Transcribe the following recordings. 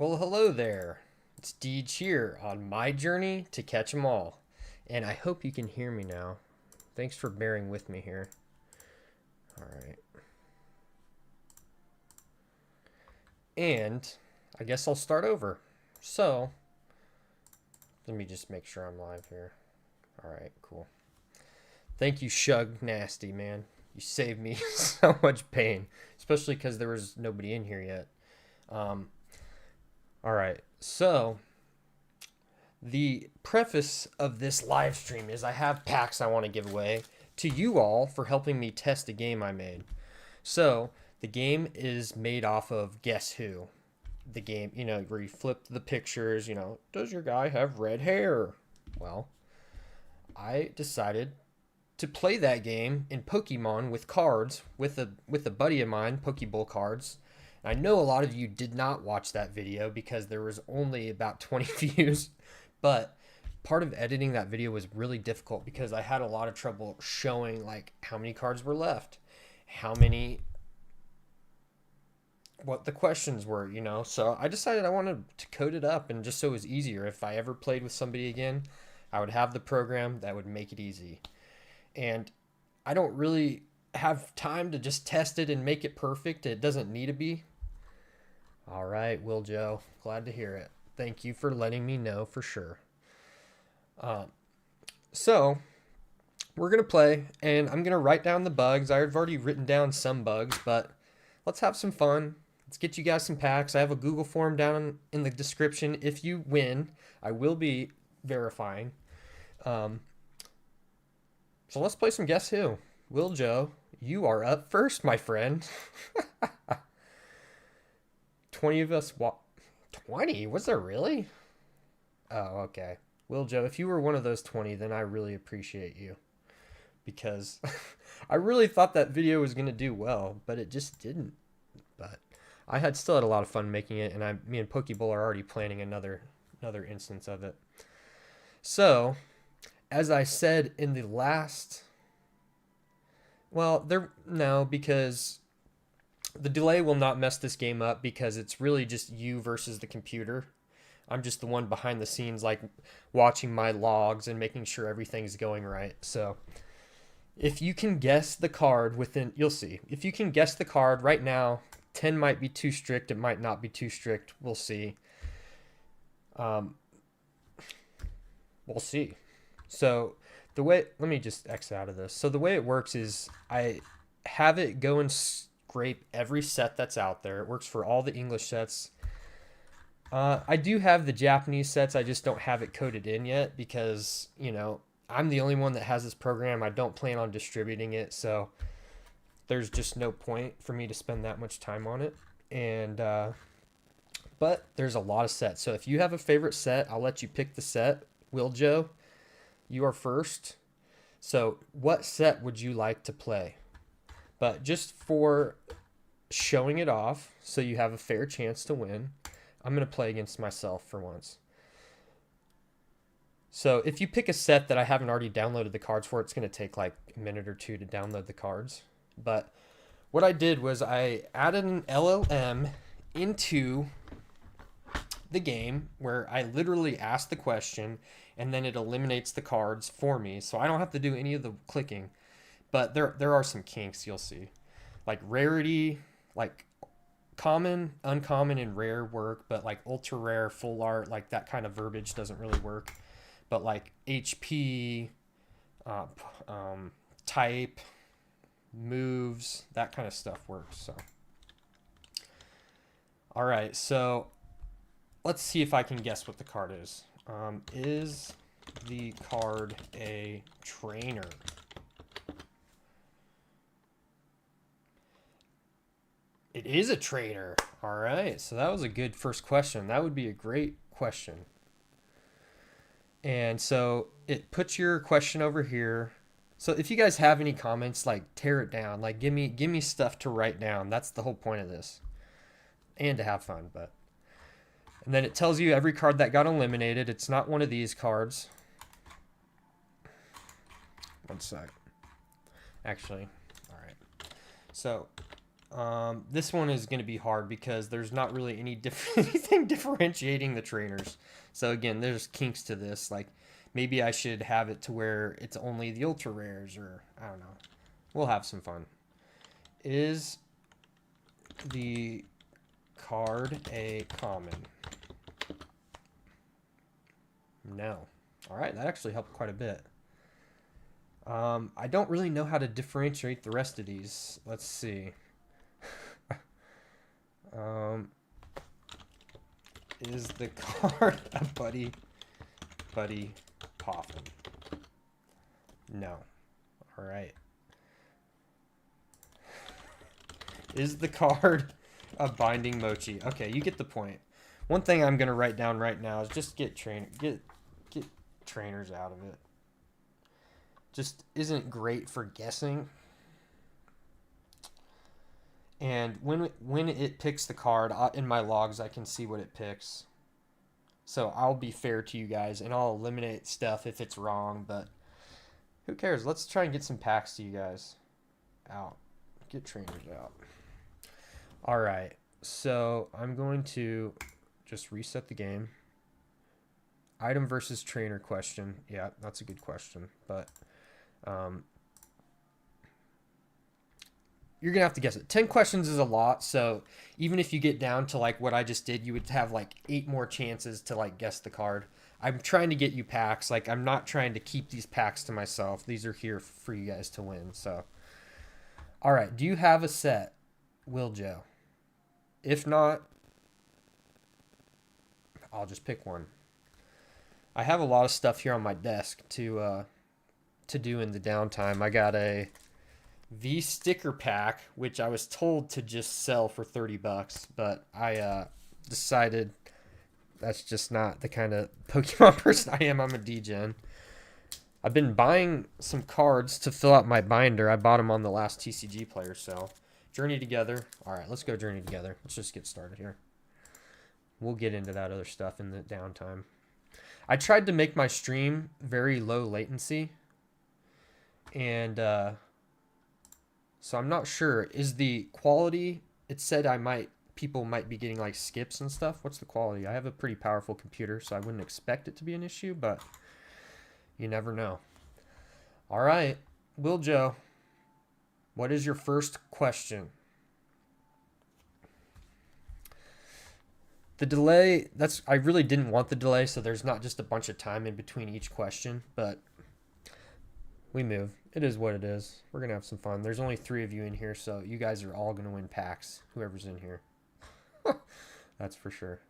Well, hello there. It's Deej here on my journey to catch 'em all. And I hope you can hear me now. Thanks for bearing with me here. All right. And I guess I'll start over. So, let me just make sure I'm live here. All right, cool. Thank you, Shug Nasty, man. You saved me so much pain, especially because there was nobody in here yet. All right, so the preface of this live stream is I have packs I want to give away to you all for helping me test a game I made. So the game is made off of Guess Who. The game, where you flip the pictures, does your guy have red hair? Well, I decided to play that game in Pokemon with cards with a buddy of mine, Pokeball cards. I know a lot of you did not watch that video because there was only about 20 views, but part of editing that video was really difficult because I had a lot of trouble showing like how many cards were left, what the questions were, So I decided I wanted to code it up, and just so it was easier if I ever played with somebody again, I would have the program that would make it easy. And I don't really have time to just test it and make it perfect. It doesn't need to be. All right, Will Joe, glad to hear it. Thank you for letting me know for sure. So we're going to play, and I'm going to write down the bugs. I've already written down some bugs, but let's have some fun. Let's get you guys some packs. I have a Google form down in the description. If you win, I will be verifying. So let's play some Guess Who. Will Joe, you are up first, my friend. 20 of us 20? Was there really? Oh, okay. Will Joe, if you were one of those 20, then I really appreciate you. Because I really thought that video was going to do well, but it just didn't. But I still had a lot of fun making it, and me and Pokeball are already planning another instance of it. So, as I said in the last... Well, because the delay will not mess this game up because it's really just you versus the computer. I'm just the one behind the scenes, like watching my logs and making sure everything's going right. So if you can guess the card you'll see. If you can guess the card right now, 10 might be too strict. It might not be too strict. We'll see. We'll see. So let me just exit out of this. So the way it works is I have it go and scrape every set that's out there. It works for all the English sets. I do have the Japanese sets. I just don't have it coded in yet because, I'm the only one that has this program. I don't plan on distributing it. So there's just no point for me to spend that much time on it. And, but there's a lot of sets. So if you have a favorite set, I'll let you pick the set. Will Joe, you are first. So what set would you like to play? But just for showing it off so you have a fair chance to win, I'm going to play against myself for once. So if you pick a set that I haven't already downloaded the cards for, it's going to take like a minute or two to download the cards. But what I did was I added an LLM into the game where I literally ask the question and then it eliminates the cards for me. So I don't have to do any of the clicking. But there are some kinks you'll see. Like rarity, like common, uncommon, and rare work, but like ultra rare, full art, like that kind of verbiage doesn't really work. But like HP, type, moves, that kind of stuff works. So, all right, so let's see if I can guess what the card is. Is the card a trainer? It is a trainer. All right, so that was a good first question. That would be a great question. And so it puts your question over here. So if you guys have any comments, like tear it down. Like give me stuff to write down. That's the whole point of this. And to have fun, but. And then it tells you every card that got eliminated. It's not one of these cards. One sec. Actually, all right. So This one is going to be hard because there's not really anything differentiating the trainers. So again, there's kinks to this. Like maybe I should have it to where it's only the ultra rares, or I don't know. We'll have some fun. Is the card a common? No. All right, that actually helped quite a bit. I don't really know how to differentiate the rest of these. Let's see. Is the card a buddy Poffin? No. All right. Is the card a binding mochi? Okay, you get the point. One thing I'm gonna write down right now is just get trainers out of it. Just isn't great for guessing. And when it picks the card, in my logs, I can see what it picks. So I'll be fair to you guys, and I'll eliminate stuff if it's wrong, but who cares? Let's try and get some packs to you guys. Out. Get trainers out. All right. So I'm going to just reset the game. Item versus trainer question. Yeah, that's a good question, but you're gonna have to guess it. 10 questions is a lot, so even if you get down to like what I just did, you would have like 8 more chances to like guess the card. I'm trying to get you packs. Like I'm not trying to keep these packs to myself. These are here for you guys to win. So, all right. Do you have a set, Will Joe? If not, I'll just pick one. I have a lot of stuff here on my desk to do in the downtime. I got a V sticker pack, which I was told to just sell for $30, but I decided that's just not the kind of Pokemon person I am. I'm a degen. I've been buying some cards to fill out my binder. I bought them on the last TCG player sale. Journey Together. All right, let's go Journey Together. Let's just get started here. We'll get into that other stuff in the downtime. I tried to make my stream very low latency, and so I'm not sure. Is the quality? It said people might be getting like skips and stuff. What's the quality? I have a pretty powerful computer, so I wouldn't expect it to be an issue, but you never know. All right, Will Joe, what is your first question? The delay, I really didn't want the delay, so there's not just a bunch of time in between each question, but we move. It is what it is. We're going to have some fun. There's only 3 of you in here, so you guys are all going to win packs, whoever's in here. That's for sure.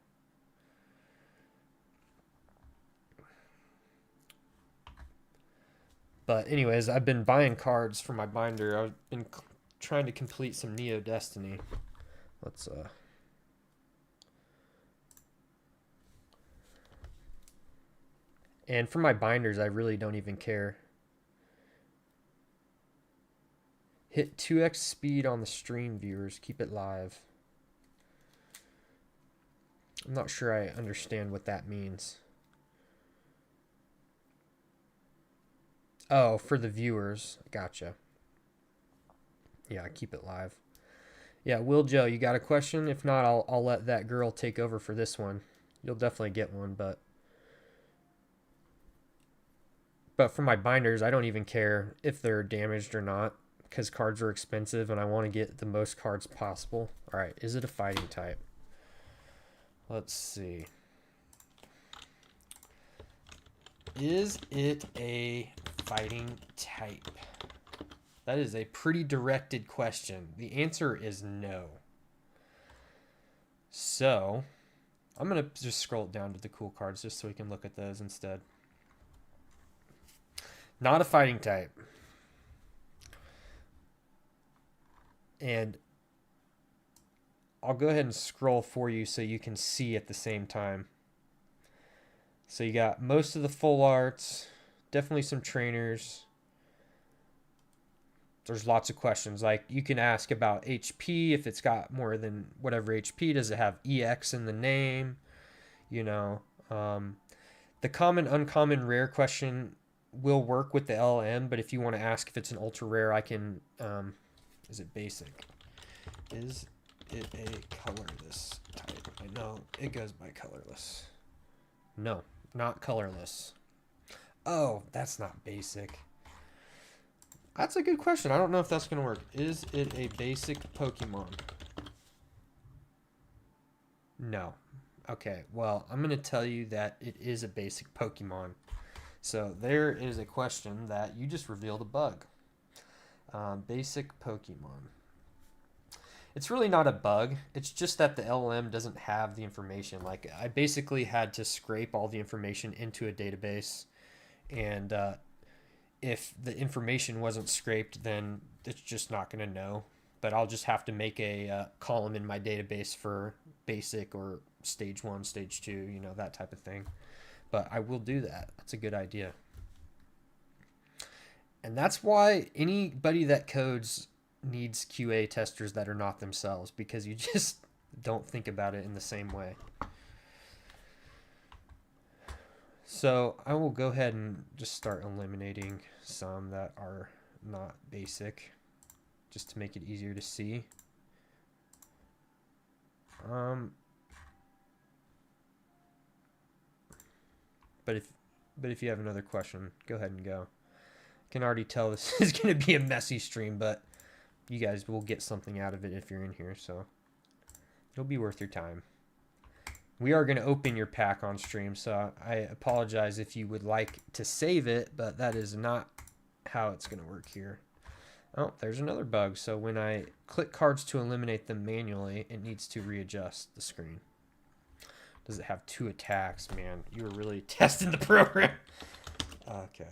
But anyways, I've been buying cards for my binder. I've been trying to complete some Neo Destiny. Let's and for my binders, I really don't even care. Hit 2x speed on the stream, viewers. Keep it live. I'm not sure I understand what that means. Oh, for the viewers. Gotcha. Yeah, keep it live. Yeah, Will Joe, you got a question? If not, I'll let that girl take over for this one. You'll definitely get one, but for my binders, I don't even care if they're damaged or not, because cards are expensive and I want to get the most cards possible. All right, is it a fighting type? Let's see. Is it a fighting type? That is a pretty directed question. The answer is no. So, I'm going to just scroll down to the cool cards just so we can look at those instead. Not a fighting type. And I'll go ahead and scroll for you so you can see at the same time. So you got most of the full arts, definitely some trainers. There's lots of questions. Like you can ask about HP, if it's got more than whatever HP, does it have EX in the name? You know, the common, uncommon, rare question will work with the LM, but if you want to ask if it's an ultra rare, I can, is it basic? Is it a colorless type? I know it goes by colorless. No, not colorless. Oh, that's not basic. That's a good question. I don't know if that's going to work. Is it a basic Pokemon? No. Okay, well, I'm going to tell you that it is a basic Pokemon. So there is a question that you just revealed a bug. Basic Pokemon. It's really not a bug. It's just that the LLM doesn't have the information. Like, I basically had to scrape all the information into a database, and if the information wasn't scraped, then it's just not going to know. But I'll just have to make a column in my database for basic or stage 1, stage 2, you know, that type of thing. But I will do that. That's a good idea. And that's why anybody that codes needs QA testers that are not themselves, because you just don't think about it in the same way. So I will go ahead and just start eliminating some that are not basic, just to make it easier to see. But if you have another question, go ahead and go. I can already tell this is going to be a messy stream, but you guys will get something out of it if you're in here, so it'll be worth your time. We are going to open your pack on stream, so I apologize if you would like to save it, but that is not how it's going to work here. Oh, there's another bug. So when I click cards to eliminate them manually, it needs to readjust the screen. Does it have 2 attacks? Man, you were really testing the program. Okay.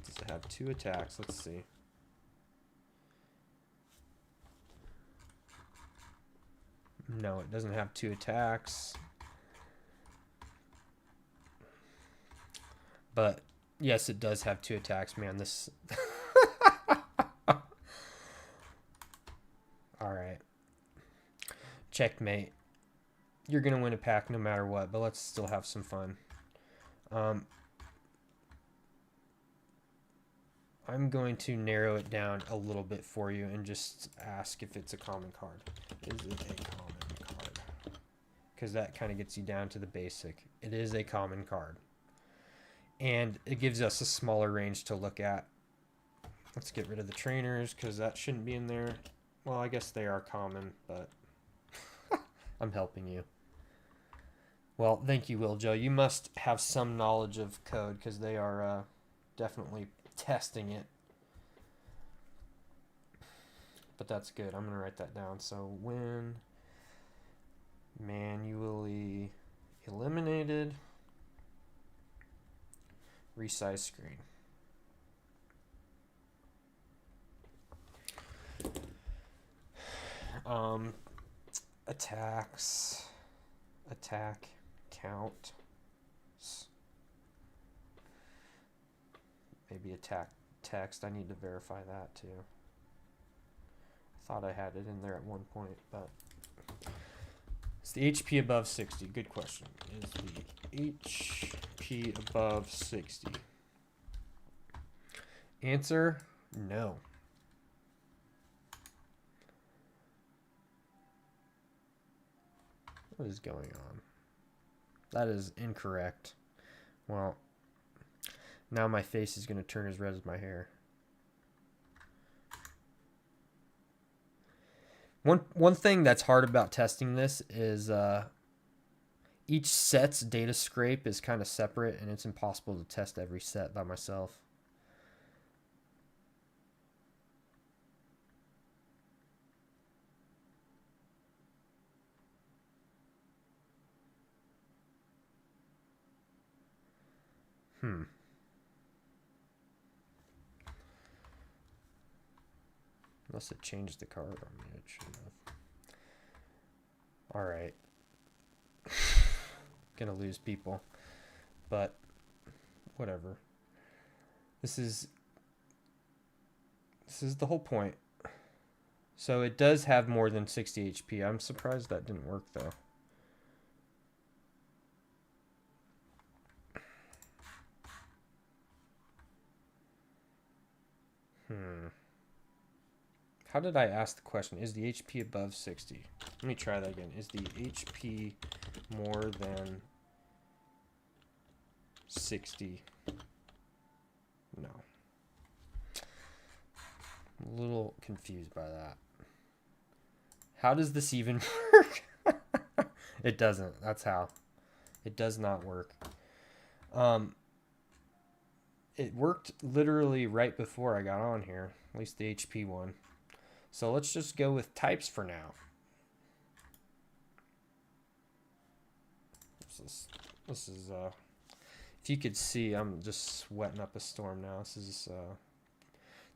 Does it have 2 attacks? Let's see. No, it doesn't have 2 attacks. But yes, it does have 2 attacks. Man, this... Alright. Checkmate. You're going to win a pack no matter what, but let's still have some fun. I'm going to narrow it down a little bit for you and just ask if it's a common card. Is it a common card? Because that kind of gets you down to the basic. It is a common card. And it gives us a smaller range to look at. Let's get rid of the trainers because that shouldn't be in there. Well, I guess they are common, but I'm helping you. Well, thank you, Will Joe. You must have some knowledge of code because they are definitely testing it. But that's good. I'm going to write that down. So when manually eliminated, resize screen. Attacks, attack count, maybe attack text. I need to verify that too. I thought I had it in there at one point, but it's the HP above 60. Good question. Is the HP above 60? Answer, no. What is going on? That is incorrect. Well, now my face is going to turn as red as my hair. One thing that's hard about testing this is each set's data scrape is kind of separate, and it's impossible to test every set by myself. Unless it changed the card on me, it should have. Alright. Gonna lose people. But, whatever. This is the whole point. So it does have more than 60 HP. I'm surprised that didn't work, though. How did I ask the question? Is the HP above 60? Let me try that again. Is the HP more than 60? No. I'm a little confused by that. How does this even work? It doesn't. That's how. It does not work. It worked literally right before I got on here. At least the HP one. So let's just go with types for now. This is if you could see, I'm just sweating up a storm now.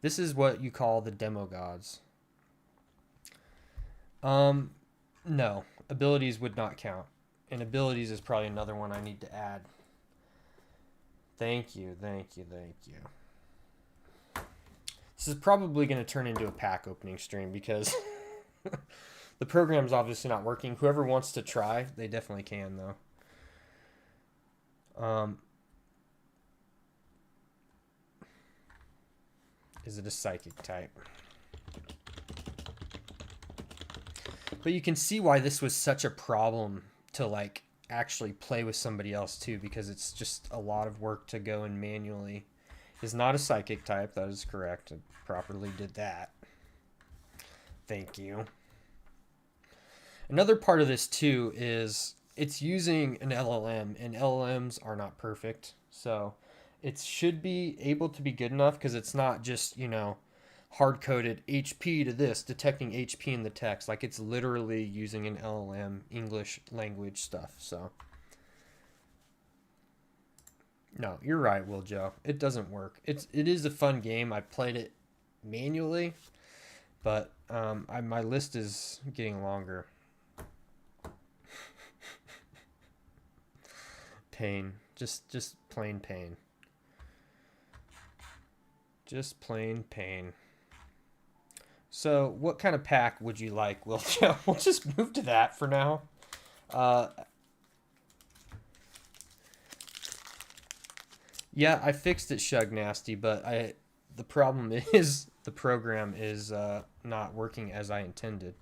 This is what you call the demo gods. No, abilities would not count. And abilities is probably another one I need to add. Thank you. This is probably going to turn into a pack opening stream because the program's obviously not working. Whoever wants to try, they definitely can, though. Is it a psychic type? But you can see why this was such a problem to, like, actually play with somebody else, too, because it's just a lot of work to go and manually. Is not a psychic type. That is correct. I properly did that. Thank you. Another part of this, too, is it's using an LLM, and LLMs are not perfect. So it should be able to be good enough because it's not just, you know, hard-coded HP to this, detecting HP in the text. Like, it's literally using an LLM, English language stuff, so. No, you're right, Will Joe. It doesn't work. It is a fun game. I played it manually, but my list is getting longer. Pain. Just plain pain. Just plain pain. So, what kind of pack would you like, Will Joe? We'll just move to that for now. Yeah, I fixed it, Shug Nasty, but the problem is the program is not working as I intended.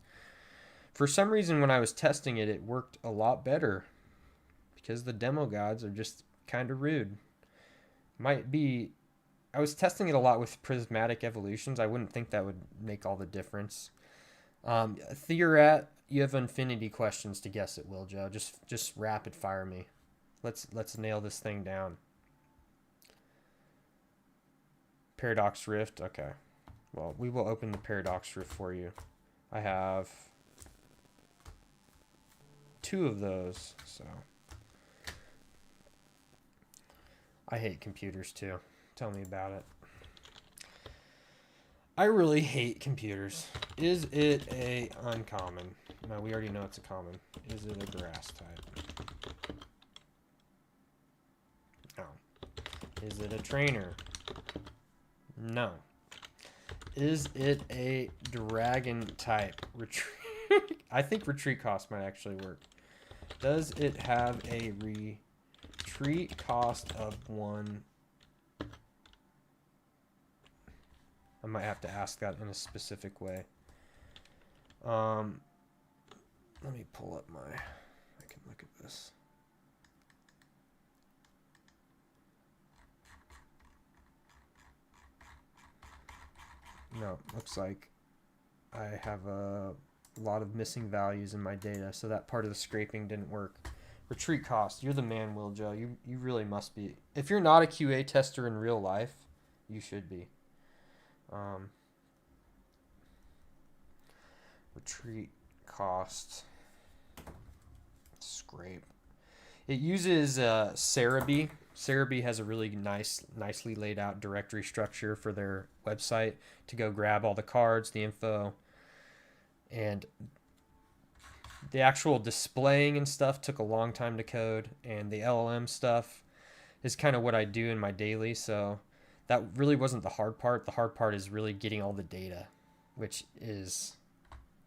For some reason, when I was testing it, it worked a lot better because the demo gods are just kind of rude. Might be. I was testing it a lot with prismatic evolutions. I wouldn't think that would make all the difference. Theorat, you have infinity questions to guess it, Will Joe. Just rapid fire me. Let's nail this thing down. Paradox Rift, okay. Well, we will open the Paradox Rift for you. I have 2 of those, so. I hate computers too. Tell me about it. I really hate computers. Is it a uncommon? No, we already know it's a common. Is it a grass type? No. Is it a trainer? No. Is it a dragon type? Retreat. I think retreat cost might actually work. Does it have a retreat cost of 1? I might have to ask that in a specific way. Let me pull up I can look at this. No, looks like I have a lot of missing values in my data, so that part of the scraping didn't work. Retreat cost. You're the man, Will Joe. You really must be. If you're not a QA tester in real life, you should be. Retreat cost. Scrape. It uses Cerebi. Cerebi has a really nicely laid out directory structure for their website to go grab all the cards, the info, and the actual displaying and stuff took a long time to code, and the LLM stuff is kind of what I do in my daily, so that really wasn't the hard part. The hard part is really getting all the data, which is,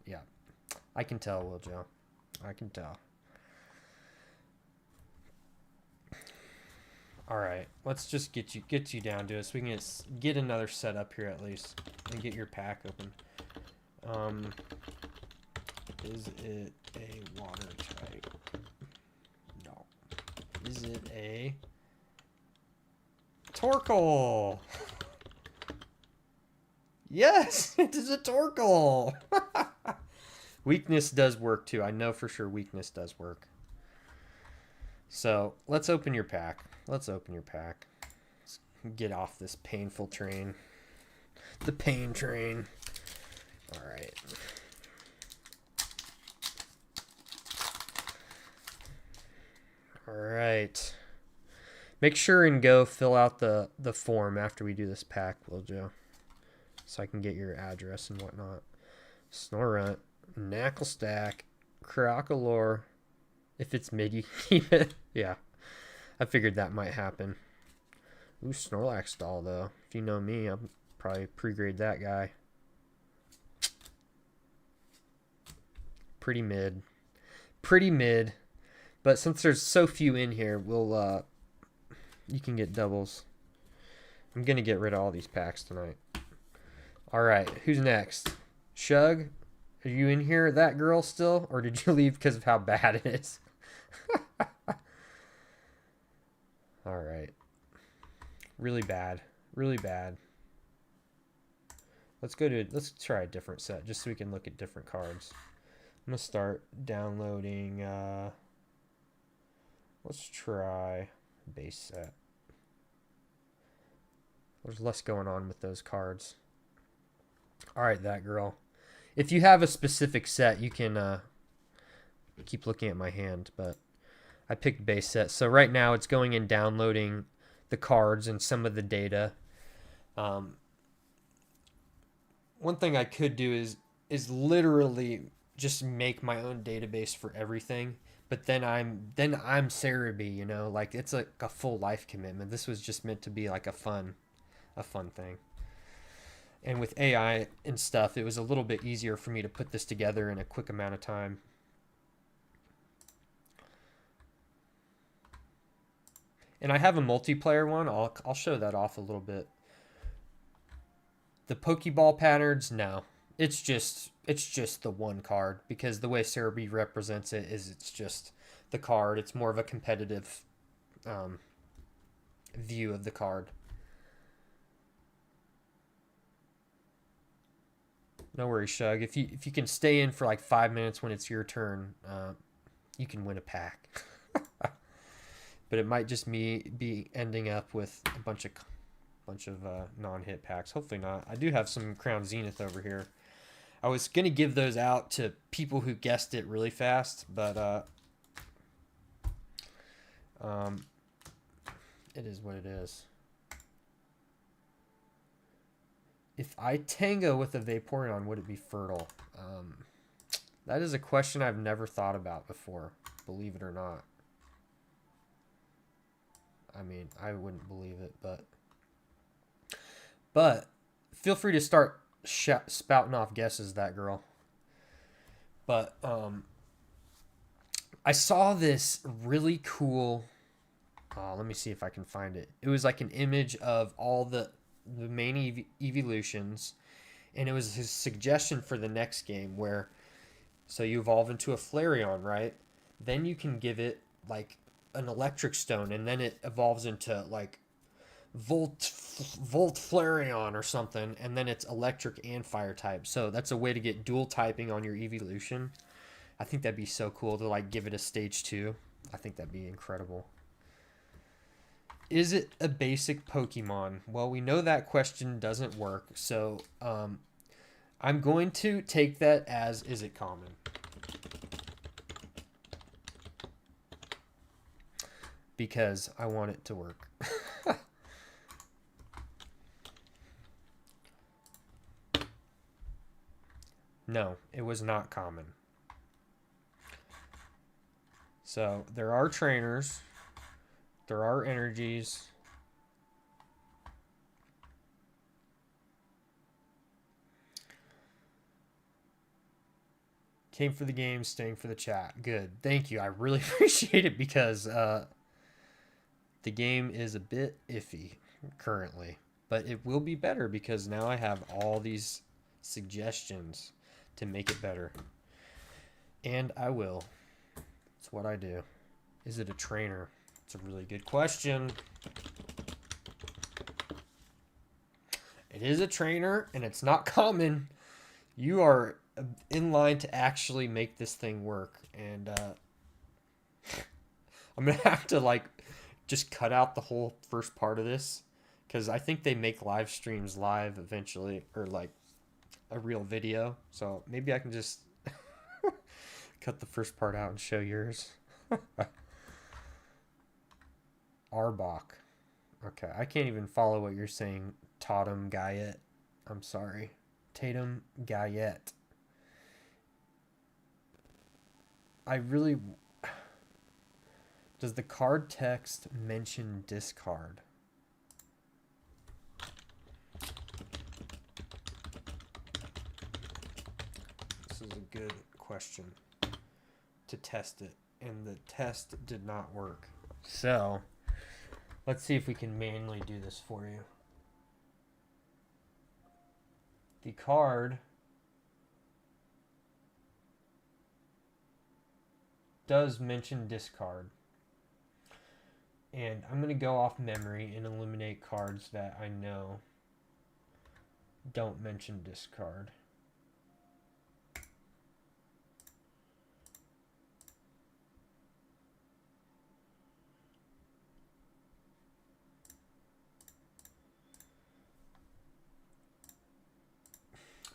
yeah, I can tell, Will Joe. I can tell. All right, let's just get you down to it so we can get another setup here at least and get your pack open. Is it a water type? No. Is it a Torkoal? Yes, it is a Torkoal. Weakness does work too. I know for sure weakness does work. So let's open your pack. Let's open your pack. Let's get off this painful train. The pain train. All right. All right. Make sure and go fill out the form after we do this pack, will Joe? So I can get your address and whatnot. Snorunt, Knucklestack, Crocolore. If it's mid, you keep it. Yeah. I figured that might happen. Ooh, Snorlax doll, though. If you know me, I'll probably pre-grade that guy. Pretty mid. Pretty mid. But since there's so few in here, we'll, you can get doubles. I'm going to get rid of all these packs tonight. All right, who's next? Shug, are you in here, that girl, still? Or did you leave because of how bad it is? All right. Really bad. Really bad. Let's try a different set just so we can look at different cards. I'm going to start downloading. Let's try base set. There's less going on with those cards. All right, that girl. If you have a specific set, you can keep looking at my hand, but I picked base set. So right now it's going and downloading the cards and some of the data. One thing I could do is literally just make my own database for everything. But then I'm Cerebi, you know, like it's like a full life commitment. This was just meant to be like a fun thing. And with AI and stuff, it was a little bit easier for me to put this together in a quick amount of time. And I have a multiplayer one. I'll show that off a little bit. The Pokeball patterns, no. It's just the one card, because the way Cerebi represents it is it's just the card. It's more of a competitive view of the card. No worries, Shug. If you can stay in for like 5 minutes when it's your turn, you can win a pack. But it might just be ending up with a bunch of non-hit packs. Hopefully not. I do have some Crown Zenith over here. I was gonna give those out to people who guessed it really fast, but it is what it is. If I tango with a Vaporeon, would it be fertile? That is a question I've never thought about before, believe it or not. I mean, I wouldn't believe it, but feel free to start spouting off guesses, that girl. But I saw this really cool. Let me see if I can find it. It was like an image of all the main evolutions, and it was his suggestion for the next game where, so you evolve into a Flareon, right? Then you can give it like an electric stone, and then it evolves into like Volt Flareon or something, and then it's electric and fire type. So that's a way to get dual typing on your evolution. I think that'd be so cool to like give it a stage 2. I think that'd be incredible. Is it a basic Pokemon? Well, we know that question doesn't work, so I'm going to take that as, is it common? Because I want it to work. No, it was not common. So there are trainers. There are energies. Came for the game, staying for the chat. Good. Thank you. I really appreciate it, because the game is a bit iffy currently. But it will be better because now I have all these suggestions. to make it better. And I will. It's what I do. Is it a trainer? It's a really good question. It is a trainer, and it's not common. You are in line to actually make this thing work, and I'm gonna have to like just cut out the whole first part of this, because I think they make live streams live eventually, or like a real video. So maybe I can just cut the first part out and show yours. Arbok. Okay, I can't even follow what you're saying. Tatum Guyet. I'm sorry. Tatum Guyet. I really... Does the card text mention discard? This is a good question to test it, and the test did not work. So, let's see if we can manually do this for you. The card does mention discard. And I'm going to go off memory and eliminate cards that I know don't mention discard.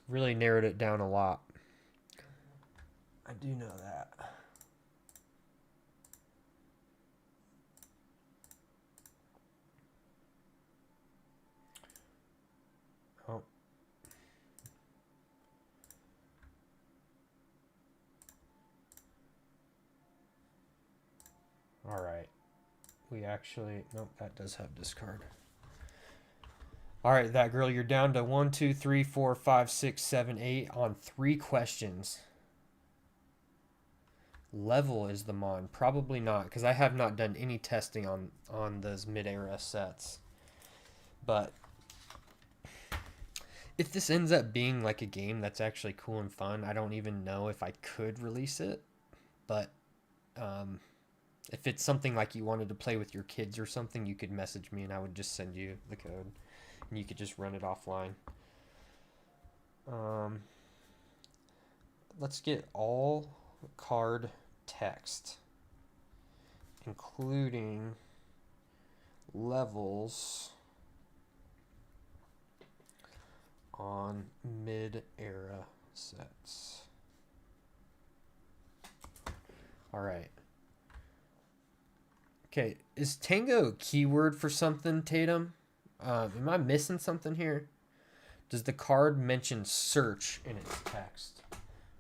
Really narrowed it down a lot. I do know that. Oh. All right. We actually, nope, that does have discard. All right, that girl, you're down to 1, 2, 3, 4, 5, 6, 7, 8 on 3 questions. Level is the mon. Probably not, because I have not done any testing on those mid-era sets. But if this ends up being like a game that's actually cool and fun, I don't even know if I could release it. But if it's something like you wanted to play with your kids or something, you could message me and I would just send you the code. And you could just run it offline. Let's get all card text, including levels on mid-era sets. All right. Okay, is Tango a keyword for something, Tatum? Am I missing something here? Does the card mention search in its text?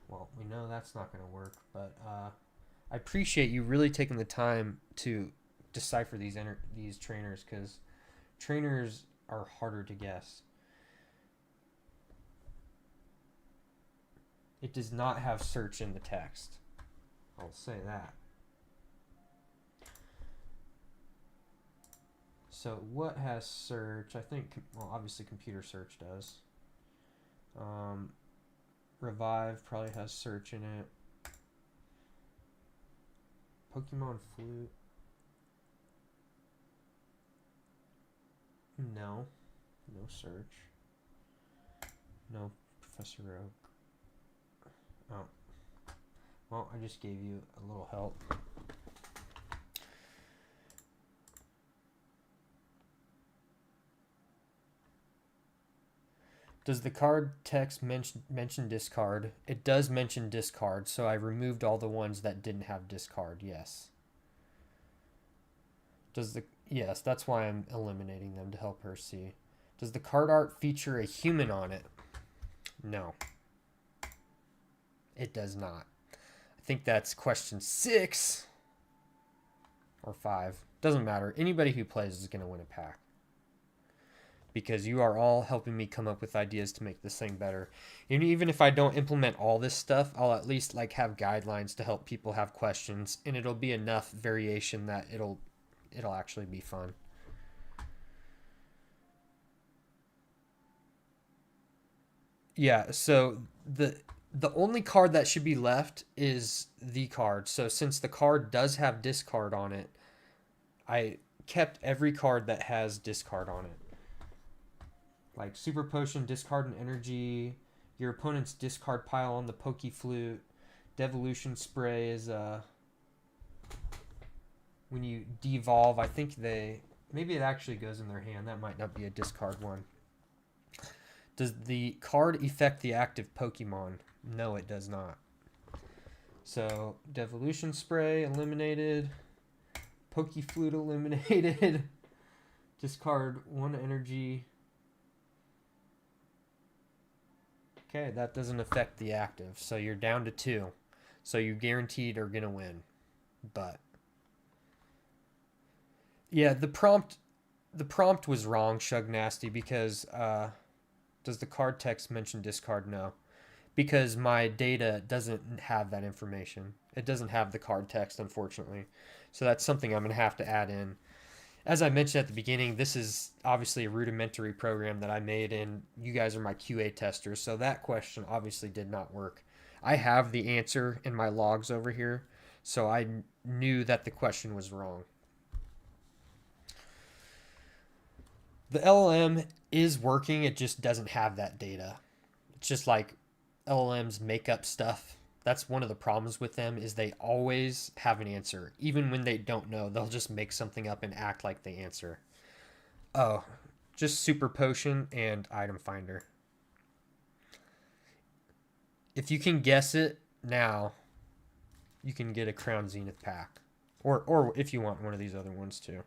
Well, we know that's not going to work, but I appreciate you really taking the time to decipher these trainers, because trainers are harder to guess. It does not have search in the text. I'll say that. So what has search? I think, well, obviously computer search does. Revive probably has search in it. Pokemon Flute. No. No search. No Professor Oak. Oh. Well, I just gave you a little help. Does the card text mention discard? It does mention discard, so I removed all the ones that didn't have discard, yes. Yes, that's why I'm eliminating them, to help her see. Does the card art feature a human on it? No. It does not. I think that's question 6 or 5. Doesn't matter. Anybody who plays is going to win a pack, because you are all helping me come up with ideas to make this thing better. And even if I don't implement all this stuff, I'll at least like have guidelines to help people have questions, and it'll be enough variation that it'll actually be fun. Yeah, so The only card that should be left is the card. So since the card does have discard on it, I kept every card that has discard on it. Like Super Potion, discard an energy. Your opponent's discard pile on the Poke Flute. Devolution Spray is when you devolve, I think maybe it actually goes in their hand. That might not be a discard one. Does the card affect the active Pokemon? No, it does not. So Devolution Spray eliminated. Poke Flute eliminated. Discard one energy. Okay, that doesn't affect the active. So you're down to 2. So you guaranteed are going to win. But yeah, the prompt was wrong, Shug Nasty, because does the card text mention discard? No. Because my data doesn't have that information. It doesn't have the card text, unfortunately. So that's something I'm going to have to add in. As I mentioned at the beginning, this is obviously a rudimentary program that I made, and you guys are my QA testers, so that question obviously did not work. I have the answer in my logs over here, so I knew that the question was wrong. The LLM is working, it just doesn't have that data. It's just like LLMs make up stuff. That's one of the problems with them, is they always have an answer. Even when they don't know, they'll just make something up and act like they answer. Oh, just Super Potion and Item Finder. If you can guess it now, you can get a Crown Zenith pack. Or if you want one of these other ones too.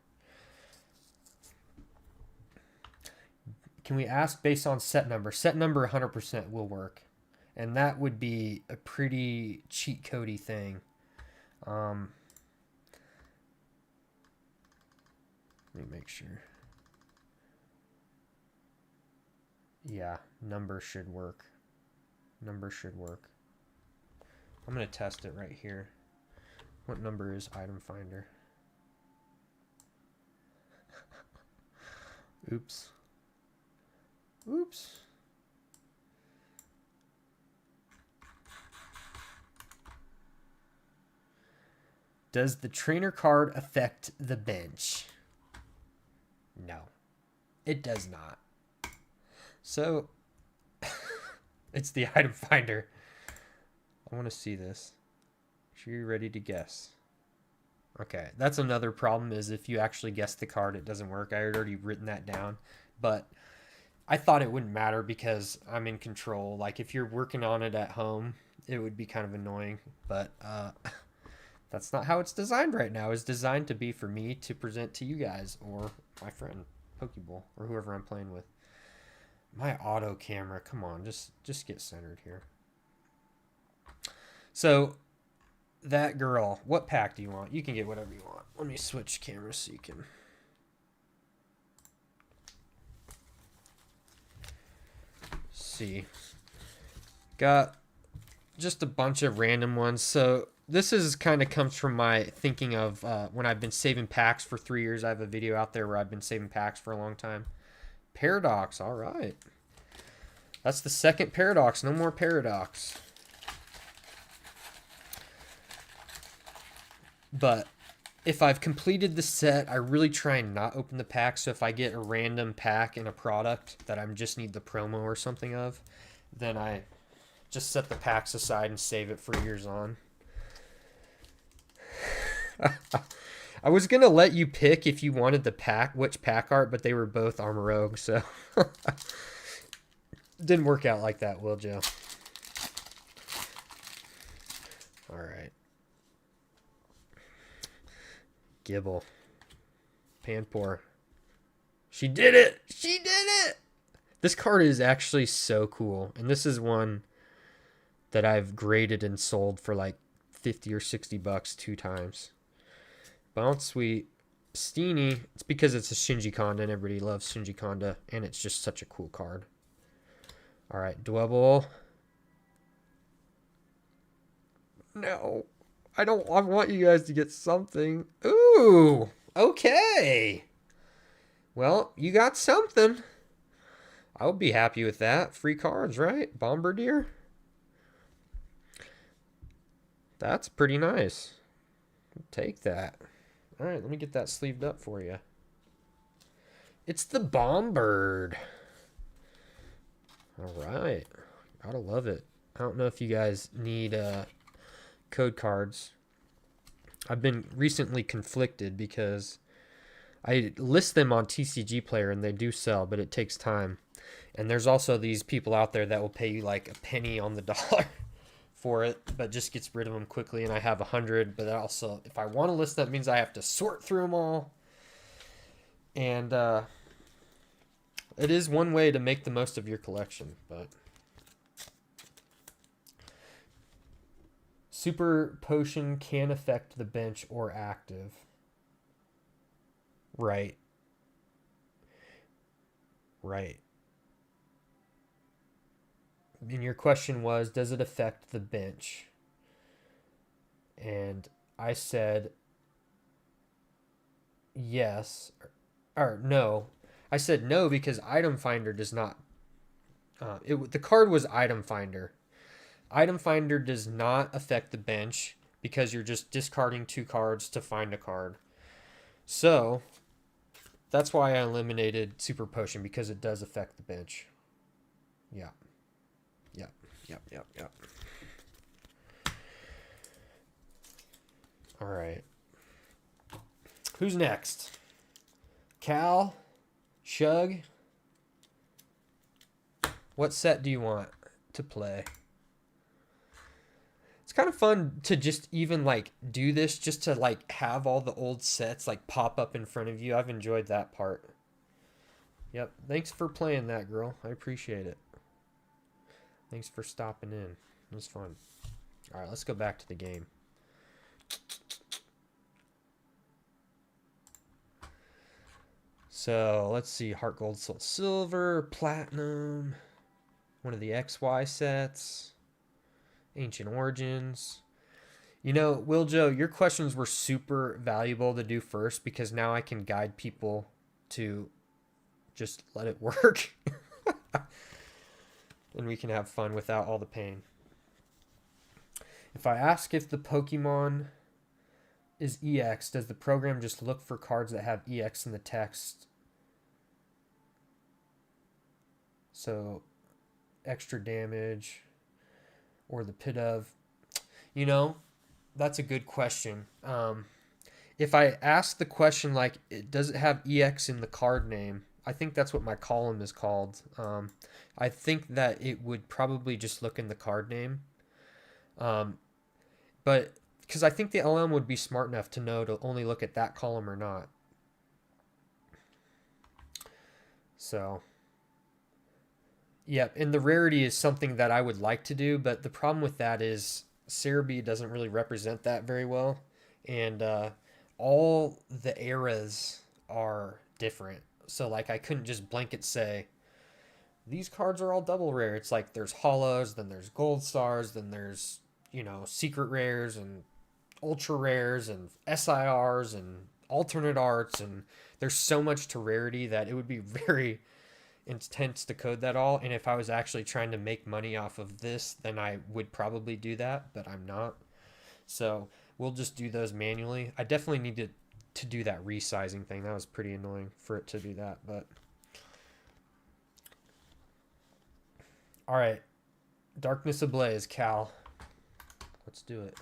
Can we ask based on set number? Set number 100% will work. And that would be a pretty cheat codey thing. Let me make sure. Yeah, number should work. Number should work. I'm going to test it right here. What number is Item Finder? Oops. Oops. Does the trainer card affect the bench? No, it does not. So, it's the Item Finder. I want to see this. Are you ready to guess? Okay, that's another problem, is if you actually guess the card, it doesn't work. I had already written that down, but I thought it wouldn't matter because I'm in control. Like, if you're working on it at home, it would be kind of annoying, but that's not how it's designed right now. It's designed to be for me to present to you guys or my friend Pokeball or whoever I'm playing with. My auto camera, come on, just get centered here. So that girl, what pack do you want? You can get whatever you want. Let me switch cameras so you can see. Got just a bunch of random ones. So this is kind of comes from my thinking of when I've been saving packs for 3 years. I have a video out there where I've been saving packs for a long time. Paradox, all right. That's the second Paradox. No more Paradox. But if I've completed the set, I really try and not open the pack. So if I get a random pack in a product that I just need the promo or something of, then I just set the packs aside and save it for years on. I was going to let you pick if you wanted the pack, which pack art, but they were both Armor Rogue, so didn't work out like that, will Joe? All right. Gibble. Panpour. She did it! She did it! This card is actually so cool, and this is one that I've graded and sold for like 50 or 60 bucks 2 times. Bounce Sweet. Steenie. It's because it's a Shinji Konda and everybody loves Shinji Konda, and it's just such a cool card. Alright, Dwebble. No. I want you guys to get something. Ooh. Okay. Well, you got something. I would be happy with that. Free cards, right? Bombardier. That's pretty nice. Take that. All right, let me get that sleeved up for you. It's the Bombird. All right. Gotta love it. I don't know if you guys need code cards. I've been recently conflicted because I list them on TCG Player and they do sell, but it takes time. And there's also these people out there that will pay you like a penny on the dollar for it, but just gets rid of them quickly. And I have 100, but also if I want to list, that means I have to sort through them all. And it is one way to make the most of your collection, but Super Potion can affect the bench or active. Right. Right. And your question was, does it affect the bench? And I said yes, or no. I said no because Item Finder does not. The card was Item Finder. Item Finder does not affect the bench because you're just discarding 2 cards to find a card. So that's why I eliminated Super Potion, because it does affect the bench. Yeah. Yep. All right. Who's next? Cal? Shug? What set do you want to play? It's kind of fun to just even like do this, just to like have all the old sets like pop up in front of you. I've enjoyed that part. Yep. Thanks for playing that, girl. I appreciate it. Thanks for stopping in. It was fun. All right, let's go back to the game. So let's see. Heart Gold, Soul Silver, Platinum, one of the XY sets, Ancient Origins. You know, Wiljo, your questions were super valuable to do first, because now I can guide people to just let it work. And we can have fun without all the pain. If I ask if the Pokemon is EX, does the program just look for cards that have EX in the text? So, extra damage or the pit of... You know, that's a good question. If I ask the question like, does it have EX in the card name? I think that's what my column is called. I think that it would probably just look in the card name. But because I think the LM would be smart enough to know to only look at that column or not. So, yeah, and the rarity is something that I would like to do, but the problem with that is Cerebi doesn't really represent that very well. And all the eras are different. So, like, I couldn't just blanket say, these cards are all double rare. It's like there's holos, then there's gold stars, then there's, you know, secret rares and ultra rares and SIRs and alternate arts. And there's so much to rarity that it would be very intense to code that all. And if I was actually trying to make money off of this, then I would probably do that, but I'm not. So we'll just do those manually. I definitely need to do that resizing thing. That was pretty annoying for it to do that, but all right. Darkness Ablaze, Cal. Let's do it.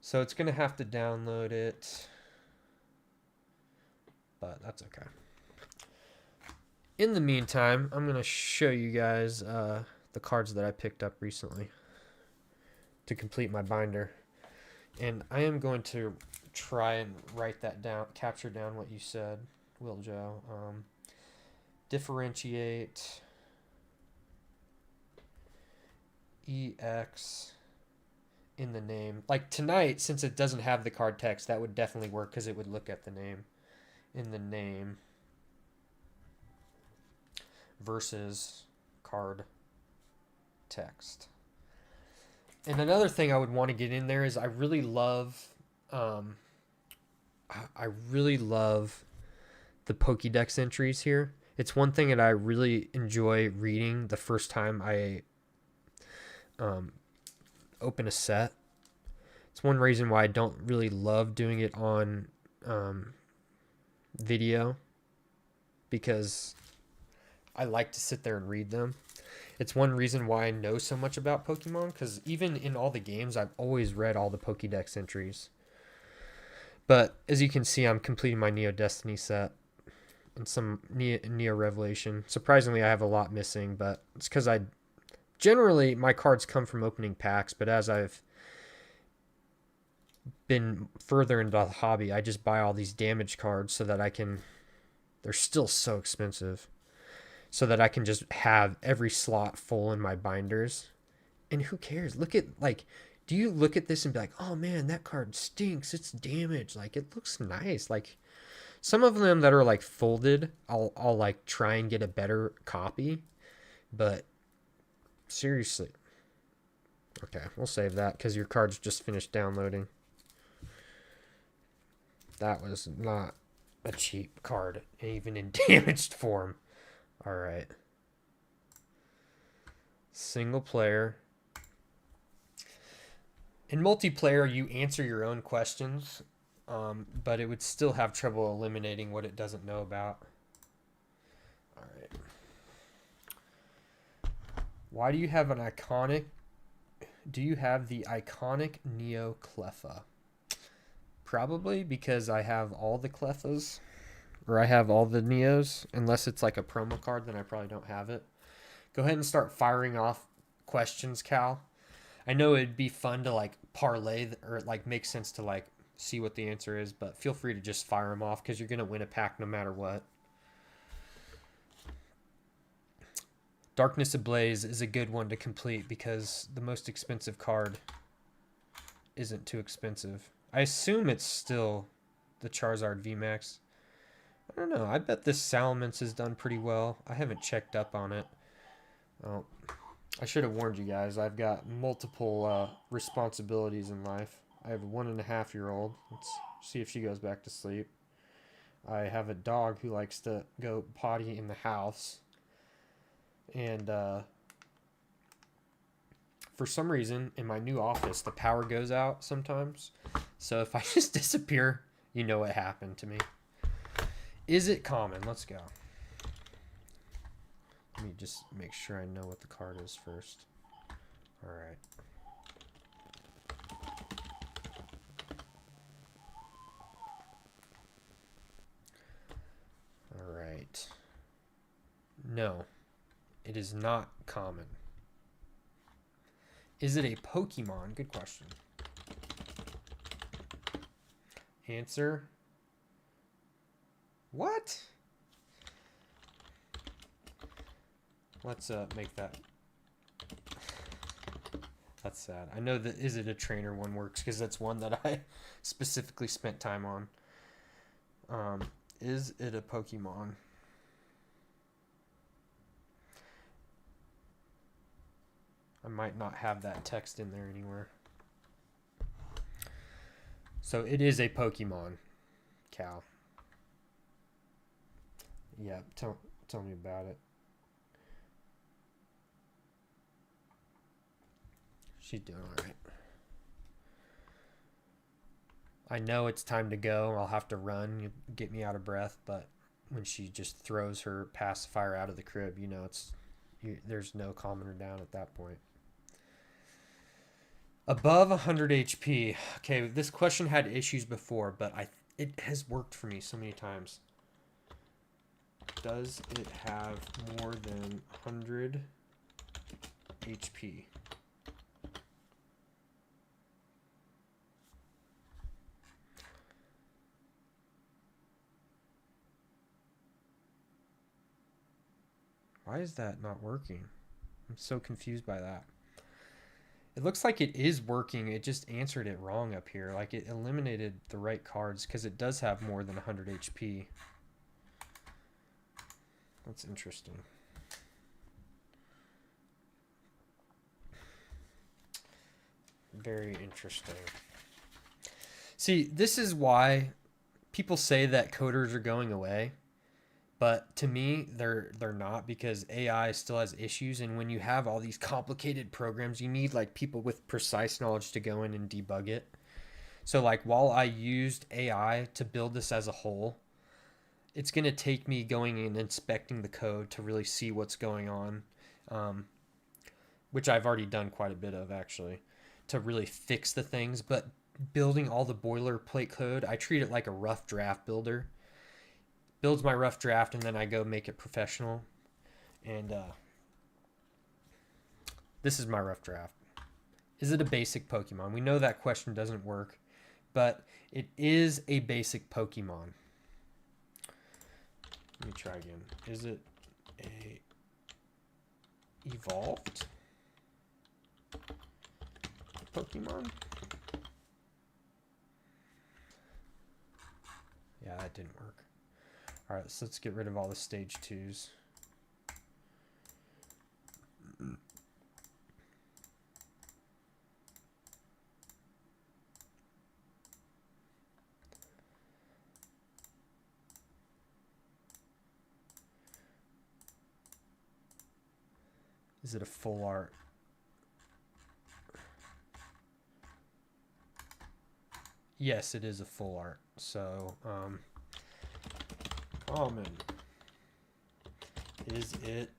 So it's going to have to download it, but that's okay. In the meantime, I'm going to show you guys the cards that I picked up recently to complete my binder. And I am going to try and write that down, capture down what you said, Wiljo. Differentiate EX in the name. Like tonight, since it doesn't have the card text, that would definitely work because it would look at the name. In the name versus card text. And another thing I would want to get in there is I really love the Pokédex entries here. It's one thing that I really enjoy reading the first time I open a set. It's one reason why I don't really love doing it on video, because I like to sit there and read them. It's one reason why I know so much about Pokemon, because even in all the games, I've always read all the Pokédex entries. But as you can see, I'm completing my Neo Destiny set and some Neo Revelation. Surprisingly, I have a lot missing, but it's because generally my cards come from opening packs, but as I've been further into the hobby, I just buy all these damage cards so that I can, they're still so expensive, so that I can just have every slot full in my binders. And who cares? Look at, like, do you look at this and be like, oh man, that card stinks, it's damaged, like it looks nice? Like some of them that are like folded, I'll like try and get a better copy, but seriously. Okay, we'll save that because your card's just finished downloading. That was not a cheap card, even in damaged form. All right. Single player. In multiplayer, you answer your own questions, but it would still have trouble eliminating what it doesn't know about. All right. Why do you have an iconic... Do you have the iconic Neo Cleffa? Probably because I have all the Cleffas, or I have all the Neos. Unless it's like a promo card, then I probably don't have it. Go ahead and start firing off questions, Cal. I know it'd be fun to like parlay or like make sense to like see what the answer is, but feel free to just fire them off because you're going to win a pack no matter what. Darkness Ablaze is a good one to complete because the most expensive card isn't too expensive. I assume it's still the Charizard VMAX. I don't know. I bet this Salamence has done pretty well. I haven't checked up on it. Oh, I should have warned you guys. I've got multiple responsibilities in life. I have a 1.5-year-old. Let's see if she goes back to sleep. I have a dog who likes to go potty in the house. And for some reason, in my new office, the power goes out sometimes. So if I just disappear, you know what happened to me. Is it common? Let's go. Let me just make sure I know what the card is first. All right. All right. No, it is not common. Is it a Pokemon? Good question. Answer. What? Let's make that. That's sad. I know that is it a trainer one works because that's one that I specifically spent time on. Is it a Pokemon? I might not have that text in there anywhere. So it is a Pokemon, Cal. Yeah, tell me about it. She's doing all right. I know it's time to go. I'll have to run. You get me out of breath, but when she just throws her pacifier out of the crib, you know there's no calming her down at that point. Above 100 HP. Okay, this question had issues before, but it has worked for me so many times. Does it have more than 100 HP? Why is that not working? I'm so confused by that. It looks like it is working. It just answered it wrong up here. Like it eliminated the right cards because it does have more than 100 HP. That's interesting. Very interesting. See, this is why people say that coders are going away. But to me, they're not, because AI still has issues, and when you have all these complicated programs, you need like people with precise knowledge to go in and debug it. So like while I used AI to build this as a whole, it's going to take me going and inspecting the code to really see what's going on, which I've already done quite a bit of actually, to really fix the things. But building all the boilerplate code, I treat it like a rough draft builder. Builds my rough draft and then I go make it professional. And this is my rough draft. Is it a basic Pokemon? We know that question doesn't work, but it is a basic Pokemon. Let me try again. Is it a evolved Pokemon? Yeah, that didn't work. All right, so let's get rid of all the stage 2s. Is it a full art? Yes, it is a full art. So, common. Is it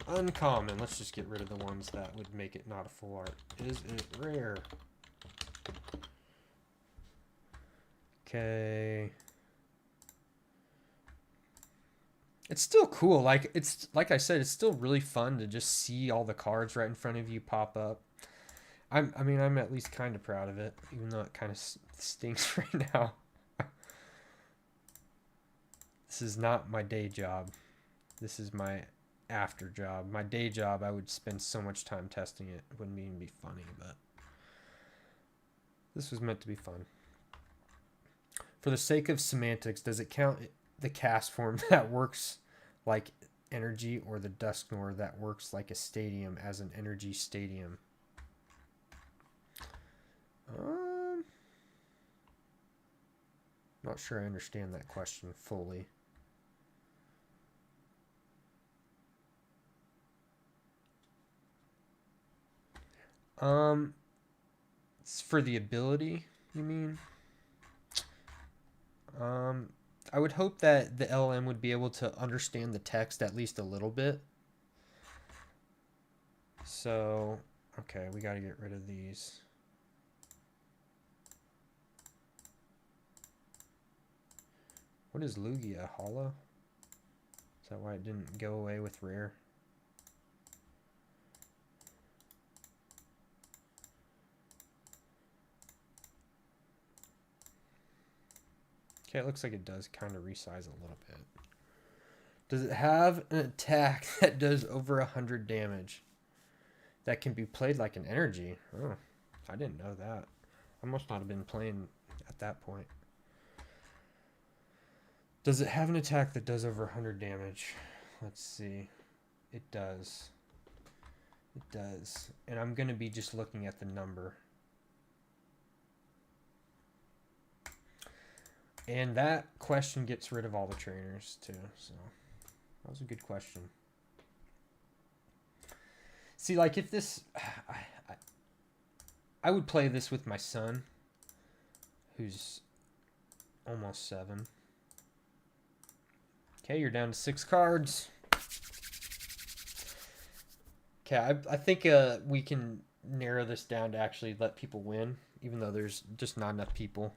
uncommon? Let's just get rid of the ones that would make it not a full art. Is it rare? Okay. It's still cool. Like it's like I said, it's still really fun to just see all the cards right in front of you pop up. I mean, I'm at least kind of proud of it, even though it kind of stinks right now. This is not my day job. This is my after job. My day job, I would spend so much time testing it. It wouldn't even be funny, but this was meant to be fun. For the sake of semantics, does it count the cast form that works like energy or the Dusknoir that works like a stadium as an energy stadium? Not sure I understand that question fully. It's for the ability, you mean? I would hope that the LM would be able to understand the text at least a little bit. So, okay, we got to get rid of these. What is Lugia? Hollow? Is that why it didn't go away with rare? Okay, it looks like it does kind of resize a little bit. Does it have an attack that does over 100 damage? That can be played like an energy. Oh, I didn't know that. I must not have been playing at that point. Does it have an attack that does over 100 damage? Let's see. It does. It does. And I'm going to be just looking at the number. And that question gets rid of all the trainers too. So that was a good question. See, like if this... I would play this with my son, who's almost 7. Okay, you're down to 6 cards. Okay, I think we can narrow this down to actually let people win, even though there's just not enough people.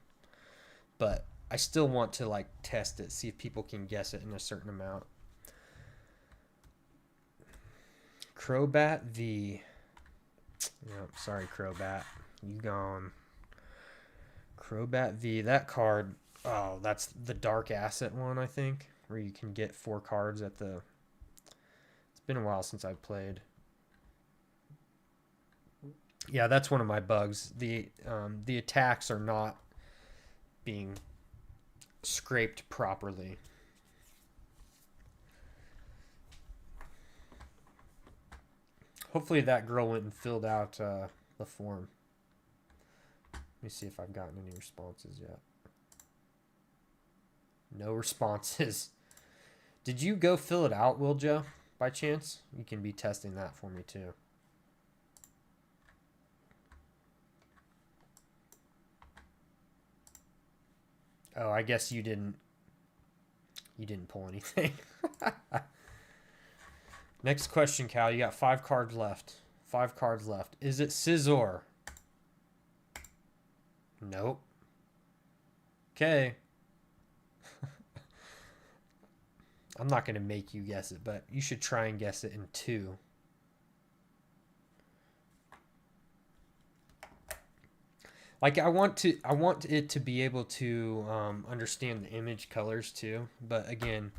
But I still want to like test it, see if people can guess it in a certain amount. Crobat V. Yep, sorry, Crobat. You gone. Crobat V. That card, oh, that's the dark asset one, I think, where you can get 4 cards at the... It's been a while since I've played. Yeah, that's one of my bugs. The attacks are not being scraped properly. Hopefully that girl went and filled out the form. Let me see if I've gotten any responses yet. No responses. Did you go fill it out, Wiljo, by chance? You can be testing that for me too. Oh, I guess you didn't pull anything. Next question, Cal. You got 5 cards left. 5 cards left. Is it Scizor? Nope. Okay. I'm not going to make you guess it, but you should try and guess it in 2. Like, I want it to be able to understand the image colors too, but again,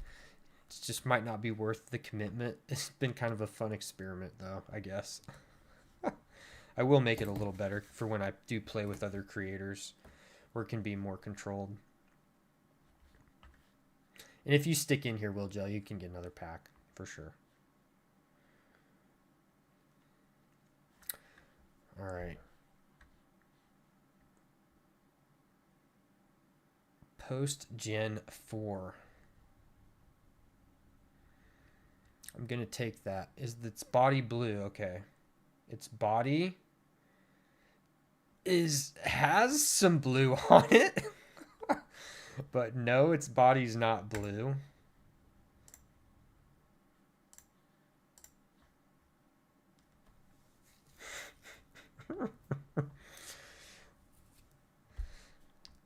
it just might not be worth the commitment. It's been kind of a fun experiment though, I guess. I will make it a little better for when I do play with other creators where it can be more controlled. And if you stick in here, Will Joe, you can get another pack for sure. All right. Post Gen 4. I'm going to take that. Is its body blue? Okay. Its body has some blue on it. But no, its body's not blue.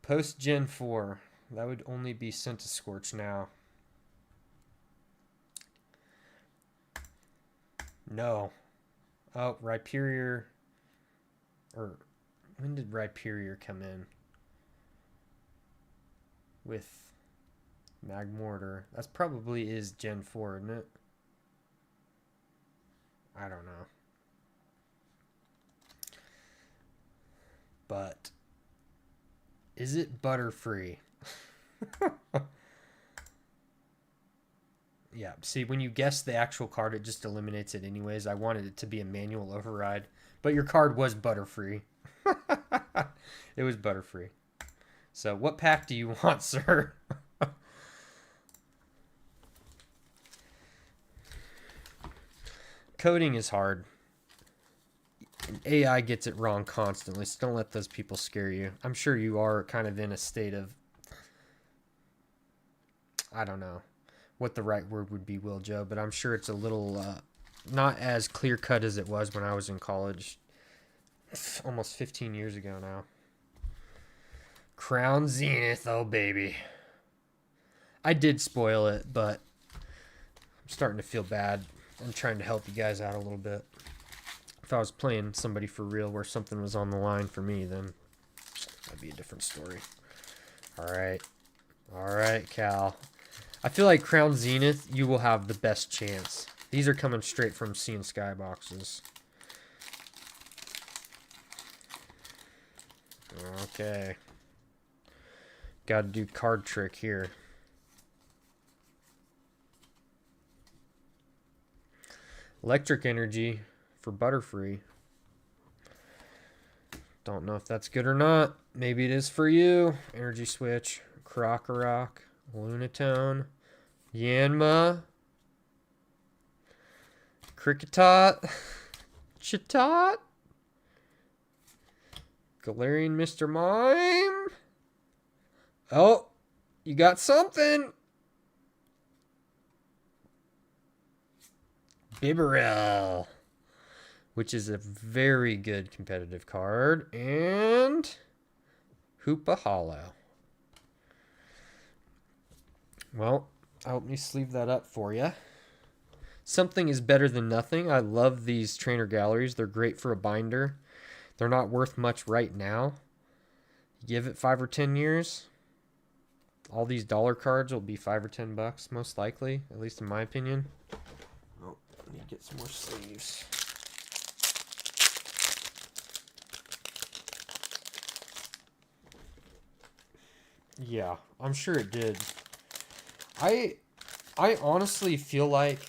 Post Gen 4. That would only be Scorch now. No. Oh, Rhyperior. Or when did Rhyperior come in? With Magmortar. That's probably is Gen 4, isn't it? I don't know. But is it Butterfree? Yeah, see, when you guess the actual card, it just eliminates it anyways. I wanted it to be a manual override, but your card was Butterfree. It was Butterfree. So what pack do you want, sir? Coding is hard. AI gets it wrong constantly, so don't let those people scare you. I'm sure you are kind of in a state of, I don't know what the right word would be, Will Joe, but I'm sure it's a little not as clear cut as it was when I was in college almost 15 years ago now. Crown Zenith, oh baby. I did spoil it, but I'm starting to feel bad. I'm trying to help you guys out a little bit. If I was playing somebody for real where something was on the line for me, then that'd be a different story. Alright. Alright, Cal. I feel like Crown Zenith, you will have the best chance. These are coming straight from Sea and Sky boxes. Okay. Gotta do card trick here. Electric Energy for Butterfree. Don't know if that's good or not. Maybe it is for you. Energy Switch. Krokorok. Lunatone. Yanma. Kricketot. Chatot. Galarian Mr. Mime. Oh, you got something. Bibarel, which is a very good competitive card. And Hoopa Hollow. Well, let me sleeve that up for you. Something is better than nothing. I love these trainer galleries. They're great for a binder. They're not worth much right now. Give it 5 or 10 years. All these dollar cards will be $5 or $10 most likely, at least in my opinion. Oh, I need to get some more sleeves. Yeah, I'm sure it did. I honestly feel like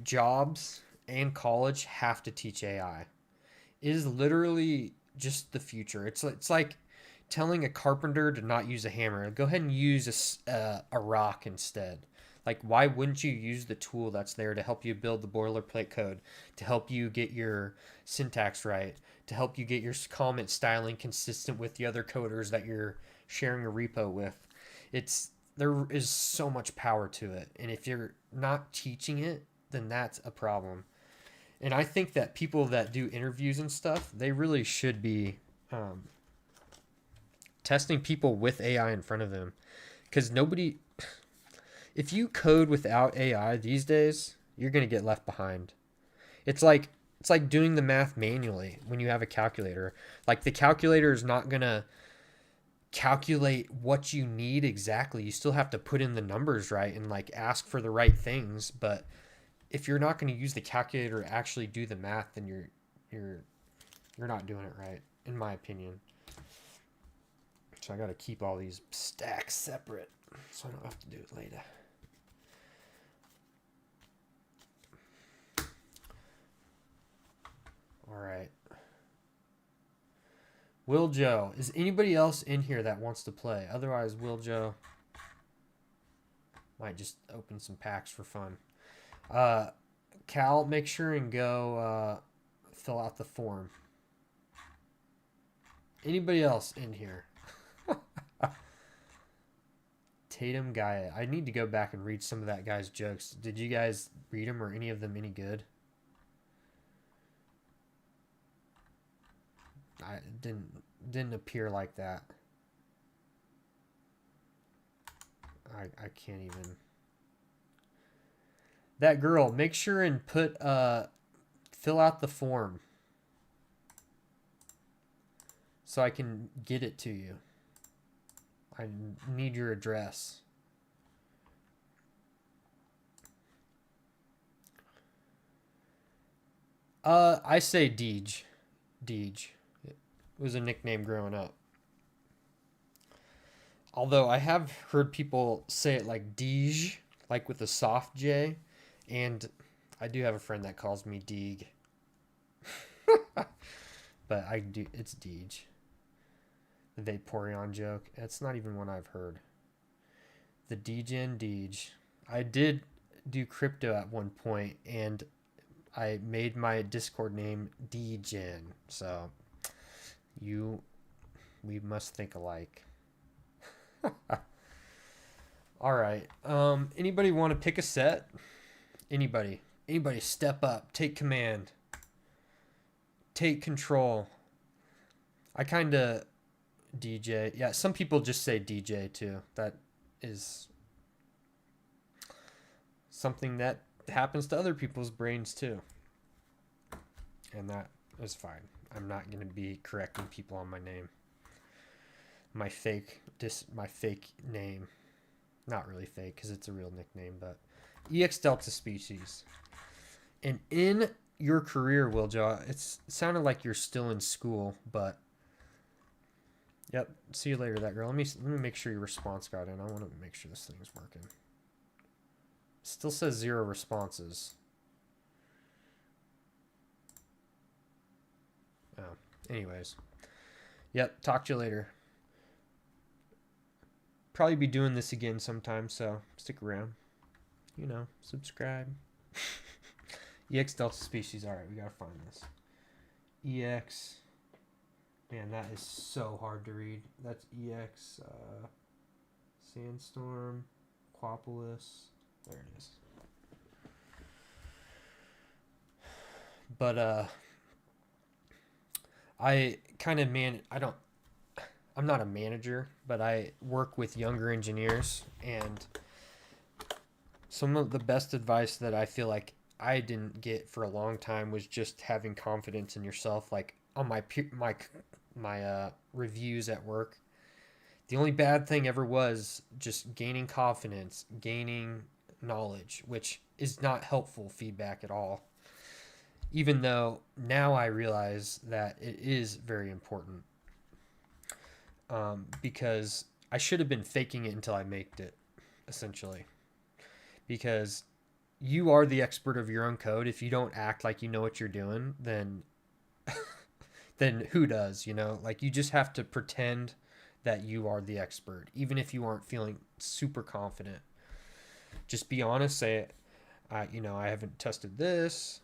jobs and college have to teach AI. It is literally just the future. It's like telling a carpenter to not use a hammer. Go ahead and use a rock instead. Like, why wouldn't you use the tool that's there to help you build the boilerplate code, to help you get your syntax right, to help you get your comment styling consistent with the other coders that you're sharing a repo with. There is so much power to it, and if you're not teaching it, then that's a problem. And I think that people that do interviews and stuff, they really should be testing people with AI in front of them, because nobody, if you code without AI these days, you're gonna get left behind. It's like doing the math manually when you have a calculator. Like, the calculator is not gonna calculate what you need exactly. You still have to put in the numbers right and like ask for the right things. But if you're not going to use the calculator to actually do the math, then you're not doing it right, in my opinion. So I got to keep all these stacks separate so I don't have to do it later. All right. Will Joe. Is anybody else in here that wants to play? Otherwise, Will Joe might just open some packs for fun. Cal, make sure and go fill out the form. Anybody else in here? Tatum Gaia. I need to go back and read some of that guy's jokes. Did you guys read them? Or any of them any good? I didn't appear like that. I can't even. That girl, make sure and fill out the form so I can get it to you. I need your address. I say Deej. Deej. It was a nickname growing up. Although I have heard people say it like Deej, like with a soft J, and I do have a friend that calls me Deeg. But it's Deej. The Vaporeon joke. It's not even one I've heard. The Degen Deej. I did do crypto at one point, and I made my Discord name Degen. So we must think alike. All right. Anybody want to pick a set? Anybody step up, take command, take control. I kind of DJ. Yeah, some people just say DJ too. That is something that happens to other people's brains too. And that is fine. I'm not going to be correcting people on my name. My fake name. Not really fake because it's a real nickname, but EX Delta Species. And in your career, Wilja, it sounded like you're still in school, but yep. See you later, that girl. Let me make sure your response got in. I want to make sure this thing is working. Still says 0 responses. Oh, anyways. Yep. Talk to you later. Probably be doing this again sometime, so stick around. Subscribe. EX Delta Species. All right, we gotta find this. EX. Man, that is so hard to read. That's EX Sandstorm, Quapolis. There it is. But I kind of I'm not a manager, but I work with younger engineers, and some of the best advice that I feel like I didn't get for a long time was just having confidence in yourself. Like on my reviews at work, the only bad thing ever was just gaining confidence, gaining knowledge, which is not helpful feedback at all. Even though now I realize that it is very important. Because I should have been faking it until I made it, essentially. Because you are the expert of your own code. If you don't act like you know what you're doing, then who does, Like, you just have to pretend that you are the expert, even if you aren't feeling super confident. Just be honest, say it. I haven't tested this.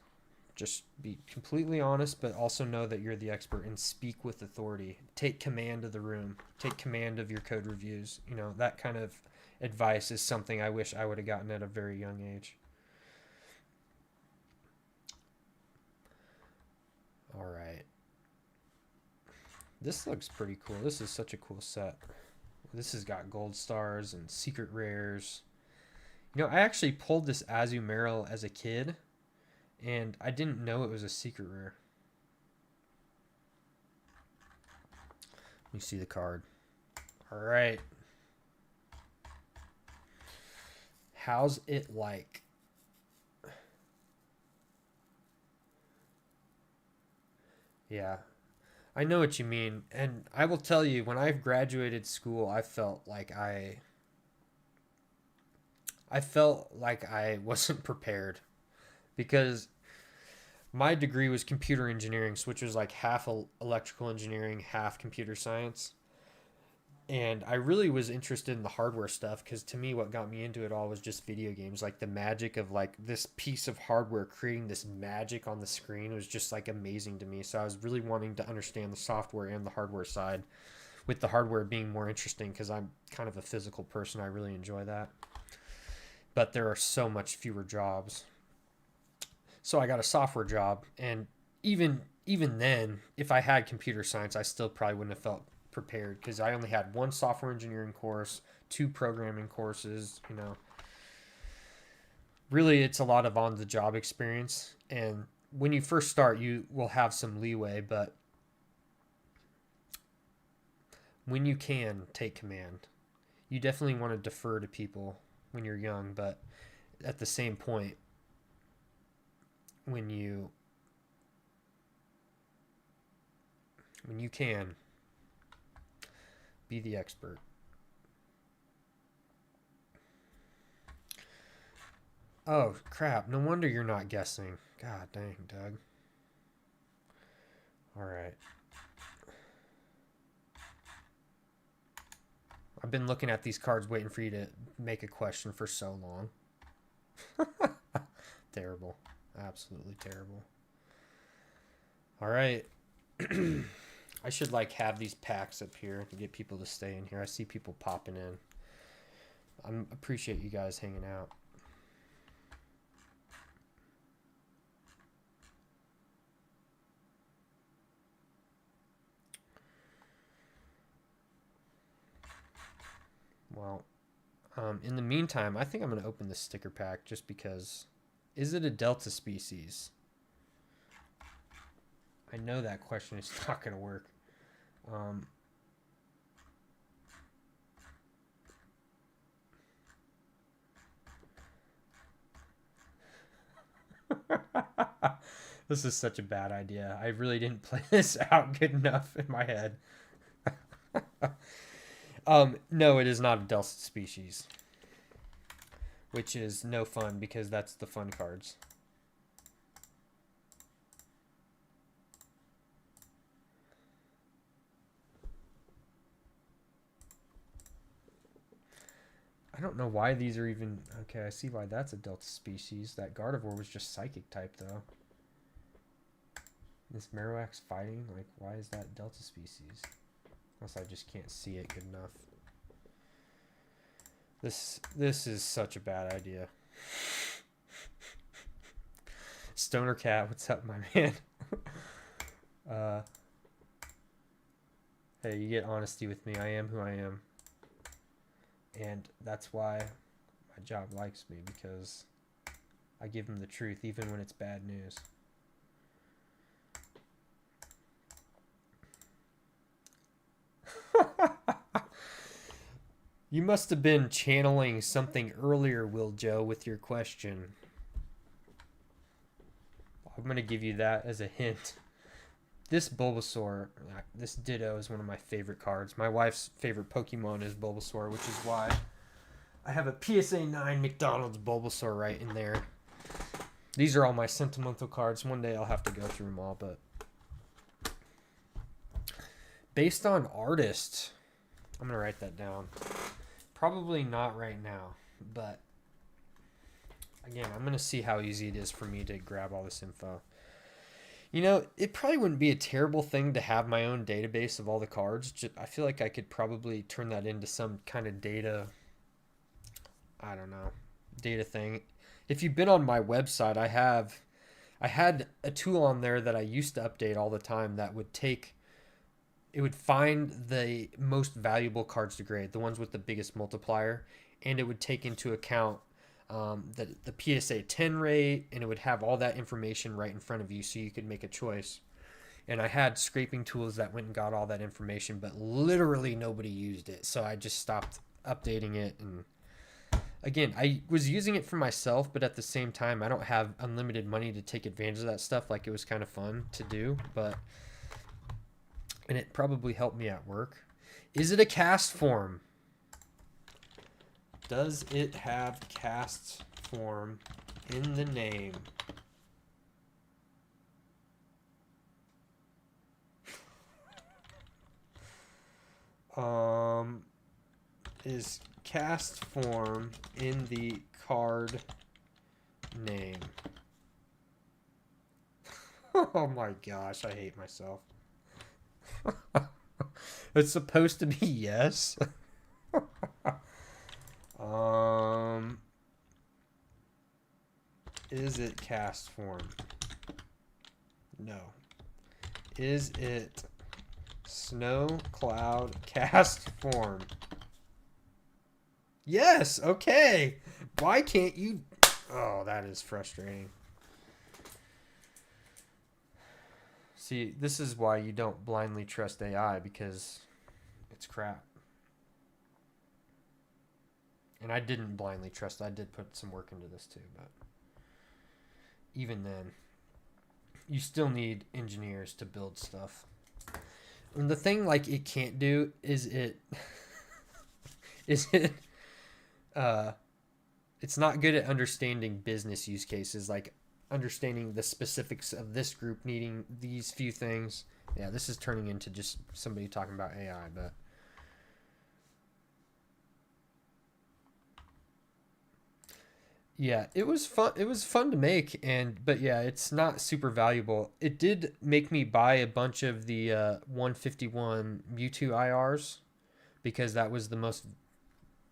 Just be completely honest, but also know that you're the expert and speak with authority. Take command of the room. Take command of your code reviews. You know, that kind of advice is something I wish I would have gotten at a very young age. All right. This looks pretty cool. This is such a cool set. This has got gold stars and secret rares. You know, I actually pulled this Azumarill as a kid, and I didn't know it was a secret rare. Let me see the card. All right. How's it like? Yeah, I know what you mean. And I will tell you, when I graduated school, I felt like I wasn't prepared because my degree was computer engineering, which was like half electrical engineering, half computer science. And I really was interested in the hardware stuff because to me, what got me into it all was just video games. Like the magic of like this piece of hardware creating this magic on the screen was just like amazing to me. So I was really wanting to understand the software and the hardware side, with the hardware being more interesting because I'm kind of a physical person. I really enjoy that. But there are so much fewer jobs. So I got a software job, and even then, if I had computer science, I still probably wouldn't have felt prepared because I only had one software engineering course, two programming courses. You know, really, it's a lot of on the job experience. And when you first start, you will have some leeway, but when you can take command, you definitely want to defer to people when you're young, but at the same point, when you can be the expert. Oh crap, no wonder you're not guessing. God dang, Doug. All right, I've been looking at these cards waiting for you to make a question for so long. Terrible, absolutely terrible. All right. I should like have these packs up here to get people to stay in here. I see people popping in. I appreciate you guys hanging out. Well, in the meantime, I think I'm going to open this sticker pack just because. Is it a Delta species? I know that question is not going to work. This is such a bad idea. I really didn't play this out good enough in my head. No, it is not a Delta species. Which is no fun because that's the fun cards. I don't know why these are even... Okay, I see why that's a Delta species. That Gardevoir was just Psychic type, though. This Marowak's fighting? Like, why is that Delta species? Unless I just can't see it good enough. This is such a bad idea. Stoner Cat, what's up, my man? Hey, you get honesty with me. I am who I am. And that's why my job likes me, because I give them the truth even when it's bad news. You must have been channeling something earlier, Will Joe, with your question. I'm going to give you that as a hint. This Bulbasaur, this Ditto, is one of my favorite cards. My wife's favorite Pokemon is Bulbasaur, which is why I have a PSA 9 McDonald's Bulbasaur right in there. These are all my sentimental cards. One day I'll have to go through them all, but... Based on artist, I'm going to write that down. Probably not right now, but... Again, I'm going to see how easy it is for me to grab all this info. You know, it probably wouldn't be a terrible thing to have my own database of all the cards. I feel like I could probably turn that into some kind of data, I don't know, data thing. If you've been on my website, I had a tool on there that I used to update all the time that would take it would find the most valuable cards to grade, the ones with the biggest multiplier, and it would take into account the PSA 10 rate, and it would have all that information right in front of you so you could make a choice. And I had scraping tools that went and got all that information, but literally nobody used it. So I just stopped updating it. And again, I was using it for myself, but at the same time, I don't have unlimited money to take advantage of that stuff. Like, it was kind of fun to do, and it probably helped me at work. Is it a cast form? Does it have cast form in the name? Is cast form in the card name? Oh my gosh, I hate myself. It's supposed to be yes. Is it cast form? No. Is it snow cloud cast form? Yes. Okay. Why can't you? Oh, that is frustrating. See, this is why you don't blindly trust AI, because it's crap. And I didn't blindly trust. I did put some work into this too, but even then, you still need engineers to build stuff. And the thing like it can't do is it's not good at understanding business use cases, like understanding the specifics of this group needing these few things. Yeah, this is turning into just somebody talking about AI, but yeah, it was fun. It was fun to make, but yeah, it's not super valuable. It did make me buy a bunch of the 151 Mewtwo IRs because that was the most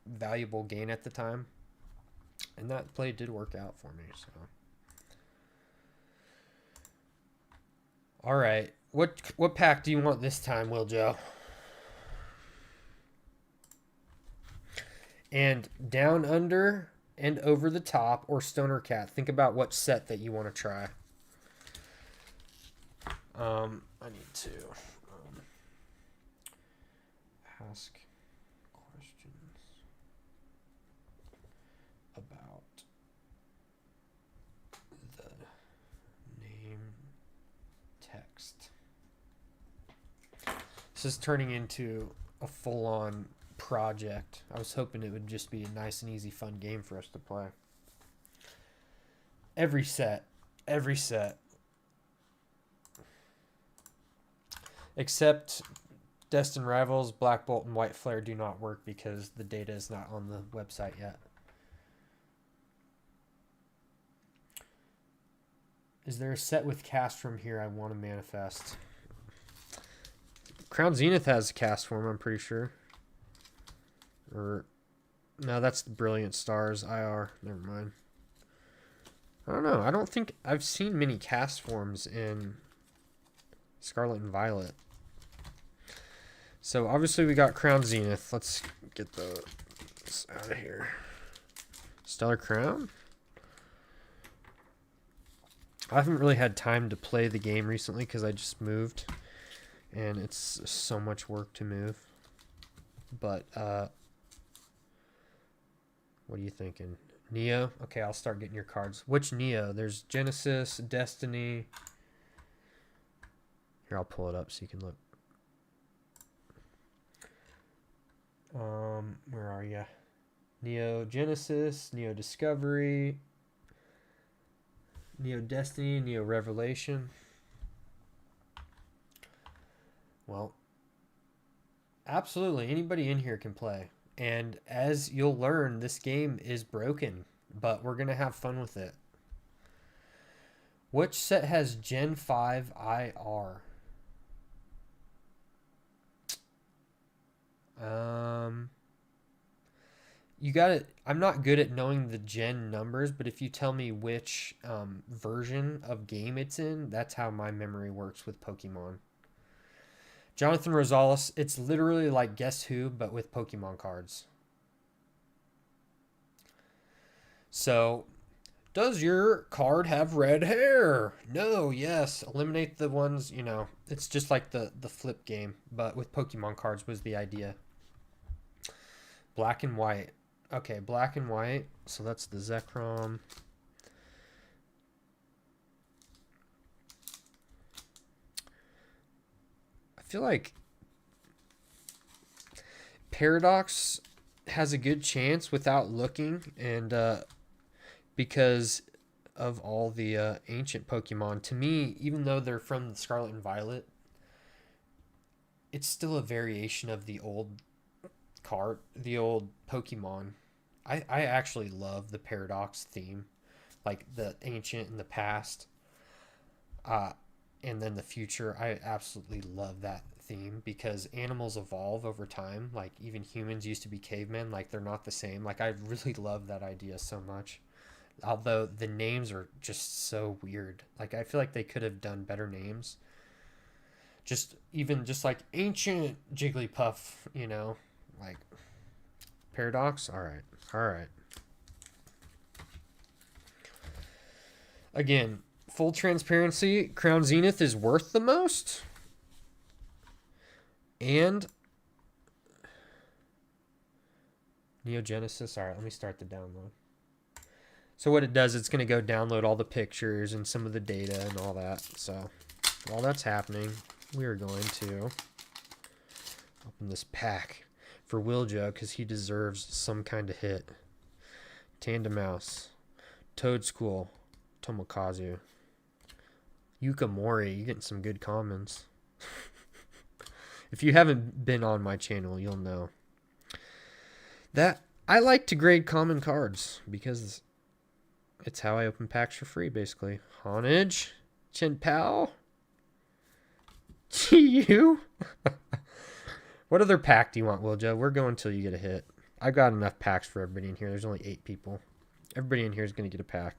valuable gain at the time, and that play did work out for me. So, all right, what pack do you want this time, Will Joe? And down under and over the top or stoner cat. Think about what set that you want to try. I need to ask questions about the name text. This is turning into a full-on project. I was hoping it would just be a nice and easy fun game for us to play. Every set except Destined Rivals, Black Bolt, and White Flare do not work because the data is not on the website yet. Is there a set with cast from here I want to manifest? Crown Zenith has a cast form, I'm pretty sure. Or no, that's the Brilliant Stars IR. Never mind. I don't know. I don't think I've seen many cast forms in Scarlet and Violet. So obviously we got Crown Zenith. Let's get this out of here. Stellar Crown. I haven't really had time to play the game recently because I just moved, and it's so much work to move. But what are you thinking? Neo? Okay, I'll start getting your cards. Which Neo? There's Genesis, Destiny. Here, I'll pull it up so you can look. Where are you? Neo Genesis, Neo Discovery, Neo Destiny, Neo Revelation. Well, absolutely anybody in here can play. And as you'll learn, this game is broken, but we're going to have fun with it. Which set has Gen 5 IR? You got it. I'm not good at knowing the gen numbers, but if you tell me which version of game it's in, that's how my memory works with Pokemon. Jonathan Rosales, it's literally like Guess Who, but with Pokemon cards. So, does your card have red hair? No, yes. Eliminate the ones, you know, it's just like the flip game, but with Pokemon cards was the idea. Black and white. Okay, black and white. So that's the Zekrom. I feel like Paradox has a good chance without looking, and because of all the ancient Pokemon. To me, even though they're from Scarlet and Violet, it's still a variation of the old the old Pokemon. I actually love the Paradox theme, like the ancient and the past, and then the future. I absolutely love that theme because animals evolve over time. Like even humans used to be cavemen. Like they're not the same. Like I really love that idea so much. Although the names are just so weird. Like I feel like they could have done better names. Just like ancient Jigglypuff, you know, like Paradox. All right. All right. Again, full transparency, Crown Zenith is worth the most. And Neogenesis. All right, let me start the download. So what it does, it's going to go download all the pictures and some of the data and all that. So while that's happening, we are going to open this pack for Wiljo because he deserves some kind of hit. Tandemouse, Toadschool, Tomokazu, Yukamori. You're getting some good comments. If you haven't been on my channel, you'll know that I like to grade common cards because it's how I open packs for free, basically. Honage, Chenpao, Chiyu. What other pack do you want, Wiljo? We're going until you get a hit. I got enough packs for everybody in here. There's only 8 people. Everybody in here is going to get a pack.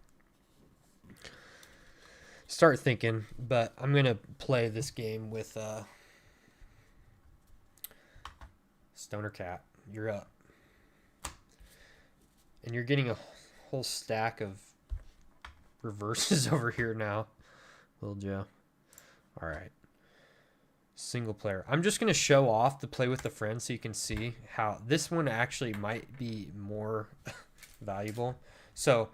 Start thinking, but I'm going to play this game with Stoner Cat. You're up. And you're getting a whole stack of reverses over here now, Wiljo. All right. Single player. I'm just going to show off the play with the friends so you can see how this one actually might be more valuable. So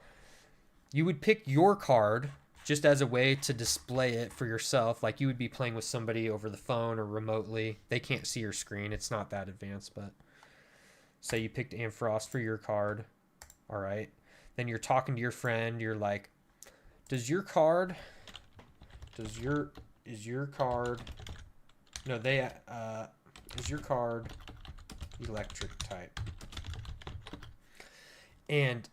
you would pick your card just as a way to display it for yourself. Like you would be playing with somebody over the phone or remotely. They can't see your screen. It's not that advanced, but say you picked Ampharos for your card. All right. Then you're talking to your friend. You're like, is your card is your card electric type? And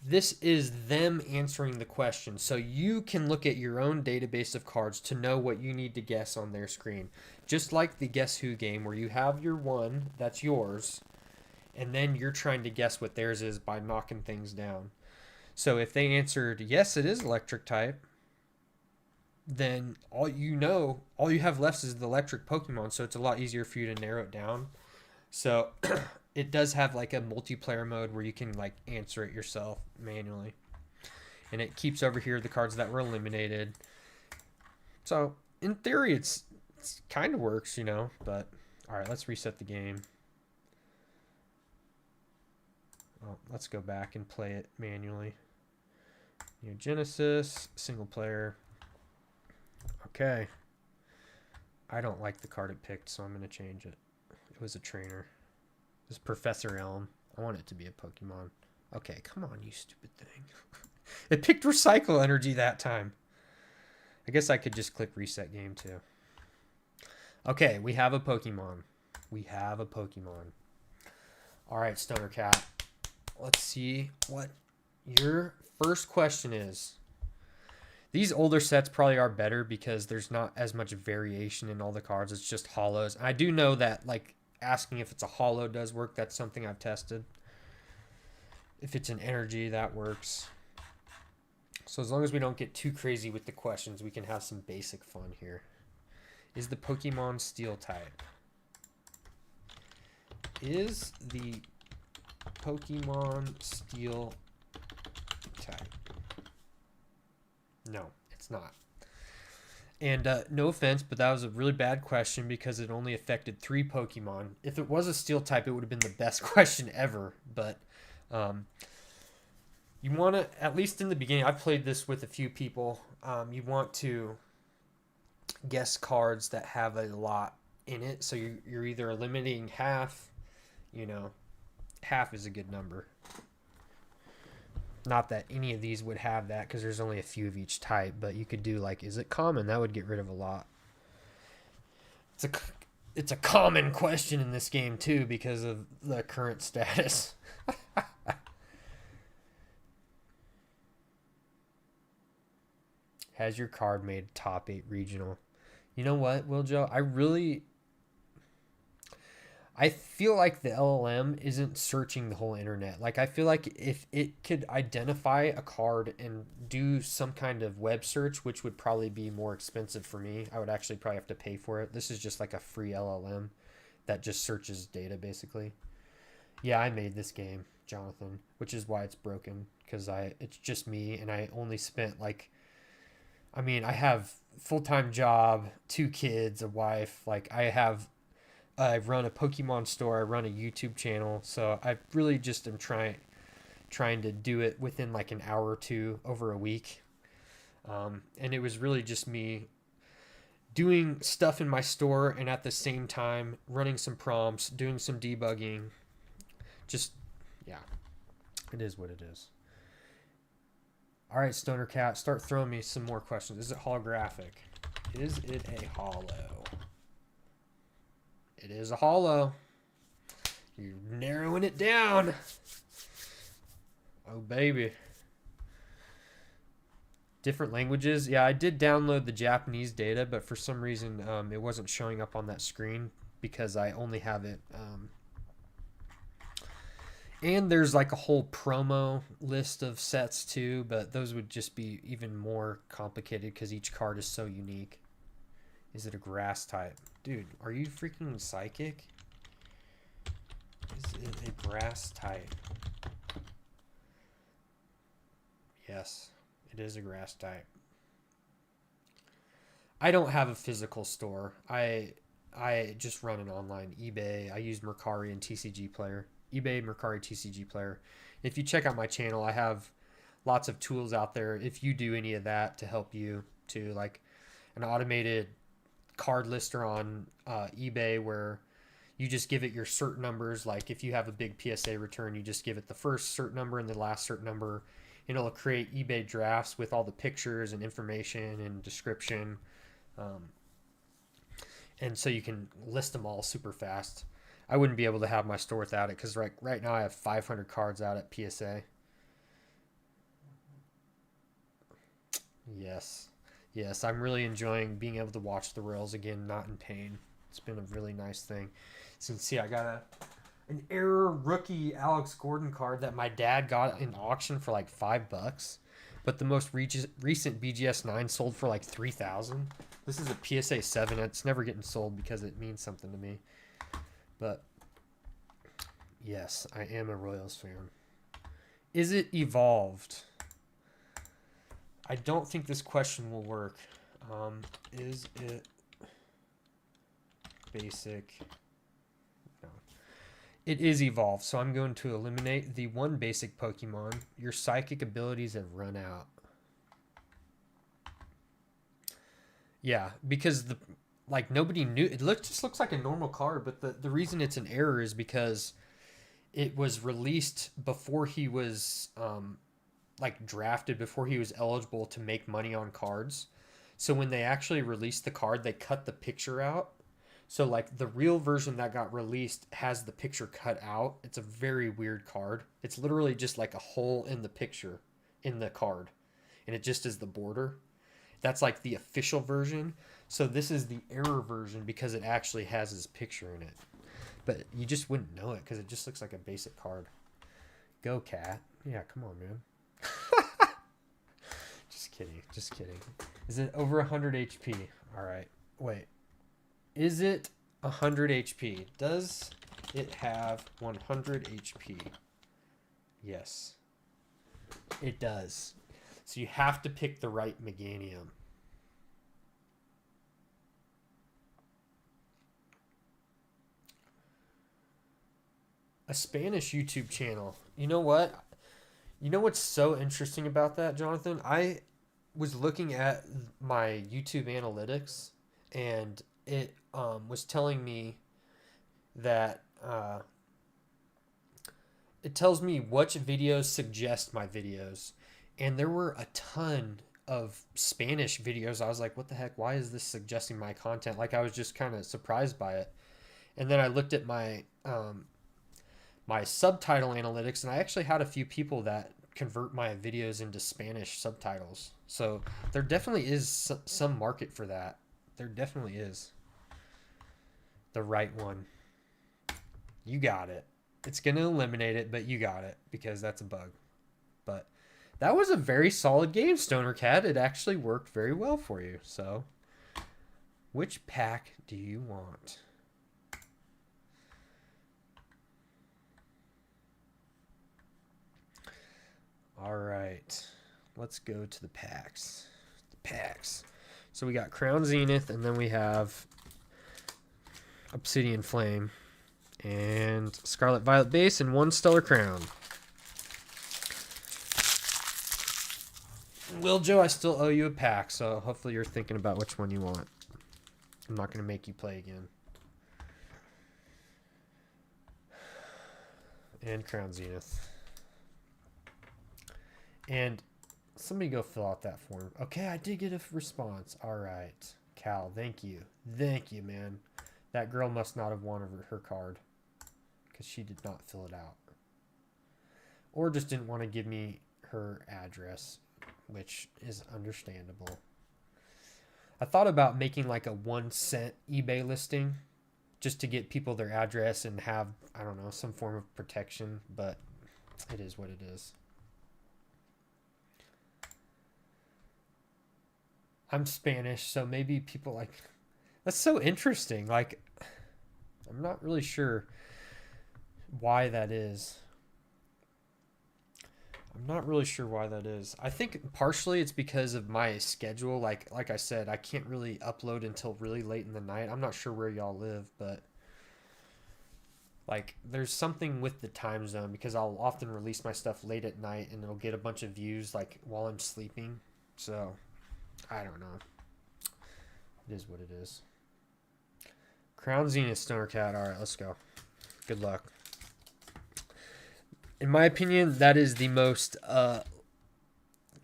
this is them answering the question. So you can look at your own database of cards to know what you need to guess on their screen. Just like the Guess Who game where you have your one that's yours, and then you're trying to guess what theirs is by knocking things down. So if they answered, yes, it is electric type, then all you have left is the electric Pokemon, so it's a lot easier for you to narrow it down. So it does have like a multiplayer mode where you can like answer it yourself manually. And it keeps over here the cards that were eliminated. So in theory, it's kind of works, you know, but all right, let's reset the game. Well, let's go back and play it manually. Genesis, single player. Okay. I don't like the card it picked, so I'm going to change it. It was a trainer. This is Professor Elm. I want it to be a Pokemon. Okay, come on, you stupid thing. It picked Recycle Energy that time. I guess I could just click reset game too. Okay, we have a Pokemon. We have a Pokemon. All right, Stoner Cat. Let's see what your first question is. These older sets probably are better because there's not as much variation in all the cards. It's just hollows. I do know that, like, asking if it's a hollow does work. That's something I've tested. If it's an energy, that works. So as long as we don't get too crazy with the questions, we can have some basic fun here. Is the Pokemon Steel type? Is the Pokemon Steel type? No, it's not. And no offense, but that was a really bad question because it only affected 3 Pokemon. If it was a Steel type, it would have been the best question ever. But you want to, at least in the beginning, I've played this with a few people. You want to guess cards that have a lot in it. So you're either eliminating half, you know, half is a good number. Not that any of these would have that because there's only a few of each type, but you could do like, is it common? That would get rid of a lot. It's a common question in this game too because of the current status. Has your card made top 8 regional? You know what, Will Joe? I feel like the LLM isn't searching the whole internet. Like, I feel like if it could identify a card and do some kind of web search, which would probably be more expensive for me, I would actually probably have to pay for it. This is just like a free LLM that just searches data, basically. Yeah, I made this game, Jonathan, which is why it's broken, because it's just me, and I only spent like, I mean, I have full-time job, 2 kids, a wife, like I run a Pokemon store. I run a YouTube channel. So I really just am trying to do it within like an hour or 2 over a week. And it was really just me doing stuff in my store and at the same time running some prompts, doing some debugging. Just, yeah, it is what it is. All right, Stoner Cat, start throwing me some more questions. Is it holographic? Is it a hollow? It is a hollow. You're narrowing it down. Oh, baby. Different languages. Yeah, I did download the Japanese data, but for some reason it wasn't showing up on that screen because I only have it. And there's like a whole promo list of sets too, but those would just be even more complicated because each card is so unique. Is it a grass type? Dude, are you freaking psychic? Is it a grass type? Yes, it is a grass type. I don't have a physical store. I just run an online eBay. I use Mercari and TCG Player. eBay, Mercari, TCG Player. If you check out my channel, I have lots of tools out there if you do any of that to help you, to like an automated card lister on eBay where you just give it your cert numbers. Like if you have a big PSA return, you just give it the first cert number and the last cert number, and it'll create eBay drafts with all the pictures and information and description, and so you can list them all super fast. I wouldn't be able to have my store without it because right now I have 500 cards out at PSA. Yes, I'm really enjoying being able to watch the Royals again, not in pain. It's been a really nice thing. So you can see I got an error rookie Alex Gordon card that my dad got in auction for like $5, but the most recent BGS 9 sold for like 3,000. This is a PSA 7. It's never getting sold because it means something to me. But yes, I am a Royals fan. Is it evolved? I don't think this question will work. Is it basic? No. It is evolved, so I'm going to eliminate the 1 basic Pokemon. Your psychic abilities have run out. Yeah, because nobody knew. It just looks like a normal card, but the reason it's an error is because it was released before he was drafted, before he was eligible to make money on cards. So when they actually released the card, they cut the picture out. So like the real version that got released has the picture cut out. It's a very weird card. It's literally just like a hole in the picture in the card, and it just is the border. That's like the official version. So this is the error version because it actually has his picture in it. But you just wouldn't know it because it just looks like a basic card. Go, cat. Yeah, come on, man. Just kidding. Just kidding. Is it over 100 HP? All right. Wait. Is it 100 HP? Does it have 100 HP? Yes. It does. So you have to pick the right Meganium. A Spanish YouTube channel. You know what? You know what's so interesting about that, Jonathan? I was looking at my YouTube analytics, and it was telling me that it tells me which videos suggest my videos. And there were a ton of Spanish videos. I was like, what the heck? Why is this suggesting my content? Like, I was just kind of surprised by it. And then I looked at my my subtitle analytics, and I actually had a few people that convert my videos into Spanish subtitles. So there definitely is some market for that. There definitely is. The right one. You got it. It's going to eliminate it, but you got it because that's a bug. But that was a very solid game, Stoner Cat. It actually worked very well for you. So which pack do you want? All right, let's go to the packs. The packs. So we got Crown Zenith, and then we have Obsidian Flame, and Scarlet Violet base, and one Stellar Crown. Will Joe, I still owe you a pack, so hopefully you're thinking about which one you want. I'm not going to make you play again. And Crown Zenith. And somebody go fill out that form. Okay, I did get a response. All right. Cal, thank you. Thank you, man. That girl must not have wanted her card because she did not fill it out. Or just didn't want to give me her address, which is understandable. I thought about making like a 1 cent eBay listing just to get people their address and have, I don't know, some form of protection, but it is what it is. I'm Spanish, so maybe people like... That's so interesting. Like, I'm not really sure why that is. I'm not really sure why that is. I think partially it's because of my schedule. Like I said, I can't really upload until really late in the night. I'm not sure where y'all live, but like there's something with the time zone because I'll often release my stuff late at night and it'll get a bunch of views like while I'm sleeping. So I don't know. It is what it is. Crown Zenith, Stoner Cat. All right, let's go. Good luck. In my opinion, that is the most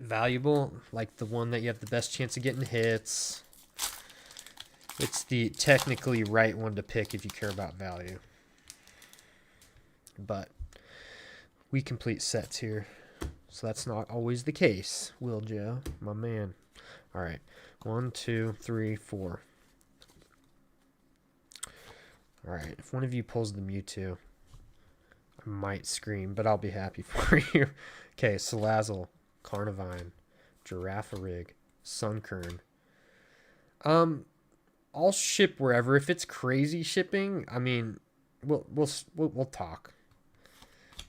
valuable, like the one that you have the best chance of getting hits. It's the technically right one to pick if you care about value. But we complete sets here, so that's not always the case. Will Joe, my man. All right, 1, 2, 3, 4. All right, if one of you pulls the Mewtwo, I might scream, but I'll be happy for you. Okay, Salazzle, Carnivine, Girafarig, Sunkern. I'll ship wherever. If it's crazy shipping, I mean, we'll talk.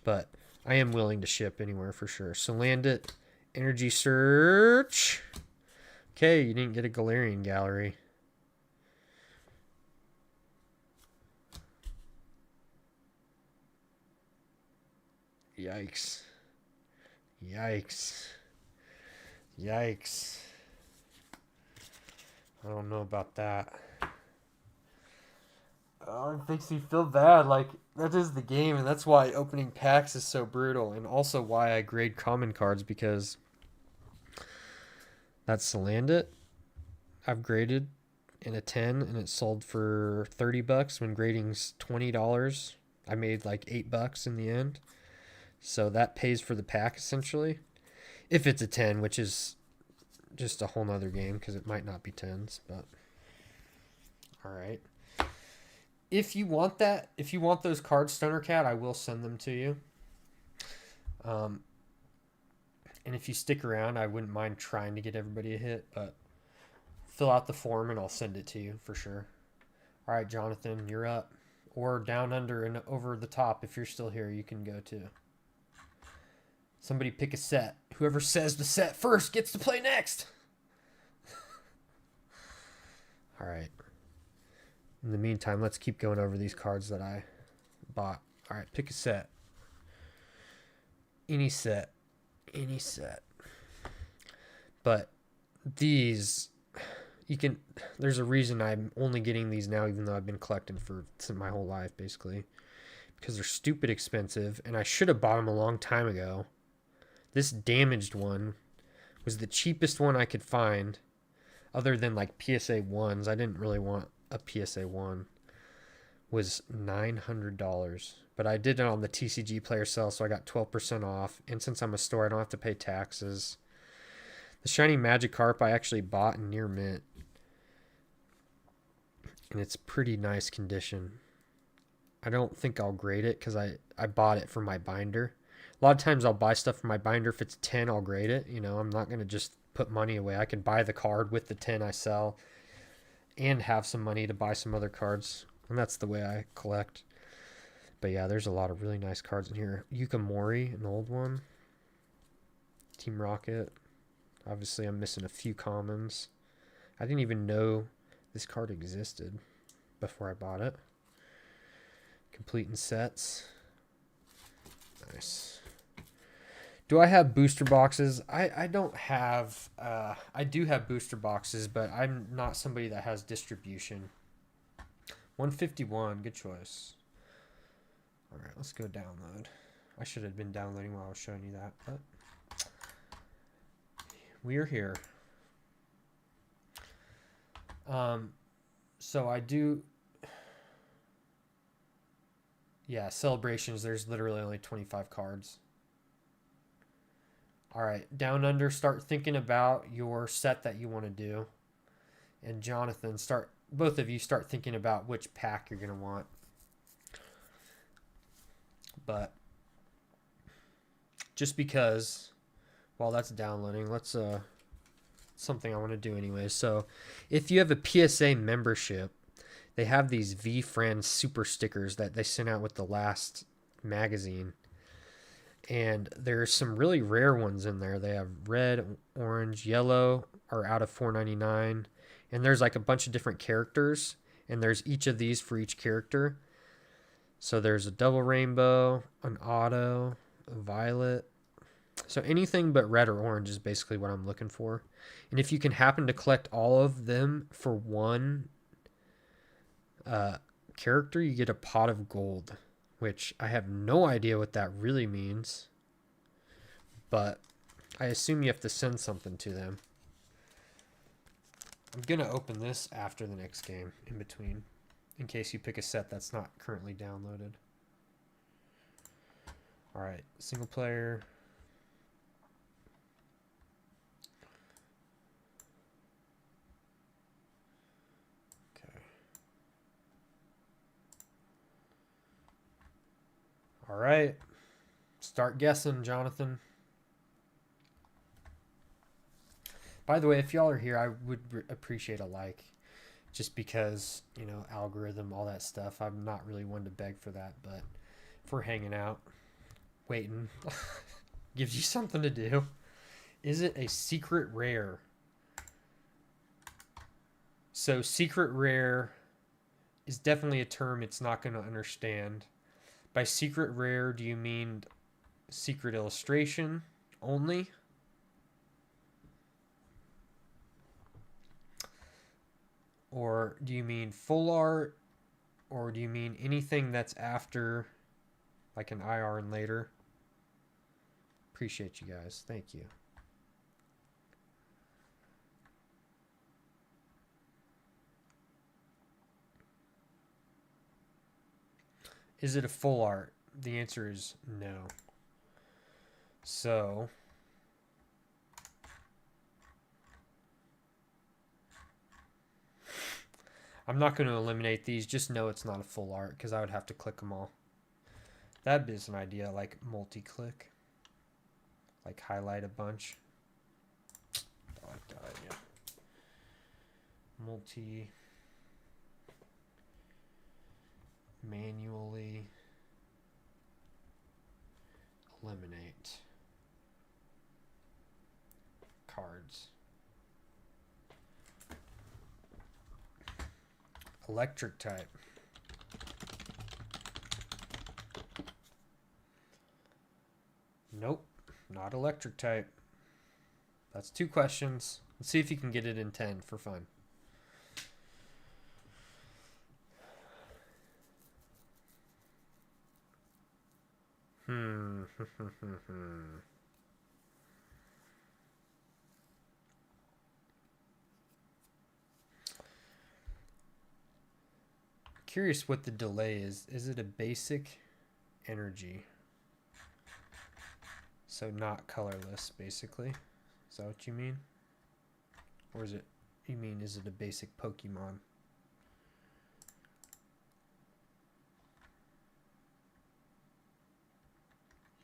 But I am willing to ship anywhere for sure. Salandit, Energy Search. Okay, you didn't get a Galarian Gallery. Yikes. Yikes. Yikes. I don't know about that. Oh, it makes me feel bad. Like, that is the game, and that's why opening packs is so brutal, and also why I grade common cards, because that's Salandit. I've graded in a 10, and it sold for $30 when grading's $20. I made like $8 in the end. So that pays for the pack, essentially. If it's a 10, which is just a whole nother game because it might not be 10s, but all right. If you want that, if you want those cards, Stoner Cat, I will send them to you. And if you stick around, I wouldn't mind trying to get everybody a hit, but fill out the form and I'll send it to you for sure. All right, Jonathan, you're up. Or down under and over the top. If you're still here, you can go too. Somebody pick a set. Whoever says the set first gets to play next. All right. In the meantime, let's keep going over these cards that I bought. All right, pick a set. Any set. Any set. But these, you can, there's a reason I'm only getting these now, even though I've been collecting for my whole life, basically. Because they're stupid expensive, and I should have bought them a long time ago. This damaged one was the cheapest one I could find, other than like PSA 1s. I didn't really want a PSA 1. Was $900. But I did it on the TCG player sale, so I got 12% off. And since I'm a store, I don't have to pay taxes. The Shiny Magikarp I actually bought in near mint. And it's pretty nice condition. I don't think I'll grade it because I bought it for my binder. A lot of times I'll buy stuff for my binder. If it's 10, I'll grade it. You know, I'm not going to just put money away. I can buy the card with the 10 I sell and have some money to buy some other cards. And that's the way I collect. But yeah, there's a lot of really nice cards in here. Yukamori, an old one. Team Rocket. Obviously, I'm missing a few commons. I didn't even know this card existed before I bought it. Completing sets. Nice. Do I have booster boxes? I don't have... I do have booster boxes, but I'm not somebody that has distribution. 151, good choice. All right, let's go download. I should have been downloading while I was showing you that, but we are here. So I do... Yeah, celebrations, there's literally only 25 cards. All right, down under, start thinking about your set that you want to do. And Jonathan, both of you start thinking about which pack you're going to want. But just because while that's downloading, let's something I want to do anyway. So if you have a PSA membership, they have these V-Friends super stickers that they sent out with the last magazine. And there's some really rare ones in there. They have red, orange, yellow are out of $4.99. And there's like a bunch of different characters. And there's each of these for each character. So there's a double rainbow, an auto, a violet. So anything but red or orange is basically what I'm looking for. And if you can happen to collect all of them for one character, you get a pot of gold, which I have no idea what that really means. But I assume you have to send something to them. I'm going to open this after the next game in between, in case you pick a set that's not currently downloaded. All right, single player. Okay. All right, start guessing, Jonathan. By the way, if y'all are here, I would appreciate a like. Just because, you know, algorithm, all that stuff. I'm not really one to beg for that, but if we're hanging out, waiting, gives you something to do. Is it a secret rare? So secret rare is definitely a term it's not going to understand. By secret rare, do you mean secret illustration only? Or do you mean full art? Or do you mean anything that's after, like an IR and later? Appreciate you guys. Thank you. Is it a full art? The answer is no. So I'm not going to eliminate these. Just know it's not a full art because I would have to click them all. That'd be an idea, like multi-click. Like highlight a bunch. I like that idea. Manually eliminate cards. Electric type. Nope, not electric type. That's 2 questions. Let's see if you can get it in 10 for fun. Curious what the delay is. Is it a basic energy? So not colorless, basically. Is that what you mean? Or is it, you mean, is it a basic Pokemon?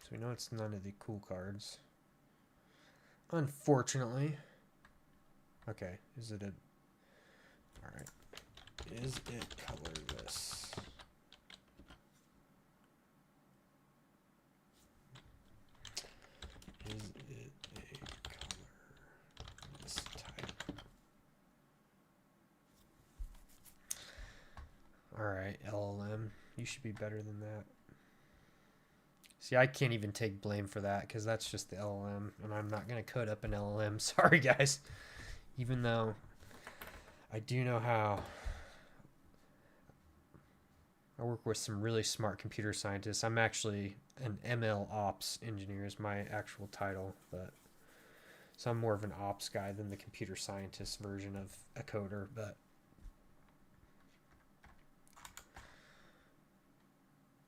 So we know it's none of the cool cards. Unfortunately. Okay, is it a... Alright. Is it colorless? Is it a colorless type? Alright, LLM. You should be better than that. See, I can't even take blame for that because that's just the LLM, and I'm not going to code up an LLM. Sorry, guys. Even though I do know how. I work with some really smart computer scientists. I'm actually an ML ops engineer is my actual title, but so I'm more of an ops guy than the computer scientist version of a coder, but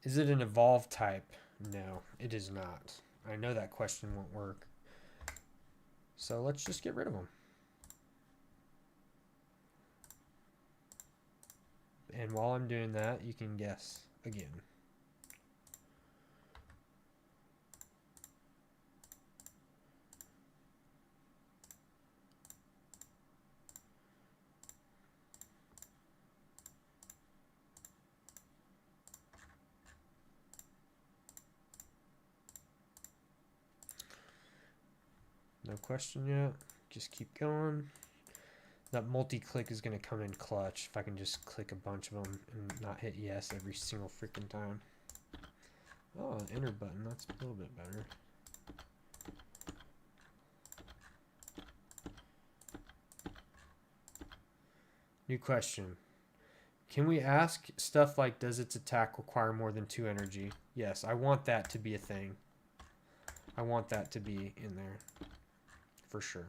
is it an evolved type? No, it is not. I know that question won't work. So let's just get rid of them. And while I'm doing that, you can guess again. No question yet. Just keep going. That multi-click is going to come in clutch if I can just click a bunch of them and not hit yes every single freaking time. Oh, enter button. That's a little bit better. New question. Can we ask stuff like, does its attack require more than 2 energy? Yes, I want that to be a thing. I want that to be in there. For sure.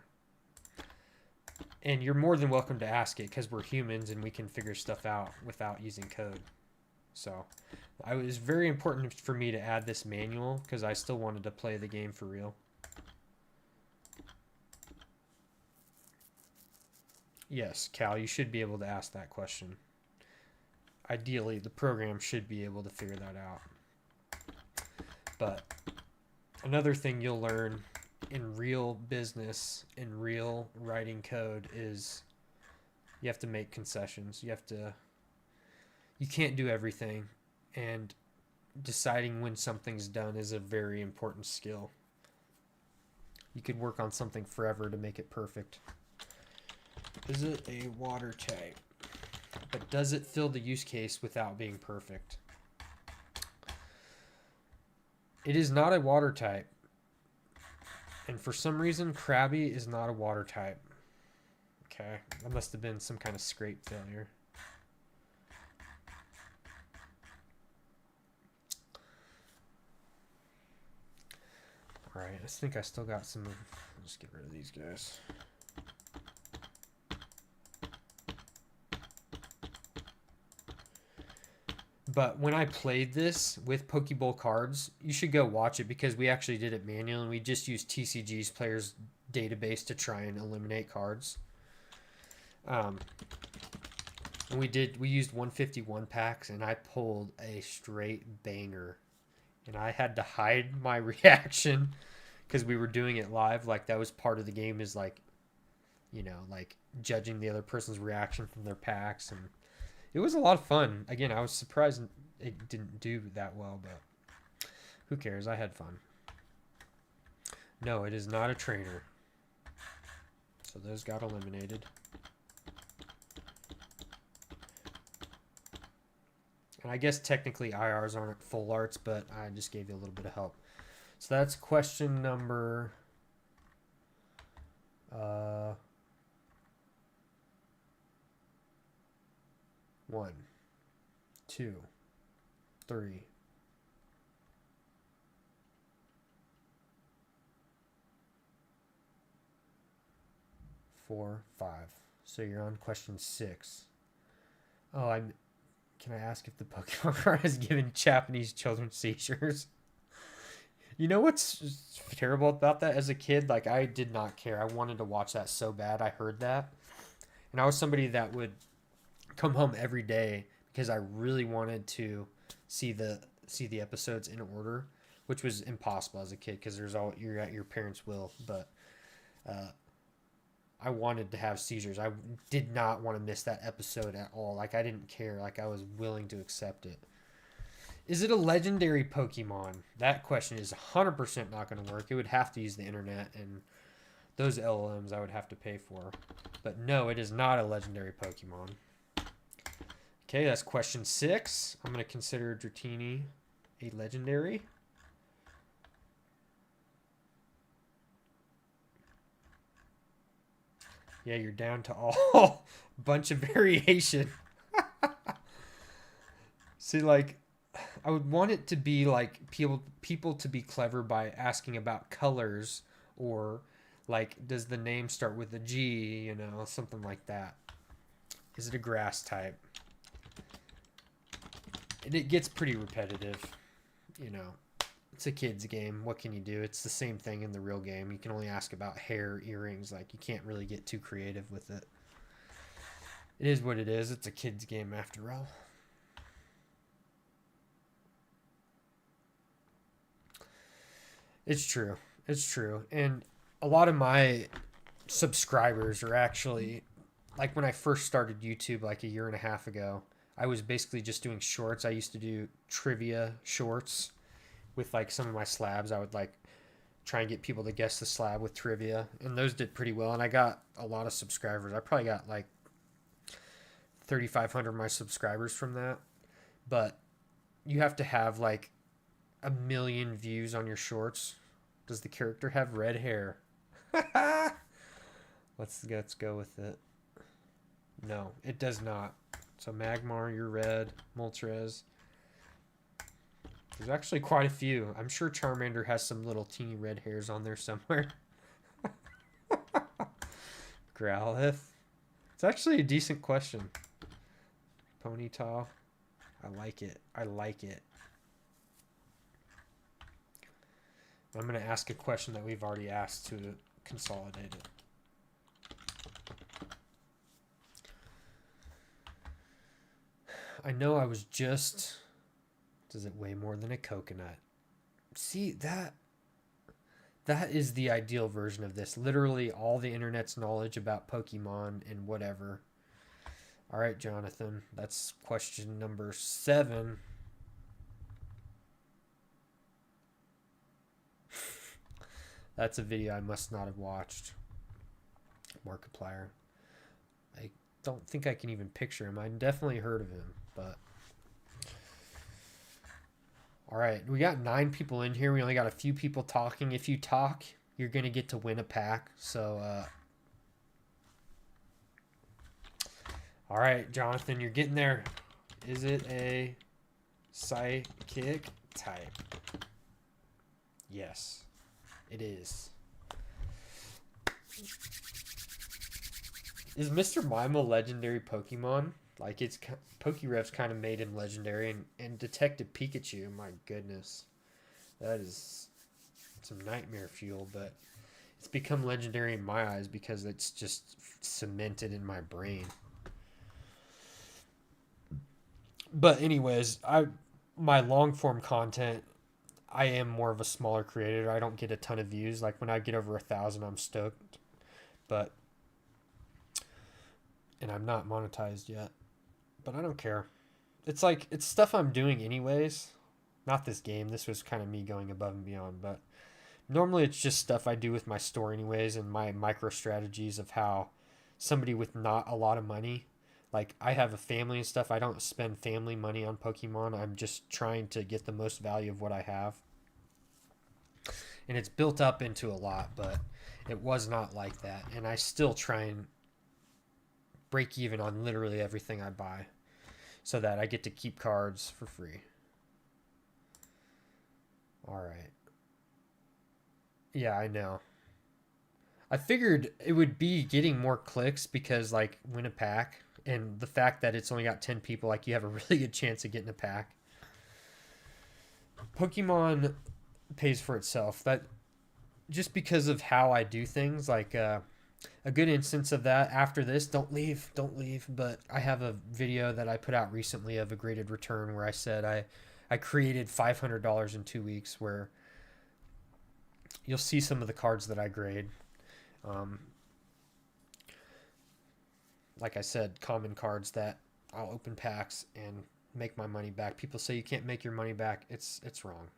And you're more than welcome to ask it because we're humans and we can figure stuff out without using code. So it was very important for me to add this manual because I still wanted to play the game for real. Yes, Cal, you should be able to ask that question. Ideally, the program should be able to figure that out. But another thing you'll learn in real business, in real writing code, is you have to make concessions. You can't do everything, and deciding when something's done is a very important skill. You could work on something forever to make it perfect. Is it a water type? But does it fill the use case without being perfect? It is not a water type. And for some reason, Krabby is not a water type. Okay, that must have been some kind of scrape failure. Alright, I think I still got some. I'll just get rid of these guys. But when I played this with Pokeball cards, you should go watch it because we actually did it manually and we just used TCG's players database to try and eliminate cards. And we used 151 packs, and I pulled a straight banger. And I had to hide my reaction because we were doing it live. Like, that was part of the game, is like, you know, like judging the other person's reaction from their packs. And it was a lot of fun. Again, I was surprised it didn't do that well, but who cares? I had fun. No, it is not a trainer. So those got eliminated. And I guess technically IRs aren't full arts, but I just gave you a little bit of help. So that's question number 1, 2, 3, 4, 5. So you're on question 6. Oh, can I ask if the Pokemon card has given Japanese children seizures? You know what's terrible about that? As a kid, like, I did not care. I wanted to watch that so bad. I heard that. And I was somebody that would come home every day because I really wanted to see the episodes in order, which was impossible as a kid because you're at your parents' will. But I wanted to have seizures. I did not want to miss that episode at all. Like, I didn't care. Like, I was willing to accept it. Is it a legendary Pokemon? That question is 100% not going to work. It would have to use the internet, and those LLMs I would have to pay for. But no, it is not a legendary Pokemon. Okay, that's question 6. I'm going to consider Dratini a legendary. Yeah, you're down to all bunch of variation. See, like, I would want it to be like people to be clever by asking about colors, or like, does the name start with a G, you know, something like that. Is it a grass type? And it gets pretty repetitive, you know. It's a kid's game. What can you do? It's the same thing in the real game. You can only ask about hair, earrings. Like, you can't really get too creative with it. It is what it is. It's a kid's game after all. It's true. It's true. And a lot of my subscribers are actually, like, when I first started YouTube like a year and a half ago, I was basically just doing shorts. I used to do trivia shorts with like some of my slabs. I would like try and get people to guess the slab with trivia, and those did pretty well. And I got a lot of subscribers. I probably got like 3,500 of my subscribers from that. But you have to have like 1,000,000 views on your shorts. Does the character have red hair? Let's go with it. No, it does not. So Magmar, you're red. Moltres. There's actually quite a few. I'm sure Charmander has some little teeny red hairs on there somewhere. Growlithe. It's actually a decent question. Ponyta. I like it. I like it. I'm going to ask a question that we've already asked to consolidate it. I know I was just... Does it weigh more than a coconut? See, that is the ideal version of this. Literally all the internet's knowledge about Pokemon and whatever. All right, Jonathan. That's question number 7. That's a video I must not have watched. Markiplier. I don't think I can even picture him. I definitely heard of him, but... All right, we got 9 people in here. We only got a few people talking. If you talk, you're going to get to win a pack. So, all right, Jonathan, you're getting there. Is it a psychic type? Yes, it is. Is Mr. Mime a legendary Pokemon? Like, it's Pokérev's kind of made him legendary, and Detective Pikachu, my goodness, that is some nightmare fuel. But it's become legendary in my eyes because it's just cemented in my brain. But anyways, my long form content, I am more of a smaller creator. I don't get a ton of views. Like when I get over 1,000, I'm stoked. But and I'm not monetized yet. But I don't care. It's like it's stuff I'm doing anyways. Not this game. This was kind of me going above and beyond, but normally it's just stuff I do with my store anyways and my micro strategies of how somebody with not a lot of money, like I have a family and stuff, I don't spend family money on Pokemon. I'm just trying to get the most value of what I have. And it's built up into a lot, but it was not like that. And I still try and break even on literally everything I buy so that I get to keep cards for free. All right. Yeah, I know. I figured it would be getting more clicks because like win a pack and the fact that it's only got 10 people, like you have a really good chance of getting a pack. Pokemon pays for itself. That just because of how I do things, like a good instance of that after this, don't leave, but I have a video that I put out recently of a graded return where I said I created $500 in 2 weeks, where you'll see some of the cards that I grade. Um, like I said, common cards that I'll open packs and make my money back. People say you can't make your money back. It's wrong.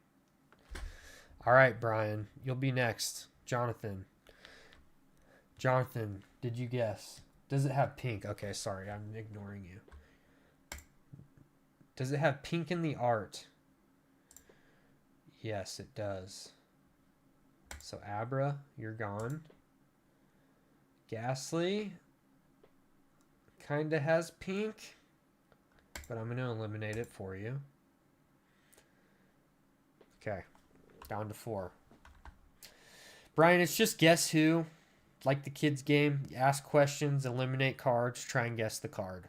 All right, Brian, you'll be next. Jonathan, did you guess? Does it have pink? Okay, sorry, I'm ignoring you. Does it have pink in the art? Yes, it does. So Abra, you're gone. Ghastly kind of has pink, but I'm going to eliminate it for you. Okay, down to 4. Brian, it's just guess who. Like the kids game, you ask questions, eliminate cards, try and guess the card.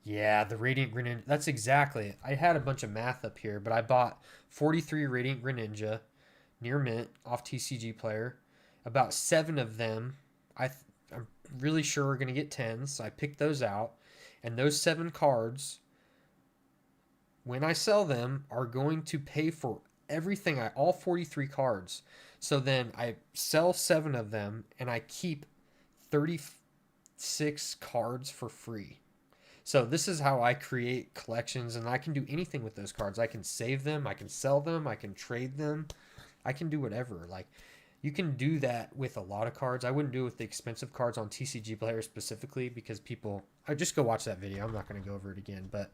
Yeah, the Radiant Greninja. That's exactly it. I had a bunch of math up here, but I bought 43 Radiant Greninja near mint off TCG Player. About 7 of them, I'm really sure are going to get 10s, so I picked those out. And those 7 cards, when I sell them, are going to pay for everything, all 43 cards. So then I sell 7 of them, and I keep 36 cards for free. So this is how I create collections, and I can do anything with those cards. I can save them, I can sell them, I can trade them, I can do whatever. Like, you can do that with a lot of cards. I wouldn't do it with the expensive cards on TCG Player specifically because I just go watch that video. I'm not going to go over it again, but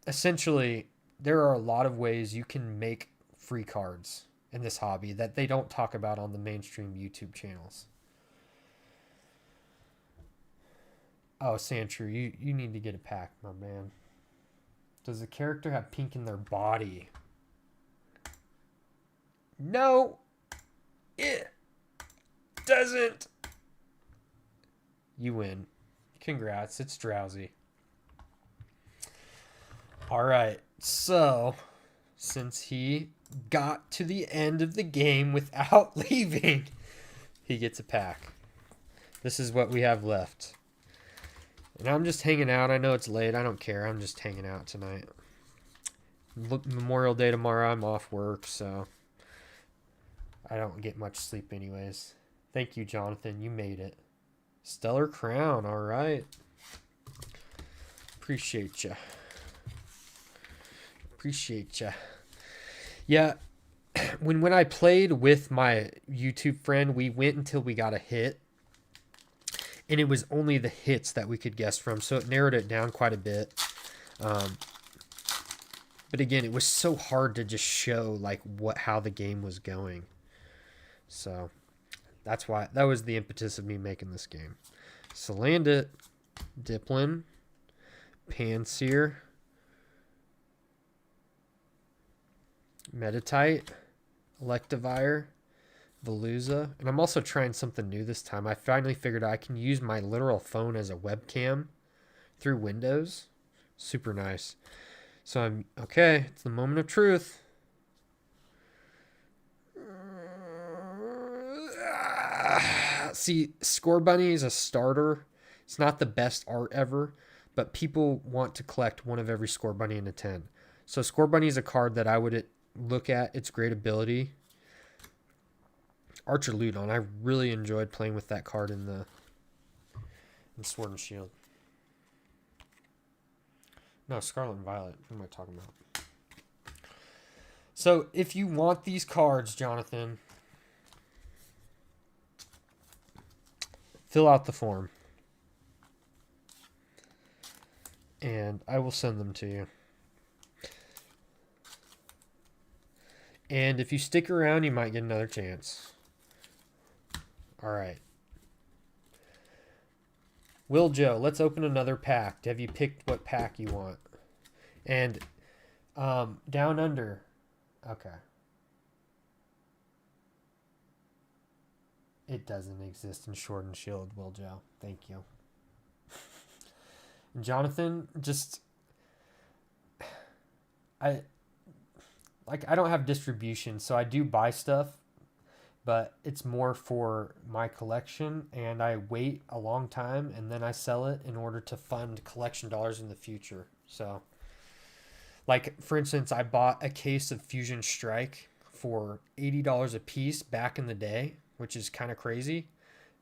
essentially there are a lot of ways you can make free cards in this hobby that they don't talk about on the mainstream YouTube channels. Oh, Sandshrew, you need to get a pack, my man. Does the character have pink in their body? No, it doesn't. You win. Congrats, it's Drowsy. All right, so since he got to the end of the game without leaving, he gets a pack. This is what we have left. And I'm just hanging out. I know it's late. I don't care. I'm just hanging out tonight. Memorial Day tomorrow. I'm off work, so I don't get much sleep anyways. Thank you, Jonathan. You made it. Stellar Crown. All right. Appreciate you. Appreciate you. Yeah. When I played with my YouTube friend, we went until we got a hit. And it was only the hits that we could guess from, so it narrowed it down quite a bit. But again, it was so hard to just show like how the game was going. So that's why that was the impetus of me making this game. Salandit, Diplin, Panseer, Meditite, Electivire, Veluza, and I'm also trying something new this time. I finally figured I can use my literal phone as a webcam through Windows. Super nice. So I'm okay. It's the moment of truth. See, Score Bunny is a starter, It's not the best art ever, but people want to collect one of every Score Bunny in a 10. So Score Bunny is a card that I would look at its great ability. Archer Ludon, I really enjoyed playing with that card in Sword and Shield. No, Scarlet Violet. What am I talking about? So if you want these cards, Jonathan, fill out the form. And I will send them to you. And if you stick around, you might get another chance. All right. Will Joe, let's open another pack. Have you picked what pack you want? And Down Under. Okay. It doesn't exist in Sword and Shield, Will Joe. Thank you. And Jonathan, just I don't have distribution, so I do buy stuff, but it's more for my collection, and I wait a long time and then I sell it in order to fund collection dollars in the future. So, like, for instance, I bought a case of Fusion Strike for $80 a piece back in the day, which is kind of crazy.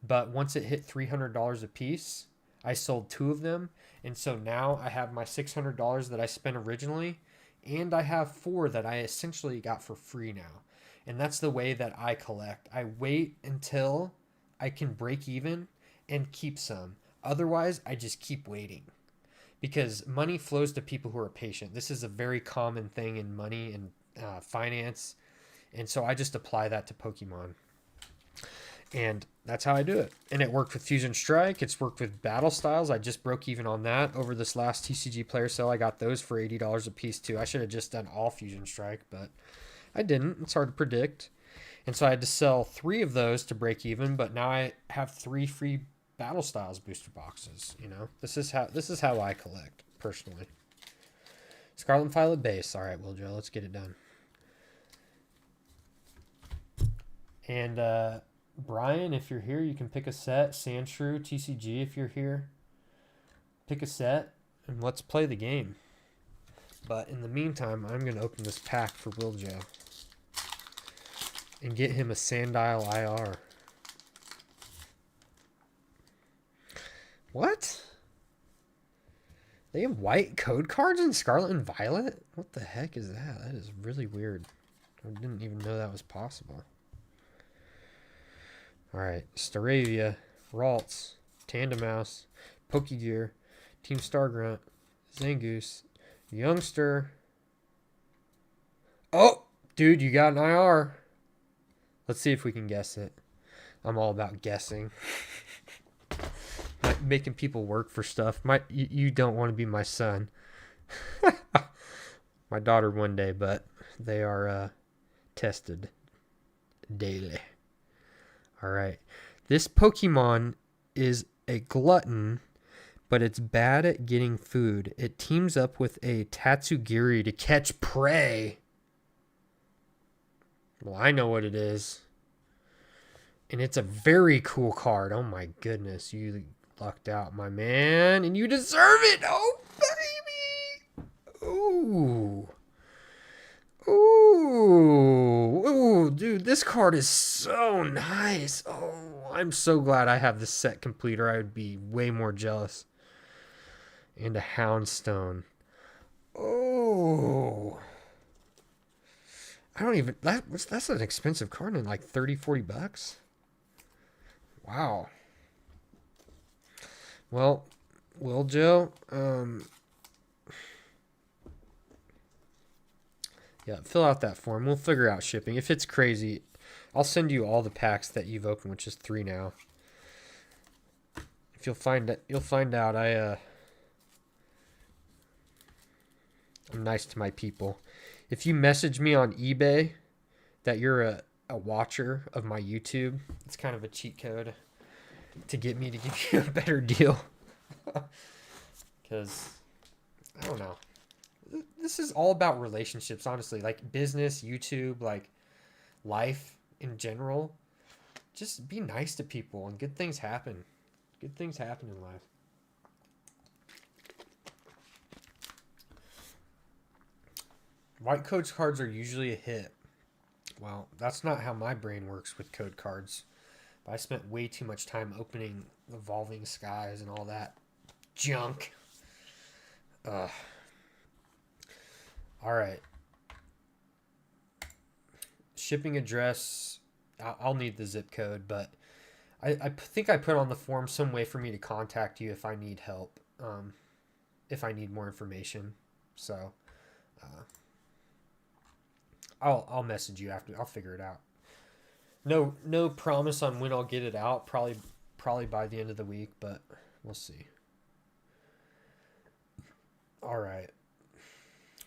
But once it hit $300 a piece, I sold 2 of them. And so now I have my $600 that I spent originally, and I have 4 that I essentially got for free now. And that's the way that I collect. I wait until I can break even and keep some. Otherwise, I just keep waiting. Because money flows to people who are patient. This is a very common thing in money and finance. And so I just apply that to Pokemon. And that's how I do it. And it worked with Fusion Strike. It's worked with Battle Styles. I just broke even on that over this last TCG player sale. I got those for $80 a piece too. I should have just done all Fusion Strike, but I didn't. It's hard to predict. And so I had to sell 3 of those to break even, but now I have 3 free Battle Styles booster boxes. You know, this is how I collect personally. Scarlet Violet base. All right, Will Joe, let's get it done. And Brian, if you're here, you can pick a set. Sandshrew, TCG, if you're here, pick a set and let's play the game. But in the meantime, I'm going to open this pack for Will Joe and get him a Sandile IR. What? They have white code cards in Scarlet and Violet? What the heck is that? That is really weird. I didn't even know that was possible. Alright, Staravia, Ralts, Tandemaus, Pokegear, Team Stargrunt, Zangoose, Youngster. Oh, dude, you got an IR. Let's see if we can guess it. I'm all about guessing. Making people work for stuff. You don't want to be my son. My daughter one day, but they are tested daily. All right. This Pokemon is a glutton, but it's bad at getting food. It teams up with a Tatsugiri to catch prey. Well, I know what it is. And it's a very cool card. Oh my goodness. You lucked out, my man. And you deserve it. Oh, baby. Ooh. Ooh. Ooh, dude, this card is so nice. Oh, I'm so glad I have this set complete, or I would be way more jealous. And a Houndstone. Oh. I don't even... That's an expensive card in like 30, 40 bucks. Wow. Well, Will Joe, yeah, fill out that form. We'll figure out shipping. If it's crazy, I'll send you all the packs that you've opened, which is 3 now. If you'll find out I'm nice to my people. If you message me on eBay that you're a watcher of my YouTube, it's kind of a cheat code to get me to give you a better deal. Because, I don't know. This is all about relationships, honestly. Like business, YouTube, like life in general. Just be nice to people and good things happen. Good things happen in life. White code cards are usually a hit. Well, that's not how my brain works with code cards. But I spent way too much time opening Evolving Skies and all that junk. Ugh. All right. Shipping address. I'll need the zip code, but I think I put on the form some way for me to contact you if I need help, if I need more information. So I'll message you after. I'll figure it out. No promise on when I'll get it out. Probably by the end of the week, but we'll see. All right.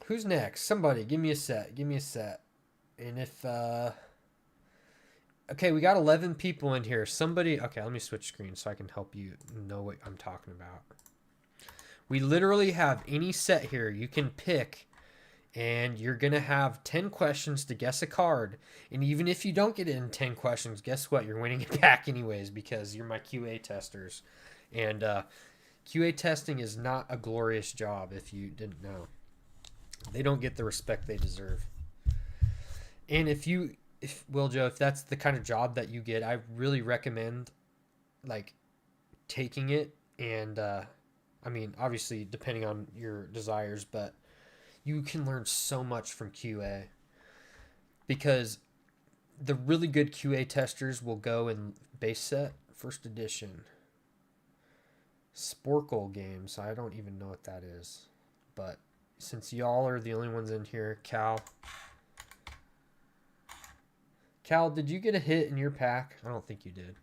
Who's next? Somebody give me a set. Give me a set. And if okay, we got 11 people in here. Somebody, okay, let me switch screens so I can help you know what I'm talking about. We literally have any set here you can pick, and you're going to have 10 questions to guess a card. And even if you don't get it in 10 questions, guess what? You're winning it back anyways because you're my QA testers. And QA testing is not a glorious job if you didn't know. They don't get the respect they deserve. And if Joe, if that's the kind of job that you get, I really recommend like taking it. And I mean, obviously depending on your desires, but you can learn so much from QA because the really good QA testers will go in base set, first edition, Sporkle games. I don't even know what that is, but since y'all are the only ones in here, Cal, did you get a hit in your pack? I don't think you did.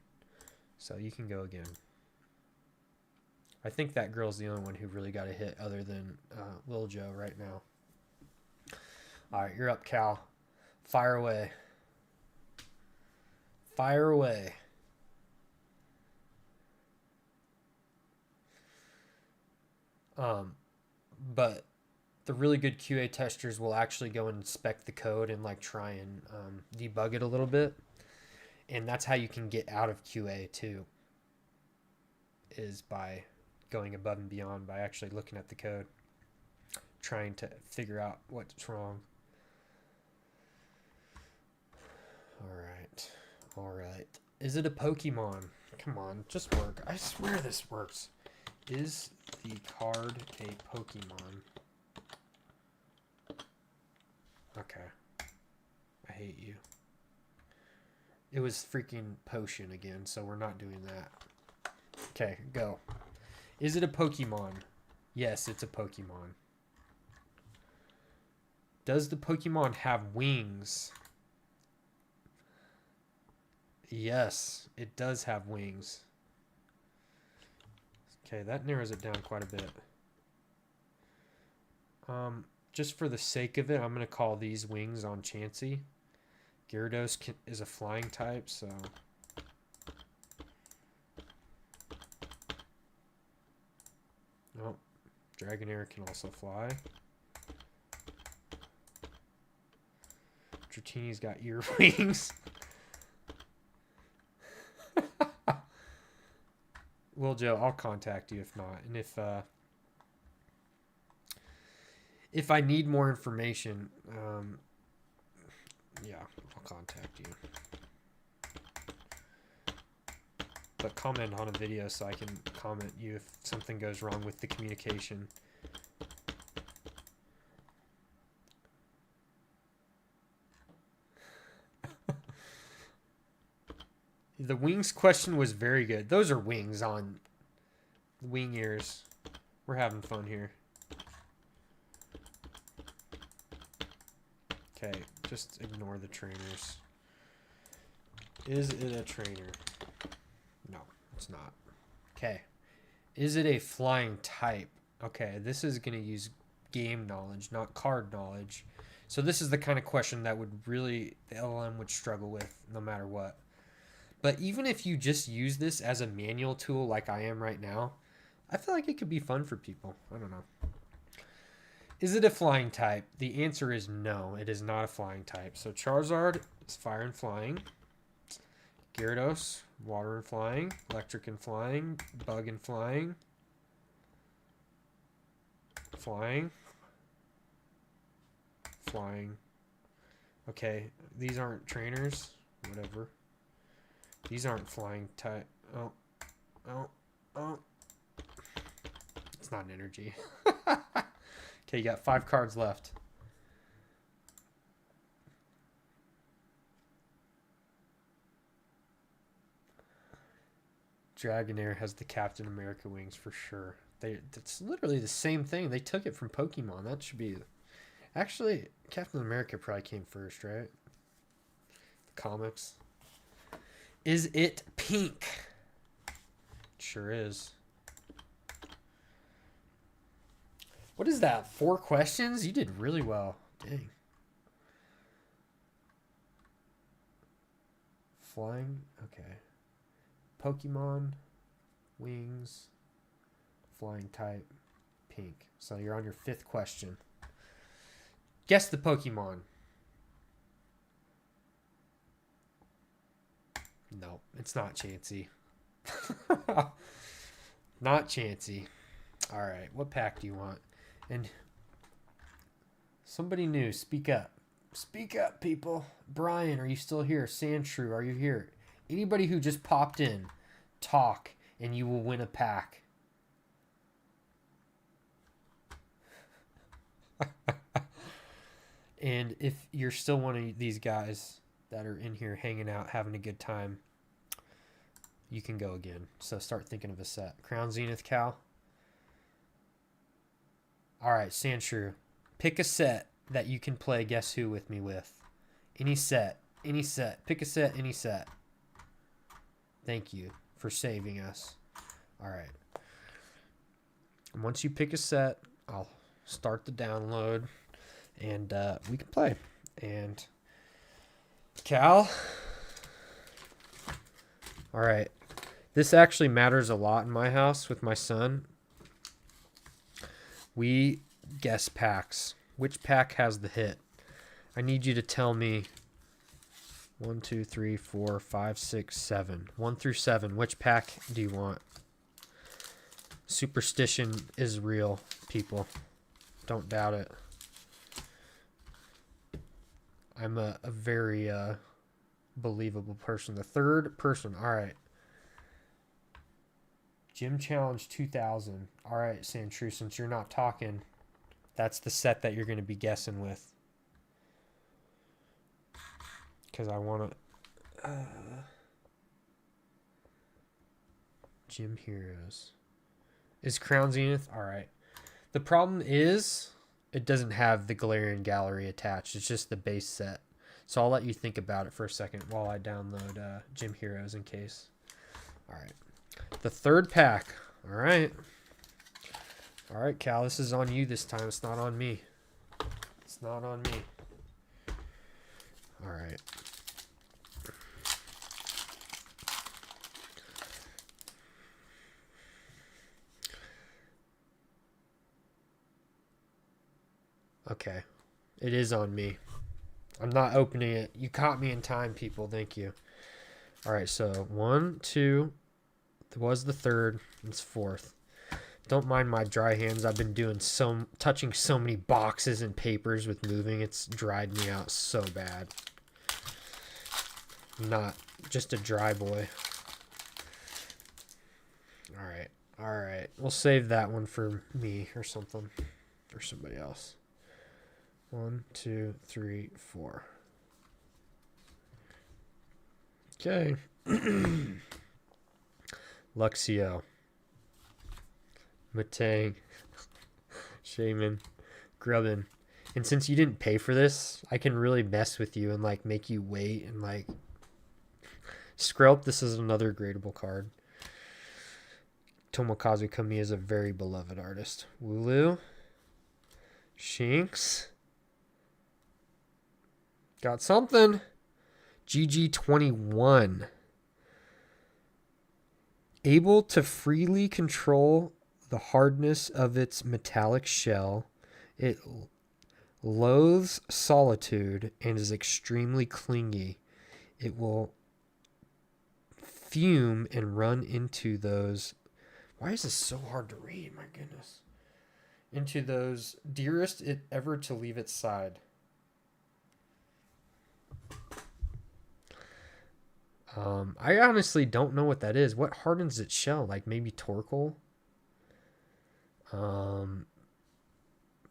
So you can go again. I think that girl's the only one who really got a hit other than Lil Joe right now. All right, you're up, Cal. Fire away. Fire away. But the really good QA testers will actually go and inspect the code and like try and debug it a little bit. And that's how you can get out of QA too, is by going above and beyond by actually looking at the code, trying to figure out what's wrong. All right. Is it a Pokemon? Come on, just work. I swear this works. Is the card a Pokemon? Okay. I hate you. It was freaking potion again, so we're not doing that. Okay, go. Is it a Pokemon? Yes, it's a Pokemon. Does the Pokemon have wings? Yes, it does have wings. Okay, that narrows it down quite a bit. Just for the sake of it, I'm going to call these wings on Chansey. Gyarados is a flying type, so... Oh, Dragonair can also fly. Dratini's got ear wings. Well, Joe, I'll contact you if not. And if I need more information, yeah, I'll contact you. But comment on a video so I can comment you if something goes wrong with the communication. The wings question was very good. Those are wings on wing ears. We're having fun here. Okay, just ignore the trainers. Is it a trainer? No, it's not. Okay. Is it a flying type? Okay, this is going to use game knowledge, not card knowledge. So this is the kind of question that would really, the LLM would struggle with no matter what. But even if you just use this as a manual tool like I am right now, I feel like it could be fun for people. I don't know. Is it a flying type? The answer is no, it is not a flying type. So Charizard is fire and flying. Gyarados, water and flying. Electric and flying. Bug and flying. Flying. flying. Okay, these aren't trainers. Whatever. These aren't flying type. Oh. Oh. Oh. It's not an energy. Okay, you got 5 cards left. Dragonair has the Captain America wings for sure. It's literally the same thing. They took it from Pokemon. That should be... Actually, Captain America probably came first, right? The comics. Is it pink? It sure is. What is that? 4 questions? You did really well. Dang. Flying? Okay. Pokemon, wings, flying type, pink. So you're on your 5th question. Guess the Pokemon. No, it's not Chansey. Not Chansey. Alright, what pack do you want? And somebody new, speak up. Speak up, people. Brian, are you still here? Sandshrew, are you here? Anybody who just popped in, talk, and you will win a pack. And if you're still one of these guys that are in here hanging out, having a good time, you can go again. So start thinking of a set. Crown Zenith, Cal. All right, Sandshrew. Pick a set that you can play Guess Who with me with. Any set. Any set. Pick a set, any set. Thank you for saving us. All right. Once you pick a set, I'll start the download, and we can play. And Cal. All right. This actually matters a lot in my house with my son. We guess packs. Which pack has the hit? I need you to tell me 1, 2, 3, 4, 5, 6, 7. 1 through 7. Which pack do you want? Superstition is real, people. Don't doubt it. I'm a very believable person. The 3rd person. All right. Gym Challenge 2000. All right, Sandshrew, since you're not talking, that's the set that you're going to be guessing with. Because I want to... Gym Heroes. Is Crown Zenith? All right. The problem is it doesn't have the Galarian Gallery attached. It's just the base set. So I'll let you think about it for a second while I download Gym Heroes in case. All right. The 3rd pack. All right. All right, Cal. This is on you this time. It's not on me. It's not on me. All right. Okay. It is on me. I'm not opening it. You caught me in time, people. Thank you. All right, so 1, 2, was the 3rd. It's 4th. Don't mind my dry hands. I've been doing touching so many boxes and papers with moving. It's dried me out so bad. I'm not just a dry boy. All right. All right. We'll save that one for me or something. Or somebody else. 1, 2, 3, 4. Okay. Luxio. Matang. Shaman. Grubbin. And since you didn't pay for this, I can really mess with you and like make you wait and like Skrelp. This is another gradable card. Tomokazu Kami is a very beloved artist. Wooloo. Shinx. Got something. GG21. Able to freely control the hardness of its metallic shell. It loathes solitude and is extremely clingy. It will fume and run into those... Why is this so hard to read? My goodness. Into those dearest it ever to leave its side. I honestly don't know what that is. What hardens its shell? Like maybe Torkoal? Um,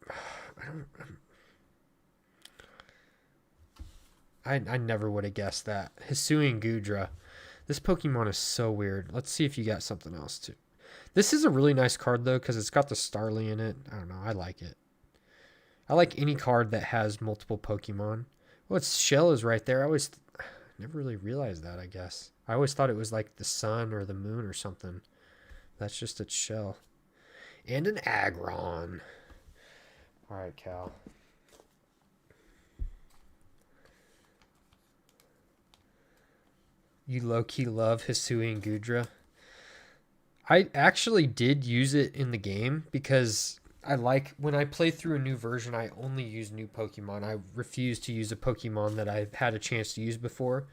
I don't. I never would have guessed that. Hisuian Gudra. This Pokemon is so weird. Let's see if you got something else too. This is a really nice card though because it's got the Starly in it. I don't know. I like it. I like any card that has multiple Pokemon. Well, its shell is right there. Never really realized that, I guess. I always thought it was like the sun or the moon or something. That's just its shell. And an Aggron. Alright, Cal. You low-key love Hisuian Gudra. I actually did use it in the game because I like when I play through a new version, I only use new Pokemon. I refuse to use a Pokemon that I've had a chance to use before.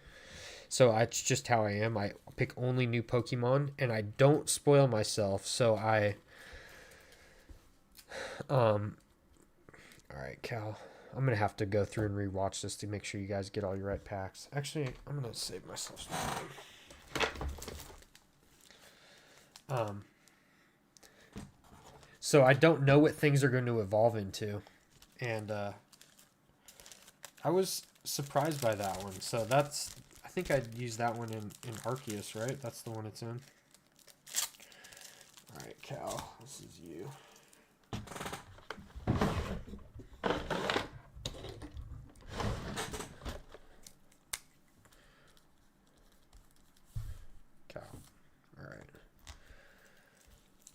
So it's just how I am. I pick only new Pokemon and I don't spoil myself. So all right, Cal. I'm going to have to go through and rewatch this to make sure you guys get all your right packs. Actually, I'm going to save myself some time. So I don't know what things are going to evolve into. And I was surprised by that one. So I think I'd use that one in Arceus, right? That's the one it's in. All right, Cal, this is you.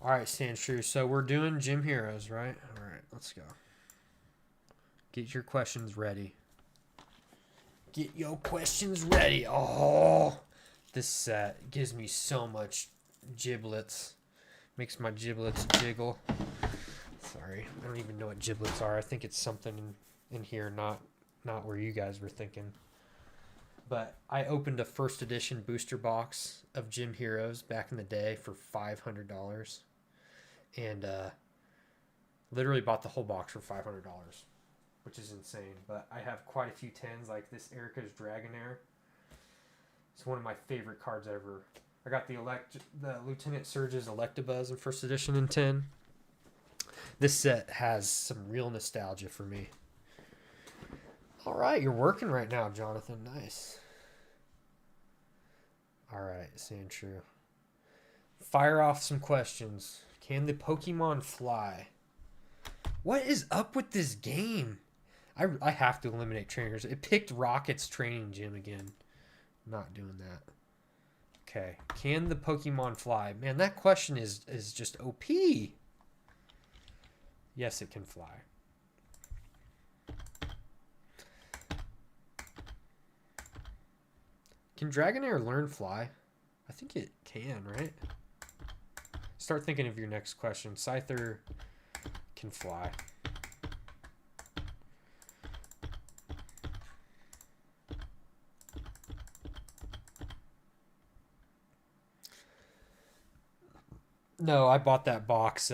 All right, Sandshrew. So we're doing Gym Heroes, right? All right, let's go. Get your questions ready. Get your questions ready. Oh, this set gives me so much giblets. Makes my giblets jiggle. Sorry, I don't even know what giblets are. I think it's something in here, not where you guys were thinking. But I opened a first edition booster box of Gym Heroes back in the day for $500. And literally bought the whole box for $500, which is insane. But I have quite a few 10s, like this Erica's Dragonair. It's one of my favorite cards ever. I got the Lieutenant Surge's Electabuzz in first edition in 10. This set has some real nostalgia for me. All right, you're working right now, Jonathan. Nice. All right, Sandshrew. Fire off some questions. Can the Pokemon fly? What is up with this game? I have to eliminate trainers. It picked Rocket's training gym again. Not doing that. Okay. Can the Pokemon fly? Man, that question is just OP. Yes, it can fly. Can Dragonair learn fly? I think it can, right? Start thinking of your next question. Scyther can fly. No, I bought that box.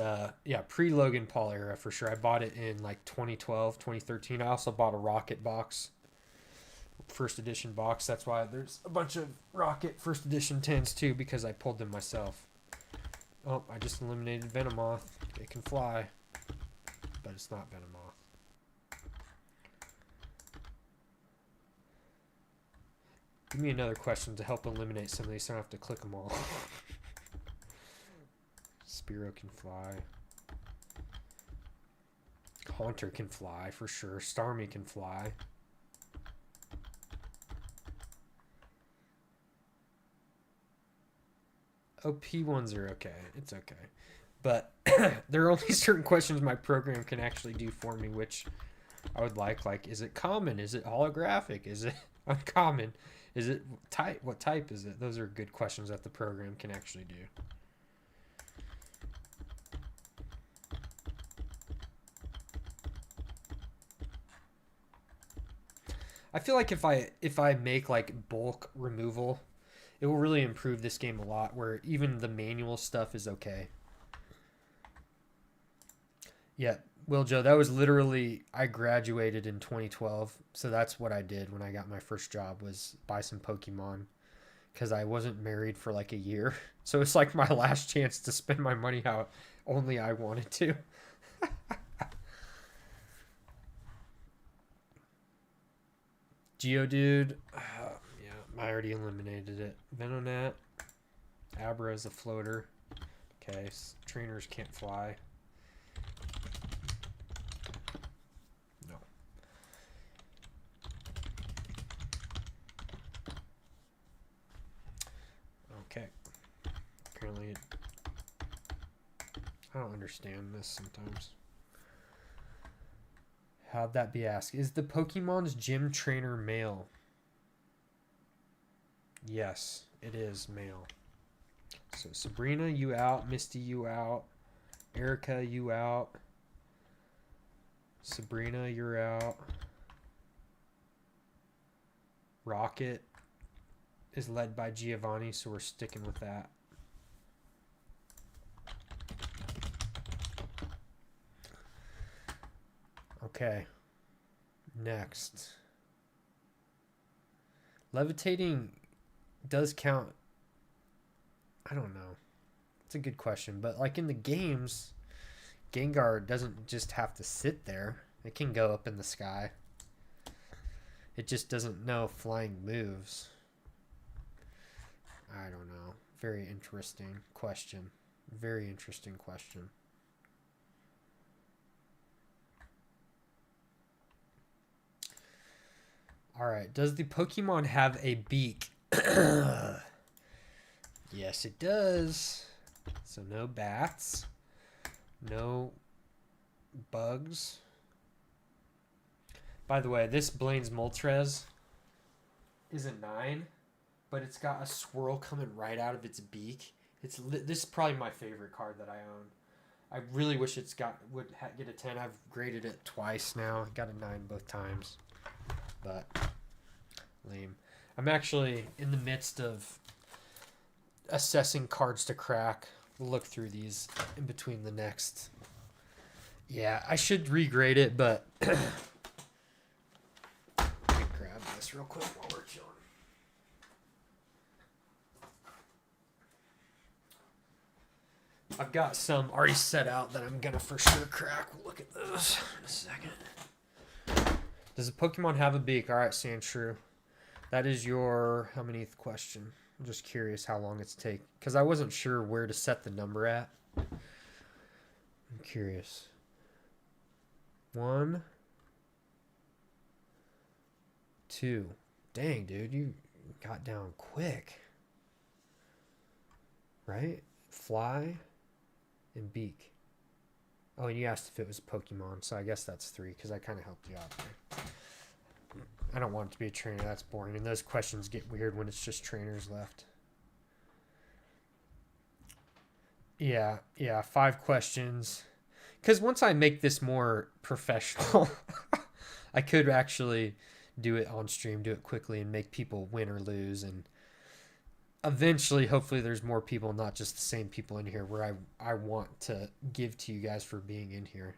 Pre-Logan Paul era for sure. I bought it in like 2012, 2013. I also bought a Rocket box. First edition box. That's why there's a bunch of Rocket first edition 10s too, because I pulled them myself. Oh, I just eliminated Venomoth. It can fly, but it's not Venomoth. Give me another question to help eliminate some of these so I don't have to click them all. Spearow can fly. Haunter can fly for sure. Starmie can fly. OP ones are okay. It's okay. But there are only certain questions my program can actually do for me, which I would like. Like, is it common? Is it holographic? Is it uncommon? Is it type? What type is it? Those are good questions that the program can actually do. I feel like if I make like bulk removal, it will really improve this game a lot, where even the manual stuff is okay. Yeah, Will Joe, that was literally, I graduated in 2012, so that's what I did when I got my first job, was buy some Pokemon, because I wasn't married for like a year. So it's like my last chance to spend my money how only I wanted to. Geodude, yeah, I already eliminated it. Venonat, Abra is a floater. Okay, trainers can't fly. No. Okay. Apparently, I don't understand this sometimes. How'd that be asked? Is the Pokemon's gym trainer male? Yes, it is male. So Sabrina, you out. Misty, you out. Erica, you out. Sabrina, you're out. Rocket is led by Giovanni, so we're sticking with that. Okay. Next. Levitating does count. I don't know. It's a good question. But like in the games, Gengar doesn't just have to sit there. It can go up in the sky. It just doesn't know flying moves. I don't know. Very interesting question. Very interesting question. Alright, does the Pokemon have a beak? Yes, it does. So no bats. No bugs. By the way, this Blaine's Moltres is a 9, but it's got a swirl coming right out of its beak. This is probably my favorite card that I own. I really wish it's would get a 10. I've graded it twice now. Got a 9 both times. But lame. I'm actually in the midst of assessing cards to crack. We'll look through these in between the next. Yeah, I should regrade it, but let me grab this real quick while we're chilling. I've got some already set out that I'm gonna for sure crack. We'll look at those in a second. Does a Pokemon have a beak? All right, Sandshrew. That is your how manyth question? I'm just curious how long it's take because I wasn't sure where to set the number at. I'm curious. 1, 2. Dang, dude, you got down quick. Right? Fly and beak. Oh, and you asked if it was Pokemon, so I guess that's 3 because I kind of helped you out there. I don't want it to be a trainer. That's boring. And those questions get weird when it's just trainers left. Yeah, 5 questions. Because once I make this more professional, I could actually do it on stream, do it quickly, and make people win or lose. And eventually, hopefully, there's more people, not just the same people in here, where I want to give to you guys for being in here.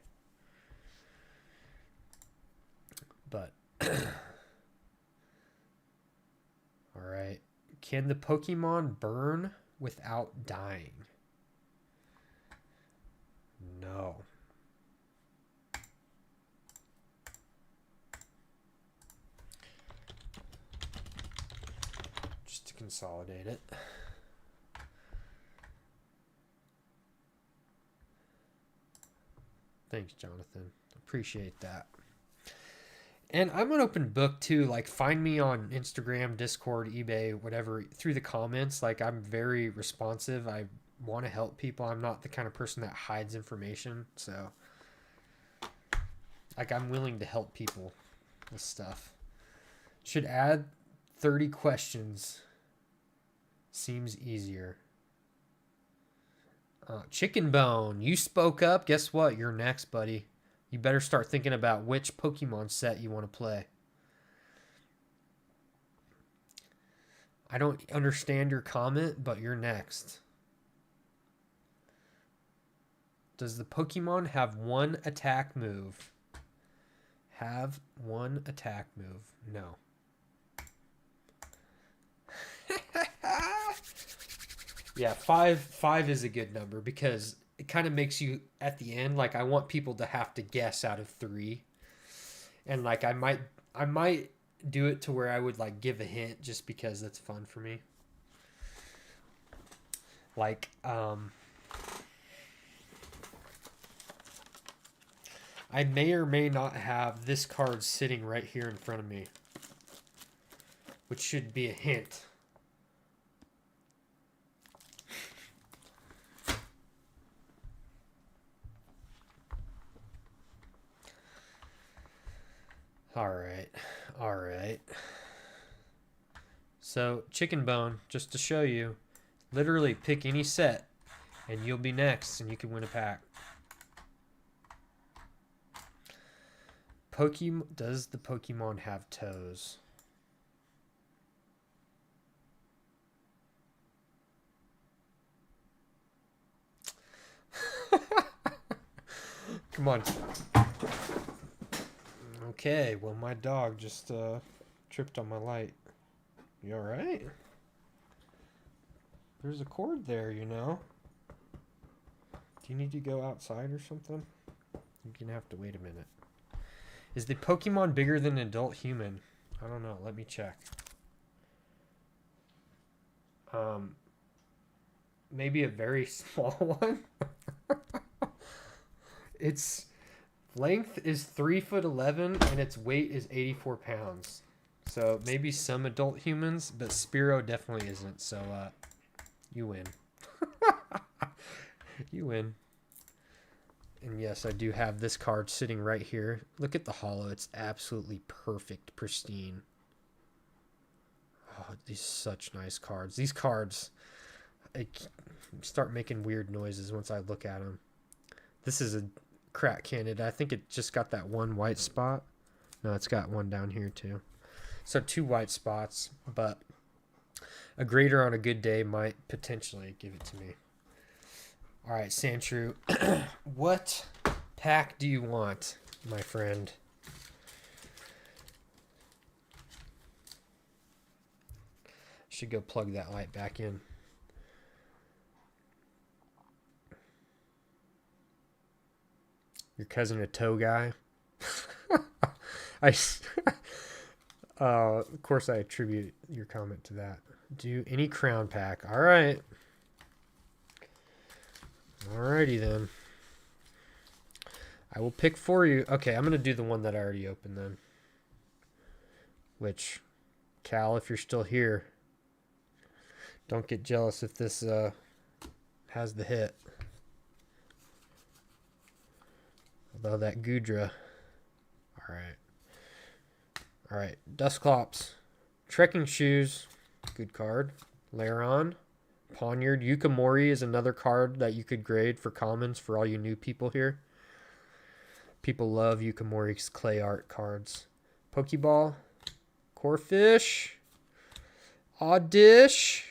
But... Alright. Can the Pokemon burn without dying? No. Just to consolidate it. Thanks, Jonathan. Appreciate that. And I'm an open book too. Like, find me on Instagram, Discord, eBay, whatever, through the comments. Like, I'm very responsive. I want to help people. I'm not the kind of person that hides information. So, like, I'm willing to help people with stuff. Should add 30 questions. Seems easier. Chicken Bone, you spoke up. Guess what? You're next, buddy. You better start thinking about which Pokemon set you want to play. I don't understand your comment, but you're next. Does the Pokemon have one attack move? Have one attack move? No. Yeah, five is a good number because it kind of makes you at the end like I want people to have to guess out of 3, and like I might do it to where I would like give a hint just because that's fun for me. Like I may or may not have this card sitting right here in front of me, which should be a hint. All right. So, chicken bone, just to show you, literally pick any set and you'll be next and you can win a pack. Does the Pokemon have toes? Come on. Okay, well my dog just tripped on my light. You alright? There's a cord there, you know. Do you need to go outside or something? You're gonna have to wait a minute. Is the Pokemon bigger than an adult human? I don't know. Let me check. Maybe a very small one. Its length is 3'11" and its weight is 84 pounds. So maybe some adult humans, but Spearow definitely isn't. So you win. You win. And yes, I do have this card sitting right here. Look at the holo. It's absolutely perfect, pristine. Oh, these are such nice cards. These cards, I start making weird noises once I look at them. This is a crack candidate. I think it just got that one white spot. No, it's got one down here too. So 2 white spots, but a grader on a good day might potentially give it to me. All right, Sandshrew, what pack do you want, my friend? Should go plug that light back in. Your cousin a toe guy? Of course I attribute your comment to that. Do any crown pack. All right. Alrighty then. I will pick for you. Okay, I'm going to do the one that I already opened then. Which, Cal, if you're still here, don't get jealous if this has the hit. Although that Goodra. Alright. Alright, Dusclops. Trekking Shoes. Good card. Lairon. Poniard. Yukamori is another card that you could grade for commons for all you new people here. People love Yukamori's clay art cards. Pokeball. Corphish. Oddish.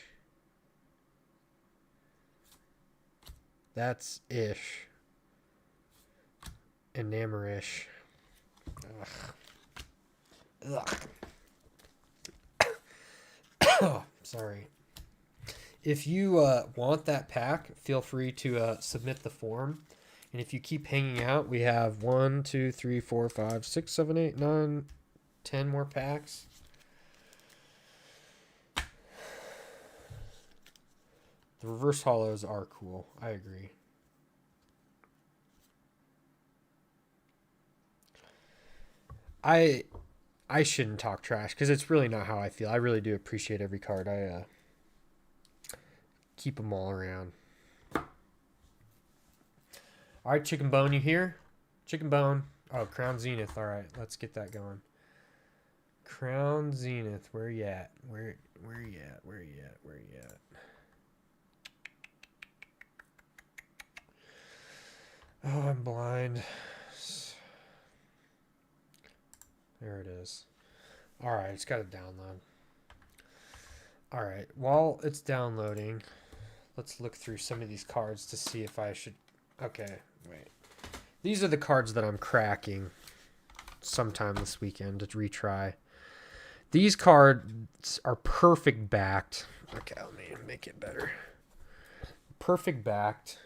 That's ish. Enamorish. Ugh. Ugh. Sorry. If you want that pack, feel free to submit the form. And if you keep hanging out, we have 1, 2, 3, 4, 5, 6, 7, 8, 9, 10 more packs. The reverse holos are cool. I agree. I shouldn't talk trash because it's really not how I feel. I really do appreciate every card. I keep them all around. All right, Chicken Bone, you here? Chicken Bone. Oh, Crown Zenith. All right, let's get that going. Crown Zenith. Where you at? Where you at? Where you at? Where you at? Oh, I'm blind. There it is. All right, it's got to download. All right, while it's downloading, let's look through some of these cards to see if I should... Okay, wait. These are the cards that I'm cracking sometime this weekend to retry. These cards are perfect backed. Okay, let me make it better. perfect backed.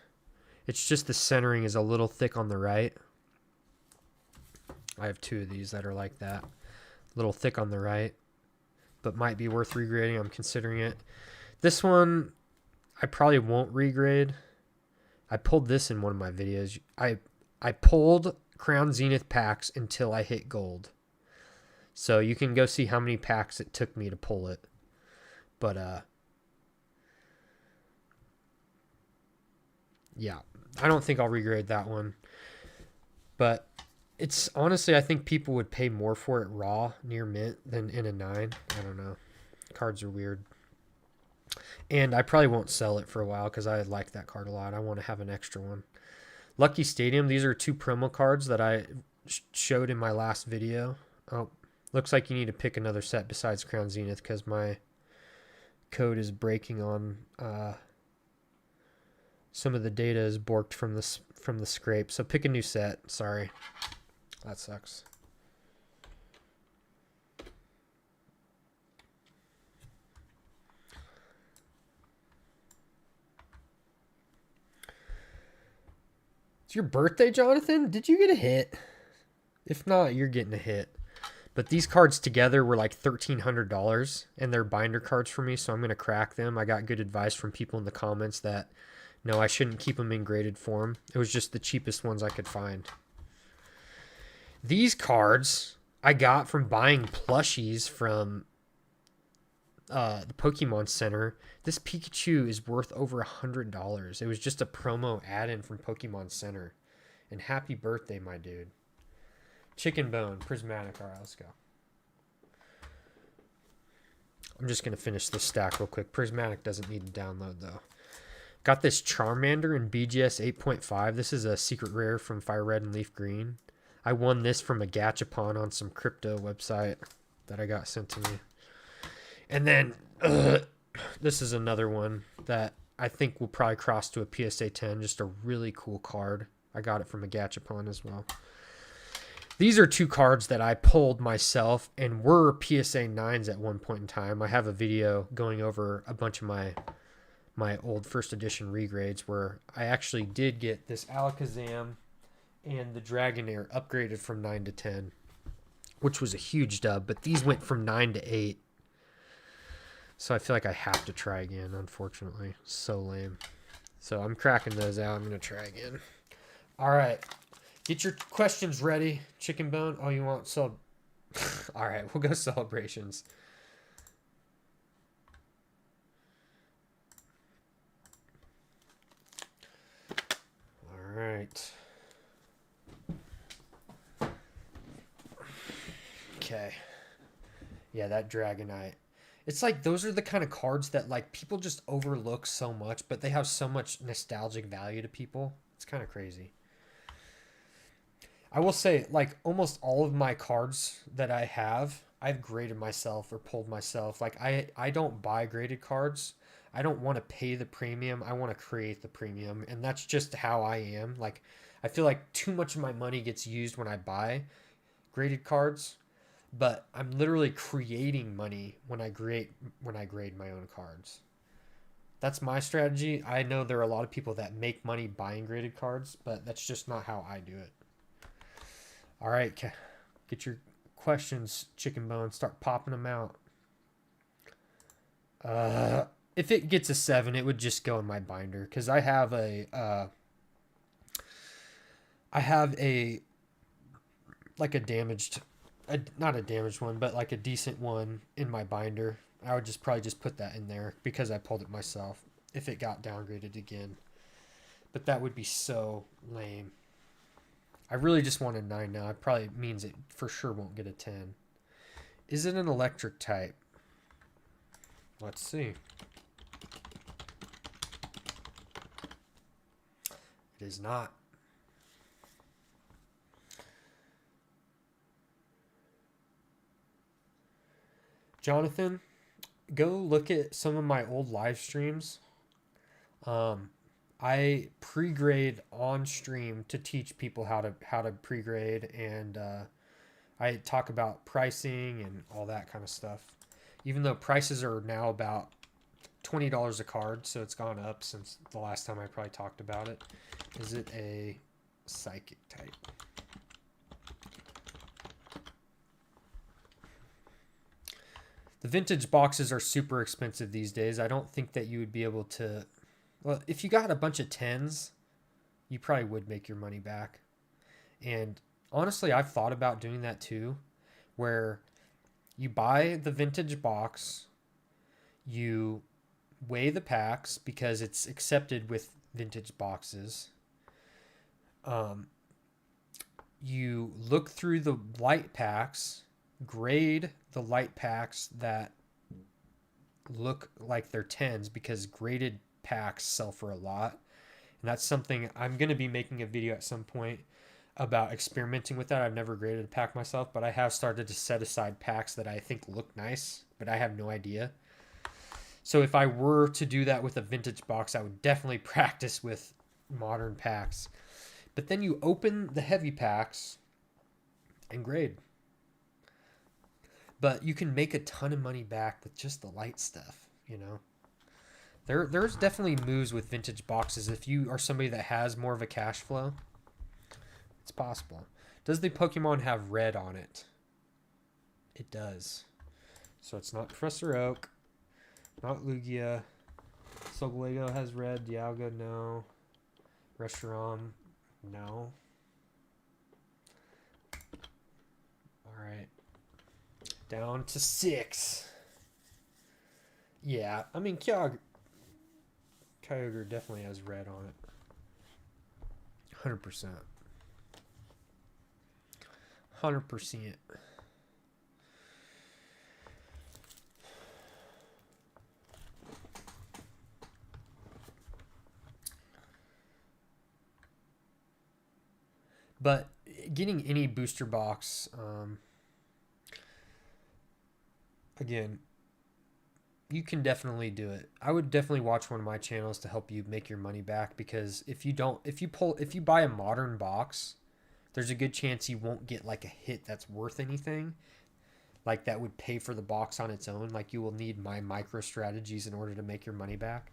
It's just the centering is a little thick on the right. I have 2 of these that are like that. A little thick on the right, but might be worth regrading. I'm considering it. This one, I probably won't regrade. I pulled this in one of my videos. I pulled Crown Zenith packs until I hit gold. So you can go see how many packs it took me to pull it. But, yeah, I don't think I'll regrade that one. But it's honestly, I think people would pay more for it raw near mint than in a 9. I don't know. Cards are weird. And I probably won't sell it for a while because I like that card a lot. I want to have an extra one. Lucky Stadium. These are 2 promo cards that I showed in my last video. Oh, looks like you need to pick another set besides Crown Zenith because my code is breaking on some of the data is borked from the scrape. So pick a new set. Sorry. That sucks. It's your birthday, Jonathan? Did you get a hit? If not, you're getting a hit. But these cards together were like $1,300, and they're binder cards for me, so I'm going to crack them. I got good advice from people in the comments that, no, I shouldn't keep them in graded form. It was just the cheapest ones I could find. These cards I got from buying plushies from the Pokemon Center. This Pikachu is worth over $100. It was just a promo add-in from Pokemon Center. And happy birthday, my dude. Chicken Bone, Prismatic. All right, let's go. I'm just going to finish this stack real quick. Prismatic doesn't need to download, though. Got this Charmander in BGS 8.5. This is a secret rare from Fire Red and Leaf Green. I won this from a gachapon on some crypto website that I got sent to me. And then this is another one that I think will probably cross to a PSA 10. Just a really cool card. I got it from a gachapon as well. These are 2 cards that I pulled myself and were PSA 9s at one point in time. I have a video going over a bunch of my old first edition regrades where I actually did get this Alakazam and the Dragonair upgraded from 9 to 10, which was a huge dub. But these went from 9 to 8. So I feel like I have to try again, unfortunately. So lame. So I'm cracking those out. I'm going to try again. All right. Get your questions ready. Chicken Bone. Oh, you want sub? All right. We'll go celebrations. All right. Okay. Yeah, that Dragonite. It's like those are the kind of cards that like people just overlook so much, but they have so much nostalgic value to people. It's kind of crazy. I will say, like, almost all of my cards that I've graded myself or pulled myself. Like, I don't buy graded cards. I don't want to pay the premium. I want to create the premium. And that's just how I am. Like, I feel like too much of my money gets used when I buy graded cards. But I'm literally creating money when I grade my own cards. That's my strategy. I know there are a lot of people that make money buying graded cards, but that's just not how I do it. All right, get your questions, Chicken Bone. Start popping them out. If it gets a 7, it would just go in my binder because I have like a damaged, not a damaged one, but like a decent one in my binder. I would probably just put that in there because I pulled it myself if it got downgraded again. But that would be so lame. I really just want a 9 now. It probably means it for sure won't get a 10. Is it an electric type? Let's see. It is not. Jonathan, go look at some of my old live streams. I pre-grade on stream to teach people how to pre-grade, and I talk about pricing and all that kind of stuff. Even though prices are now about $20 a card, so it's gone up since the last time I probably talked about it. Is it a psychic type? The vintage boxes are super expensive these days. I don't think that you would be able to... Well, if you got a bunch of 10s, you probably would make your money back. And honestly, I've thought about doing that too, where you buy the vintage box, you weigh the packs because it's accepted with vintage boxes. You look through the light packs, grade the light packs that look like they're 10s because graded packs sell for a lot. And that's something I'm going to be making a video at some point about experimenting with that. I've never graded a pack myself, but I have started to set aside packs that I think look nice, but I have no idea. So if I were to do that with a vintage box, I would definitely practice with modern packs. But then you open the heavy packs and grade. But you can make a ton of money back with just the light stuff, you know. There's definitely moves with vintage boxes. If you are somebody that has more of a cash flow, it's possible. Does the Pokemon have red on it? It does. So it's not Professor Oak, not Lugia. Solgaleo has red. Dialga, no. Reshiram, no. Alright. Down to 6. Yeah, I mean, Kyogre definitely has red on it. 100%. 100%. But getting any booster box, again, you can definitely do it. I would definitely watch one of my channels to help you make your money back, because if you buy a modern box, there's a good chance you won't get like a hit that's worth anything, like that would pay for the box on its own. Like, you will need my micro strategies in order to make your money back.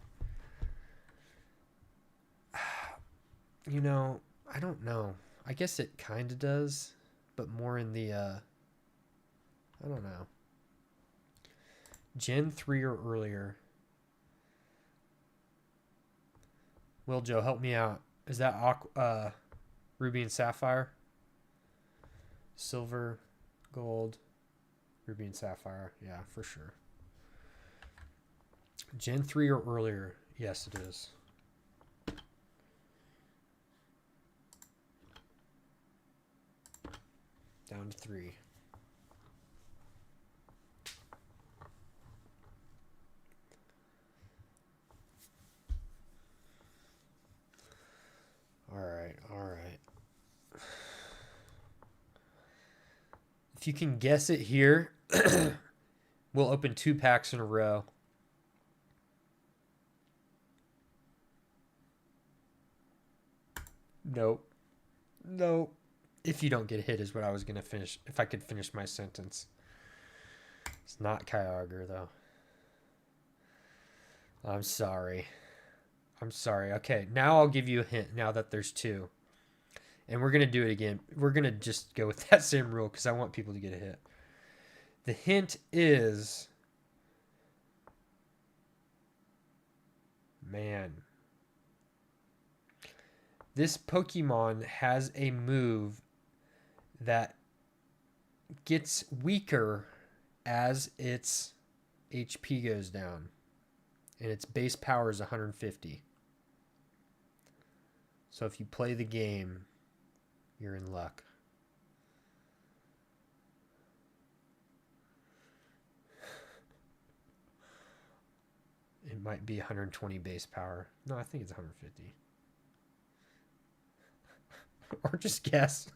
You know, I don't know. I guess it kind of does, but more in the, I don't know. Gen 3 or earlier. Will Joe, help me out. Is that Ruby and Sapphire? Silver, gold, Ruby and Sapphire. Yeah, for sure. Gen 3 or earlier. Yes, it is. Down to 3. All right. If you can guess it here, we'll open 2 packs in a row. Nope. If you don't get hit is what I was going to finish. If I could finish my sentence. It's not Kyogre, though. I'm sorry. Okay, now I'll give you a hint now that there's 2. And we're going to do it again. We're going to just go with that same rule because I want people to get a hit. The hint is... Man. This Pokemon has a move that gets weaker as its HP goes down. And its base power is 150. So if you play the game, you're in luck. It might be 120 base power. No, I think it's 150. Or just guess.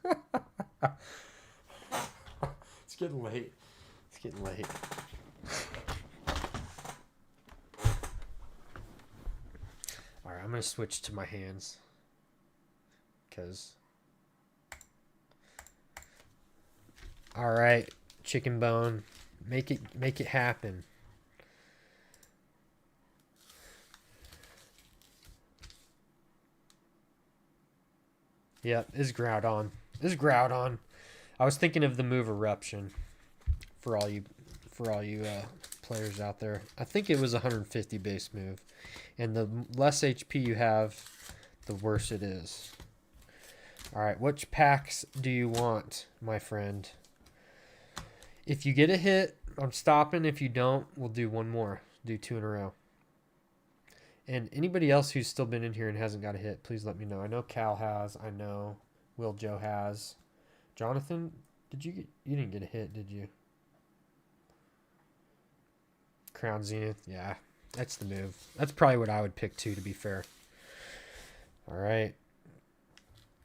It's getting late. Alright, I'm going to switch to my hands. Because... Alright, chicken bone. Make it happen. Yep, is Groudon. Is Groudon. I was thinking of the move Eruption for all you players out there. I think it was 150 base move. And the less HP you have, the worse it is. Alright, which packs do you want, my friend? If you get a hit, I'm stopping. If you don't, we'll do one more. Do 2 in a row. And anybody else who's still been in here and hasn't got a hit, please let me know. I know Cal has. I know Will Joe has. Jonathan, you didn't get a hit, did you? Crown Zenith, yeah, that's the move. That's probably what I would pick too, to be fair. All right.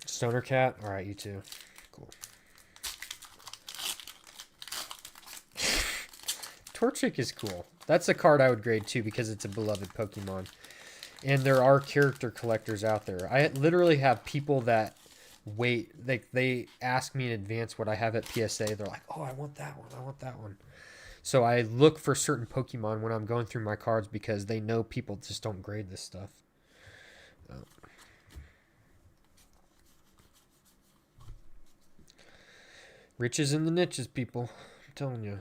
Stoner Cat, all right, you too. Cool. Torchic is cool. That's a card I would grade too because it's a beloved Pokemon. And there are character collectors out there. I literally have people that wait. They ask me in advance what I have at PSA. They're like, oh, I want that one. I want that one. So I look for certain Pokemon when I'm going through my cards because they know people just don't grade this stuff. Riches in the niches, people. I'm telling you.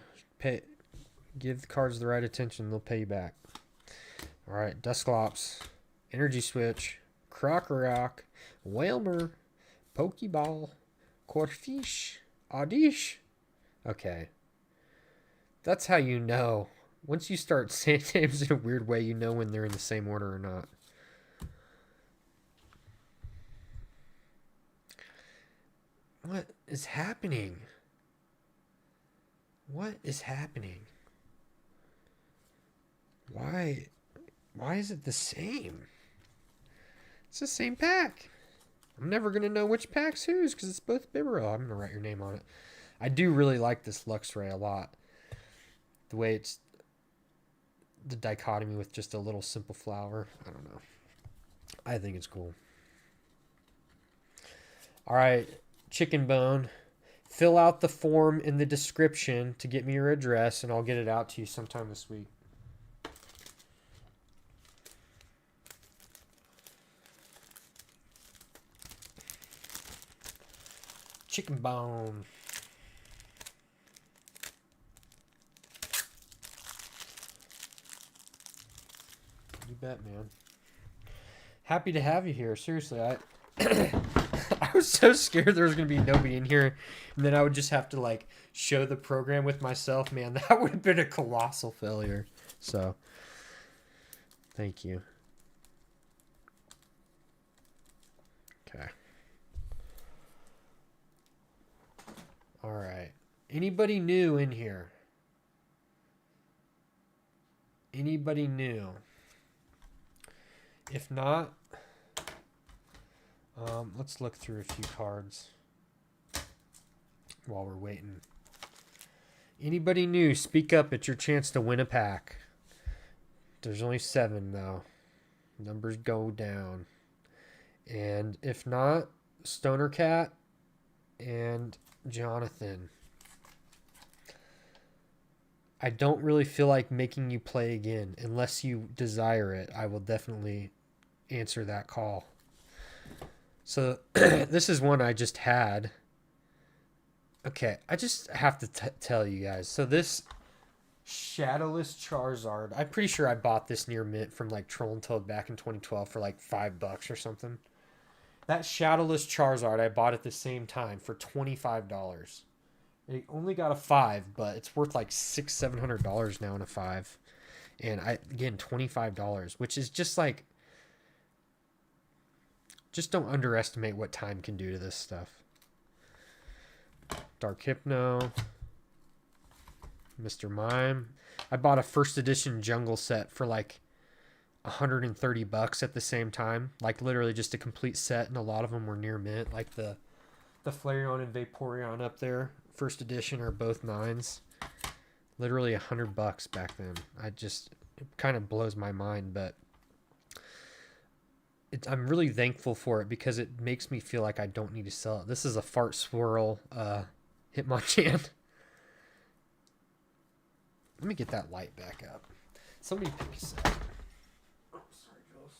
Give the cards the right attention. They'll pay you back. All right. Dusclops. Energy Switch. Crocorock. Whalmer. Pokeball. Corphish. Oddish. Okay. That's how you know. Once you start saying names in a weird way, you know when they're in the same order or not. What is happening? What is happening? Why is it the same? It's the same pack. I'm never going to know which pack's whose because it's both Bibarel. I'm going to write your name on it. I do really like this Luxray a lot. The way it's the dichotomy with just a little simple flower. I don't know. I think it's cool. All right, Chicken Bone. Fill out the form in the description to get me your address, and I'll get it out to you sometime this week. Chicken Bone. You bet, man. Happy to have you here. Seriously, I was so scared there was going to be nobody in here, and then I would just have to, like, show the program with myself. Man, that would have been a colossal failure. So, thank you. Okay. All right. Anybody new in here? Anybody new? If not, let's look through a few cards while we're waiting. Anybody new, speak up. It's your chance to win a pack. There's only 7, though. Numbers go down. And if not, Stoner Cat and Jonathan. I don't really feel like making you play again. Unless you desire it, I will definitely answer that call. So this is one I just had. Okay, I just have to tell you guys. So this Shadowless Charizard, I'm pretty sure I bought this near mint from like Troll and Toad back in 2012 for like $5 or something. That Shadowless Charizard I bought at the same time for $25. It only got a 5, but it's worth like $600-700 now in a 5. And again, $25, which is just like, just don't underestimate what time can do to this stuff. Dark Hypno, Mr. Mime. I bought a first edition jungle set for like $130 at the same time. Like literally just a complete set, and a lot of them were near mint. Like the Flareon and Vaporeon up there, first edition, are both 9s. Literally $100 back then. It kind of blows my mind, but I'm really thankful for it because it makes me feel like I don't need to sell it. This is a Fart Swirl Hitmonchan. Let me get that light back up. Somebody pick a set. Oh, sorry, girls.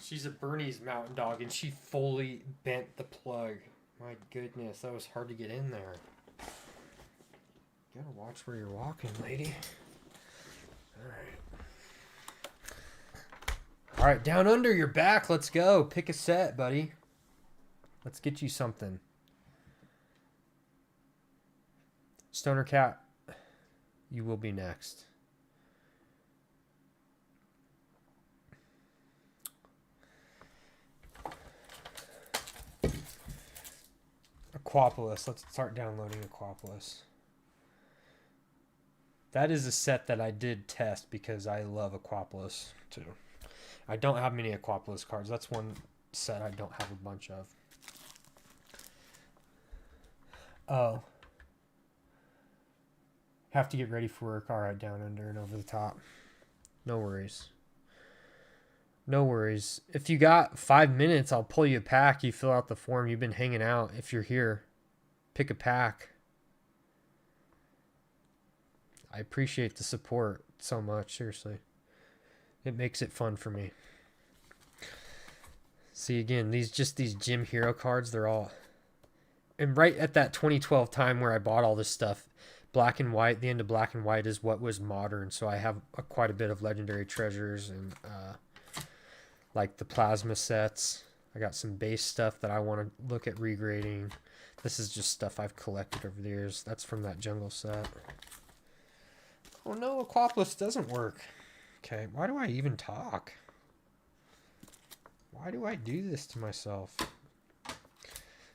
She's a Bernese mountain dog, and she fully bent the plug. My goodness, that was hard to get in there. You gotta watch where you're walking, lady. All right, down under your back. Let's go. Pick a set, buddy. Let's get you something. Stoner Cat, you will be next. Aquapolis. Let's start downloading Aquapolis. That is a set that I did test because I love Aquapolis too. I don't have many Aquapolis cards. That's one set I don't have a bunch of. Oh. Have to get ready for work. All right, down under and over the top. No worries. No worries. If you got 5 minutes, I'll pull you a pack. You fill out the form. You've been hanging out. If you're here, pick a pack. I appreciate the support so much. Seriously. It makes it fun for me. See, again, these gym hero cards, they're all... And right at that 2012 time where I bought all this stuff, Black and White, the end of Black and White is what was modern. So I have quite a bit of legendary treasures and like the plasma sets. I got some base stuff that I want to look at regrading. This is just stuff I've collected over the years. That's from that jungle set. Oh no, Aquapolis doesn't work. Okay, why do I even talk? Why do I do this to myself?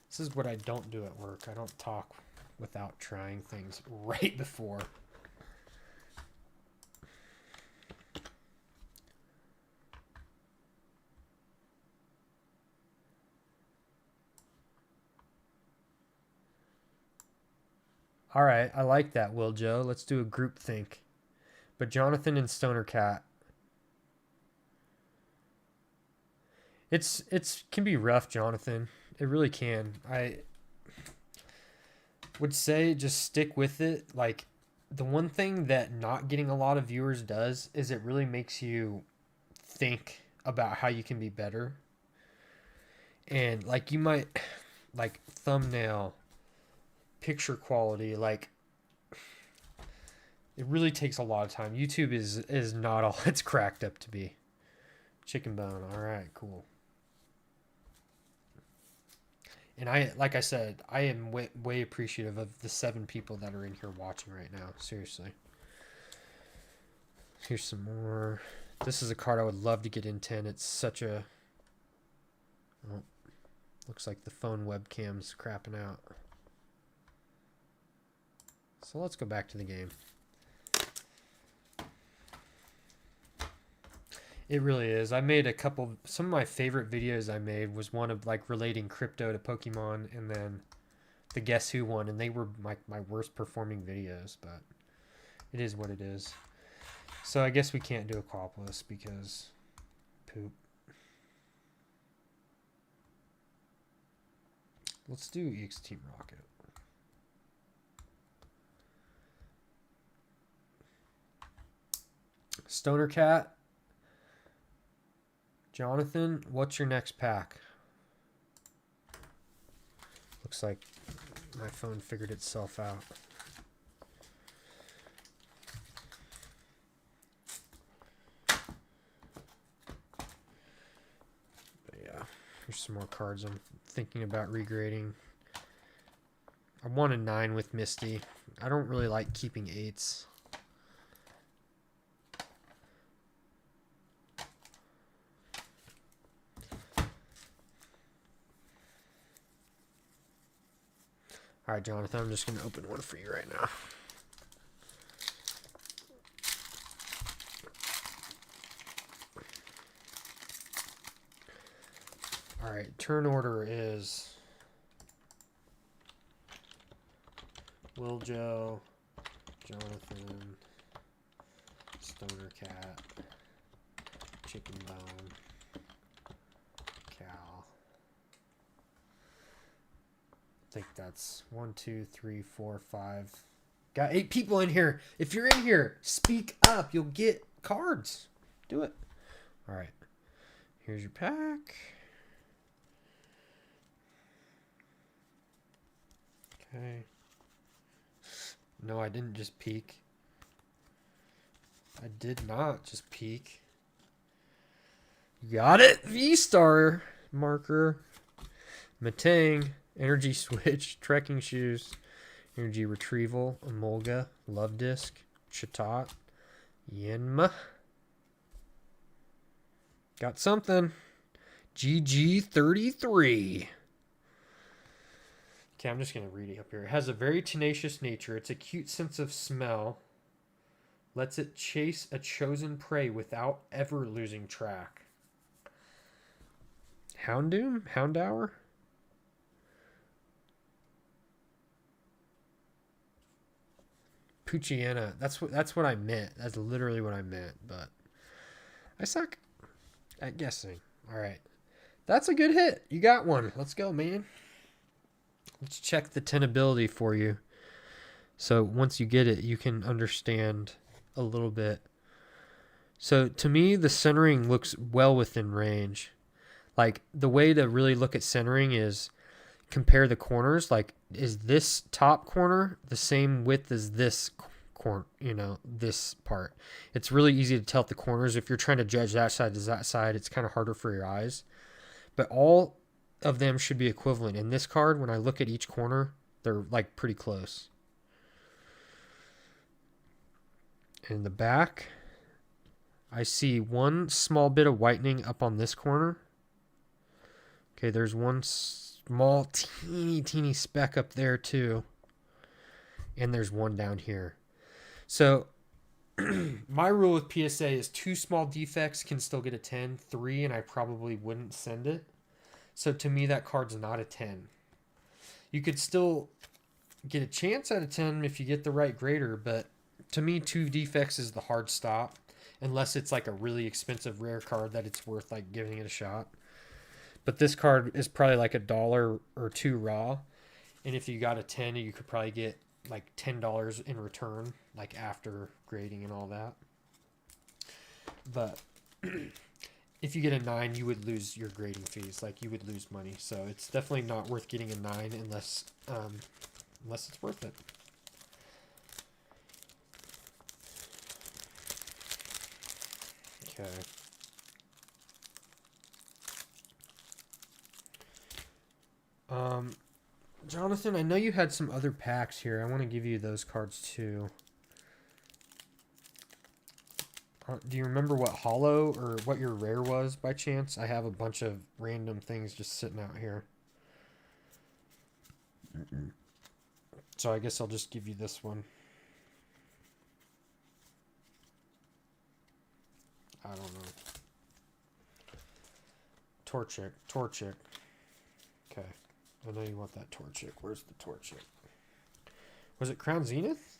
This is what I don't do at work. I don't talk without trying things right before. All right, I like that, Will Joe. Let's do a group think. But Jonathan and Stoner Cat. It's can be rough, Jonathan. It really can. I would say just stick with it. Like, the one thing that not getting a lot of viewers does is it really makes you think about how you can be better. And like, you might, like, thumbnail, picture quality, like, it really takes a lot of time. YouTube is not all it's cracked up to be. Chicken bone. All right, cool. And like I said, I am way appreciative of the 7 people that are in here watching right now. Seriously. Here's some more. This is a card I would love to get in 10. It's such a... Oh, looks like the phone webcam's crapping out. So let's go back to the game. It really is. I made some of my favorite videos I made was one of like relating crypto to Pokemon, and then the Guess Who one, and they were my worst performing videos, but it is what it is. So I guess we can't do Aquapolis because poop. Let's do EX Team Rocket. Stoner Cat. Jonathan, what's your next pack? Looks like my phone figured itself out. But yeah, here's some more cards I'm thinking about regrading. I want a 9 with Misty. I don't really like keeping 8s. All right, Jonathan, I'm just going to open one for you right now. All right, turn order is Will Joe, Jonathan, Stoner Cat, Chicken Bone, Cal. I think that's 1, 2, 3, 4, 5. Got 8 people in here. If you're in here, speak up. You'll get cards. Do it. All right. Here's your pack. Okay. No, I didn't just peek. I did not just peek. Got it! V-Star marker. Matang. Energy Switch. Trekking Shoes. Energy Retrieval. Emolga. Love Disc. Chatot. Yenma. Got something. GG33. Okay, I'm just going to read it up here. It has a very tenacious nature. It's a cute sense of smell. Lets it chase a chosen prey without ever losing track. Houndoom? Houndour? Poochyena. That's what I meant. That's literally what I meant, but I suck at guessing. All right. That's a good hit. You got one. Let's go, man. Let's check the tenability for you. So once you get it, you can understand a little bit. So to me, the centering looks well within range. Like the way to really look at centering is compare the corners. Like, is this top corner the same width as this corner, this part? It's really easy to tell at the corners. If you're trying to judge that side to that side, it's kind of harder for your eyes. But all of them should be equivalent. In this card, when I look at each corner, they're like pretty close. In the back, I see one small bit of whitening up on this corner. Okay, there's one small teeny speck up there too. And there's one down here. So my rule with PSA is 2 small defects can still get a 10. 3 and I probably wouldn't send it. So to me, that card's not a 10. You could still get a chance at a 10 if you get the right grader, but to me, 2 defects is the hard stop, unless it's like a really expensive rare card that it's worth like giving it a shot. But this card is probably like $1 or $2 raw, and if you got a 10, you could probably get like $10 in return, like after grading and all that. But if you get a 9, you would lose your grading fees. Like, you would lose money. So it's definitely not worth getting a 9 unless it's worth it. Okay. Jonathan, I know you had some other packs here. I want to give you those cards too. Do you remember what holo or what your rare was by chance? I have a bunch of random things just sitting out here. So I guess I'll just give you this one. I don't know. Torchic. Okay. I know you want that Torchic. Where's the Torchic? Was it Crown Zenith?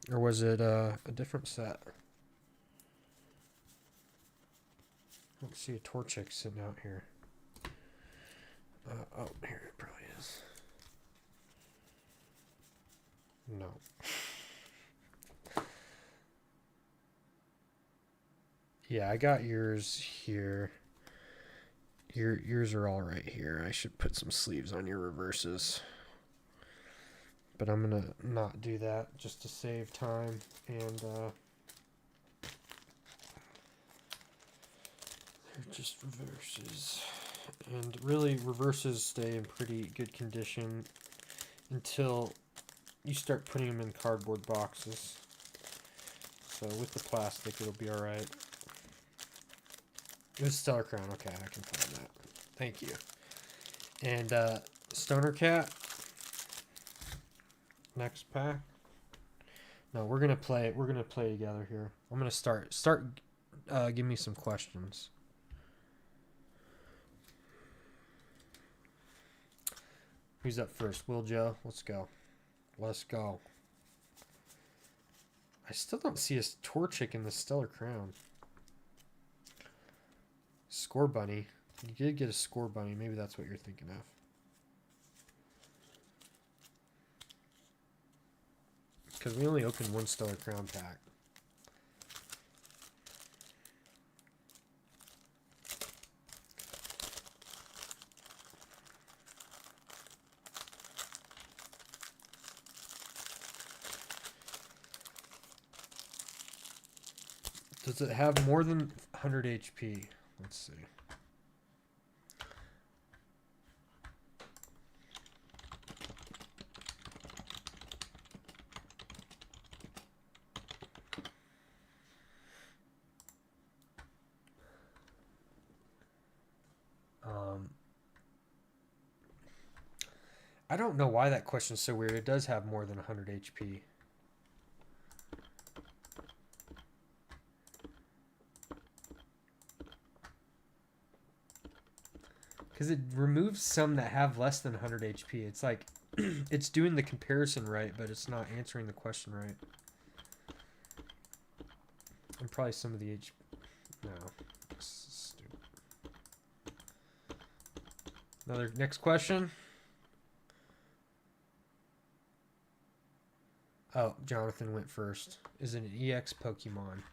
Or was it a different set? I don't see a Torchic sitting out here. Oh, here it probably is. No. Yeah, I got yours here. Yours are all right here. I should put some sleeves on your reverses. But I'm going to not do that just to save time. And they're just reverses. And really, reverses stay in pretty good condition until you start putting them in cardboard boxes. So with the plastic, it'll be all right. It was Stellar Crown. Okay, I can find that. Thank you. And Stoner Cat. Next pack. No, we're gonna play. We're gonna play together here. I'm gonna start. Give me some questions. Who's up first? Will Joe? Let's go. Let's go. I still don't see a Torchic in the Stellar Crown. Score Bunny. You did get a Score Bunny. Maybe that's what you're thinking of. Because we only opened one Stellar Crown pack. Does it have more than 100 HP? Let's see. I don't know why that question's so weird. It does have more than 100 HP. Because it removes some that have less than 100 HP. It's like, it's doing the comparison right, but it's not answering the question right. And probably some of the HP. No. This is stupid. Another, next question. Oh, Jonathan went first. Is it an EX Pokemon?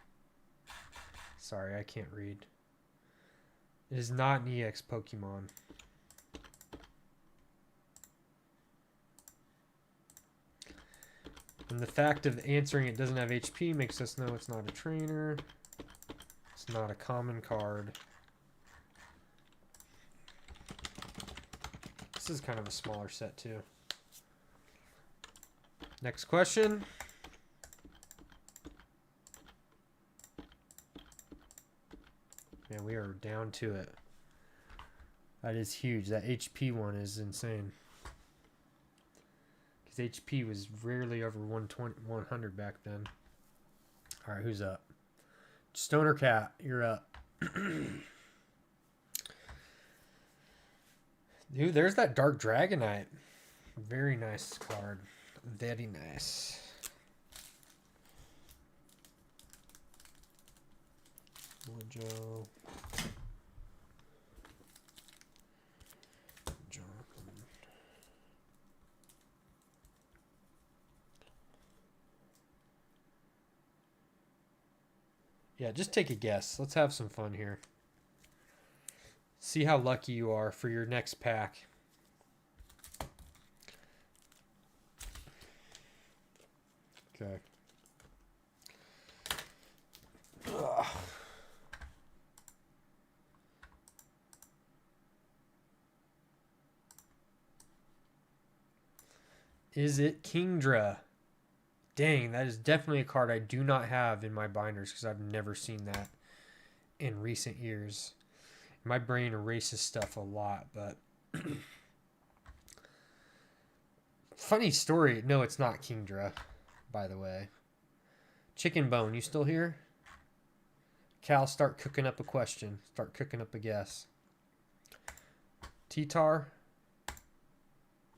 Sorry, I can't read. It is not an EX Pokemon. And the fact of answering it doesn't have HP makes us know it's not a trainer. It's not a common card. This is kind of a smaller set too. Next question. Man, we are down to it. That is huge. That HP one is insane. Because HP was rarely over 100 back then. Alright, who's up? Stoner Cat, you're up. Dude, there's that Dark Dragonite. Very nice card. Very nice. Joe. Jonathan. Yeah, just take a guess. Let's have some fun here. See how lucky you are for your next pack. Okay. Ugh. Is it Kingdra? Dang, that is definitely a card I do not have in my binders because I've never seen that in recent years. My brain erases stuff a lot, but... Funny story. No, it's not Kingdra, by the way. Chicken Bone, you still here? Cal, start cooking up a question. Start cooking up a guess. T-Tar?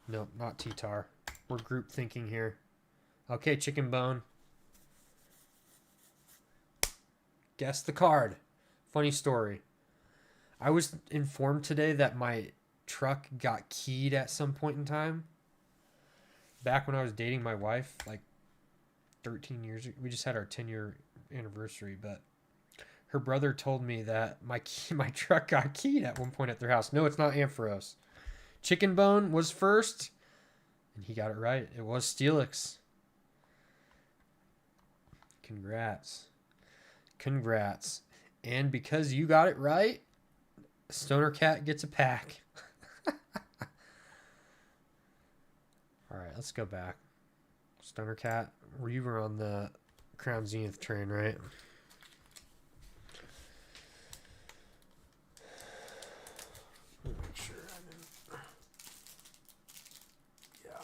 Nope, not T-Tar. We're group thinking here. Okay, Chicken Bone. Guess the card. Funny story. I was informed today that my truck got keyed at some point in time. Back when I was dating my wife, like 13 years ago. We just had our 10-year anniversary, but her brother told me that my truck got keyed at one point at their house. No, it's not Ampharos. Chicken Bone was first, and he got it right. It was Steelix. Congrats. Congrats. And because you got it right, Stoner Cat gets a pack. Alright, let's go back. Stoner Cat, you were on the Crown Zenith train, right? Let me make sure I didn't. Yeah.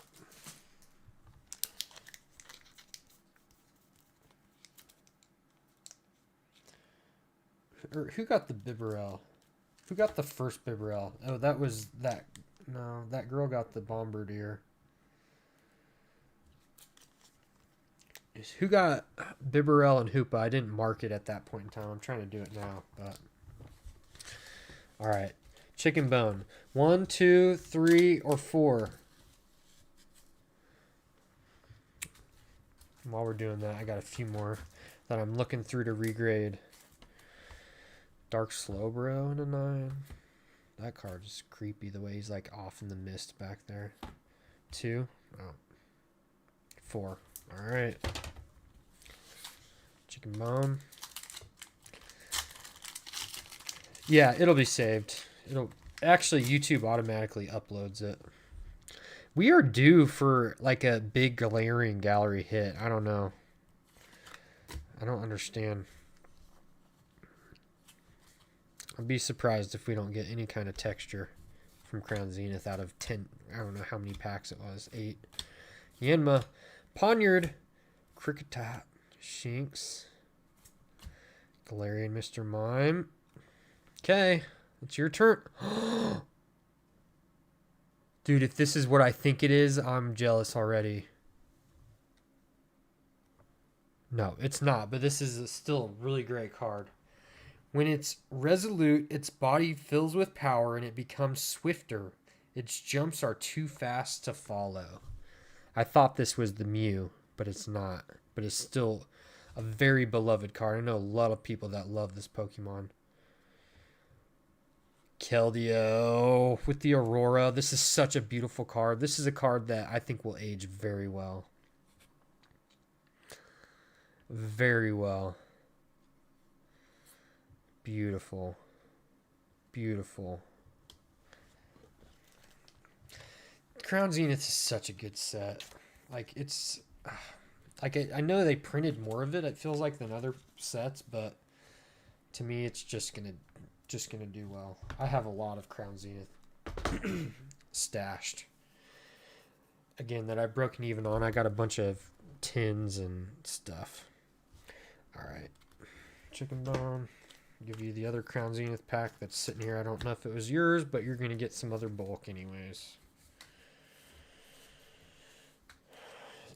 Who got the Bibarel? Who got the first Bibarel? Oh, that was that. No, that girl got the Bombardier. Who got Bibarel and Hoopa? I didn't mark it at that point in time. I'm trying to do it now, but... Alright. Chicken Bone. 1, 2, 3, or 4? While we're doing that, I got a few more that I'm looking through to regrade. Dark Slowbro and a 9. That card is creepy the way he's like off in the mist back there. 2. Oh. 4. Alright. Chicken Bone. Yeah, it'll be saved. It'll actually YouTube automatically uploads it. We are due for like a big Galarian gallery hit. I don't know. I don't understand. I'd be surprised if we don't get any kind of texture from Crown Zenith out of 10. I don't know how many packs it was. 8. Yanma, Poniard, Kricketot, Shinx, Galarian Mr. Mime. Okay, it's your turn. Dude, if this is what I think it is, I'm jealous already. No, it's not, but this is still a really great card. When it's resolute, its body fills with power and it becomes swifter. Its jumps are too fast to follow. I thought this was the Mew, but it's not. But it's still a very beloved card. I know a lot of people that love this Pokemon. Keldeo with the Aurora. This is such a beautiful card. This is a card that I think will age very well. Very well. Beautiful. Beautiful. Crown Zenith is such a good set. Like, it's... Like, I know they printed more of it, it feels like, than other sets, but to me, it's just gonna do well. I have a lot of Crown Zenith stashed. Again, that I've broken even on. I got a bunch of tins and stuff. Alright. Chicken Bone. Give you the other Crown Zenith pack that's sitting here. I don't know if it was yours, but you're going to get some other bulk anyways.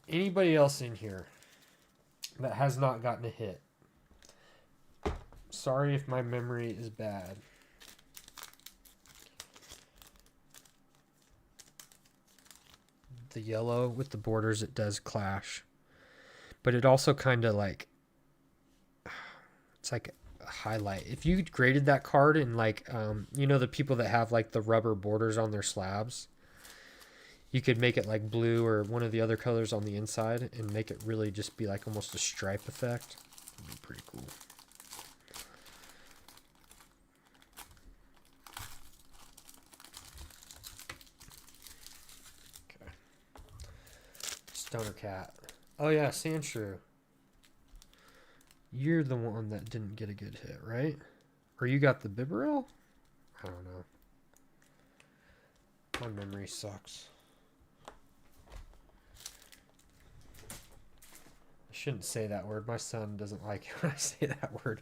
Anybody else in here that has not gotten a hit? Sorry if my memory is bad. The yellow with the borders, it does clash. But it also kind of like... It's like... highlight. If you graded that card in like you know, the people that have like the rubber borders on their slabs, you could make it like blue or one of the other colors on the inside and make it really just be like almost a stripe effect. That'd be pretty cool. Okay. Stoner Cat. Oh yeah, Sandshrew. You're the one that didn't get a good hit, right? Or you got the Bibarel? I don't know. My memory sucks. I shouldn't say that word. My son doesn't like it when I say that word.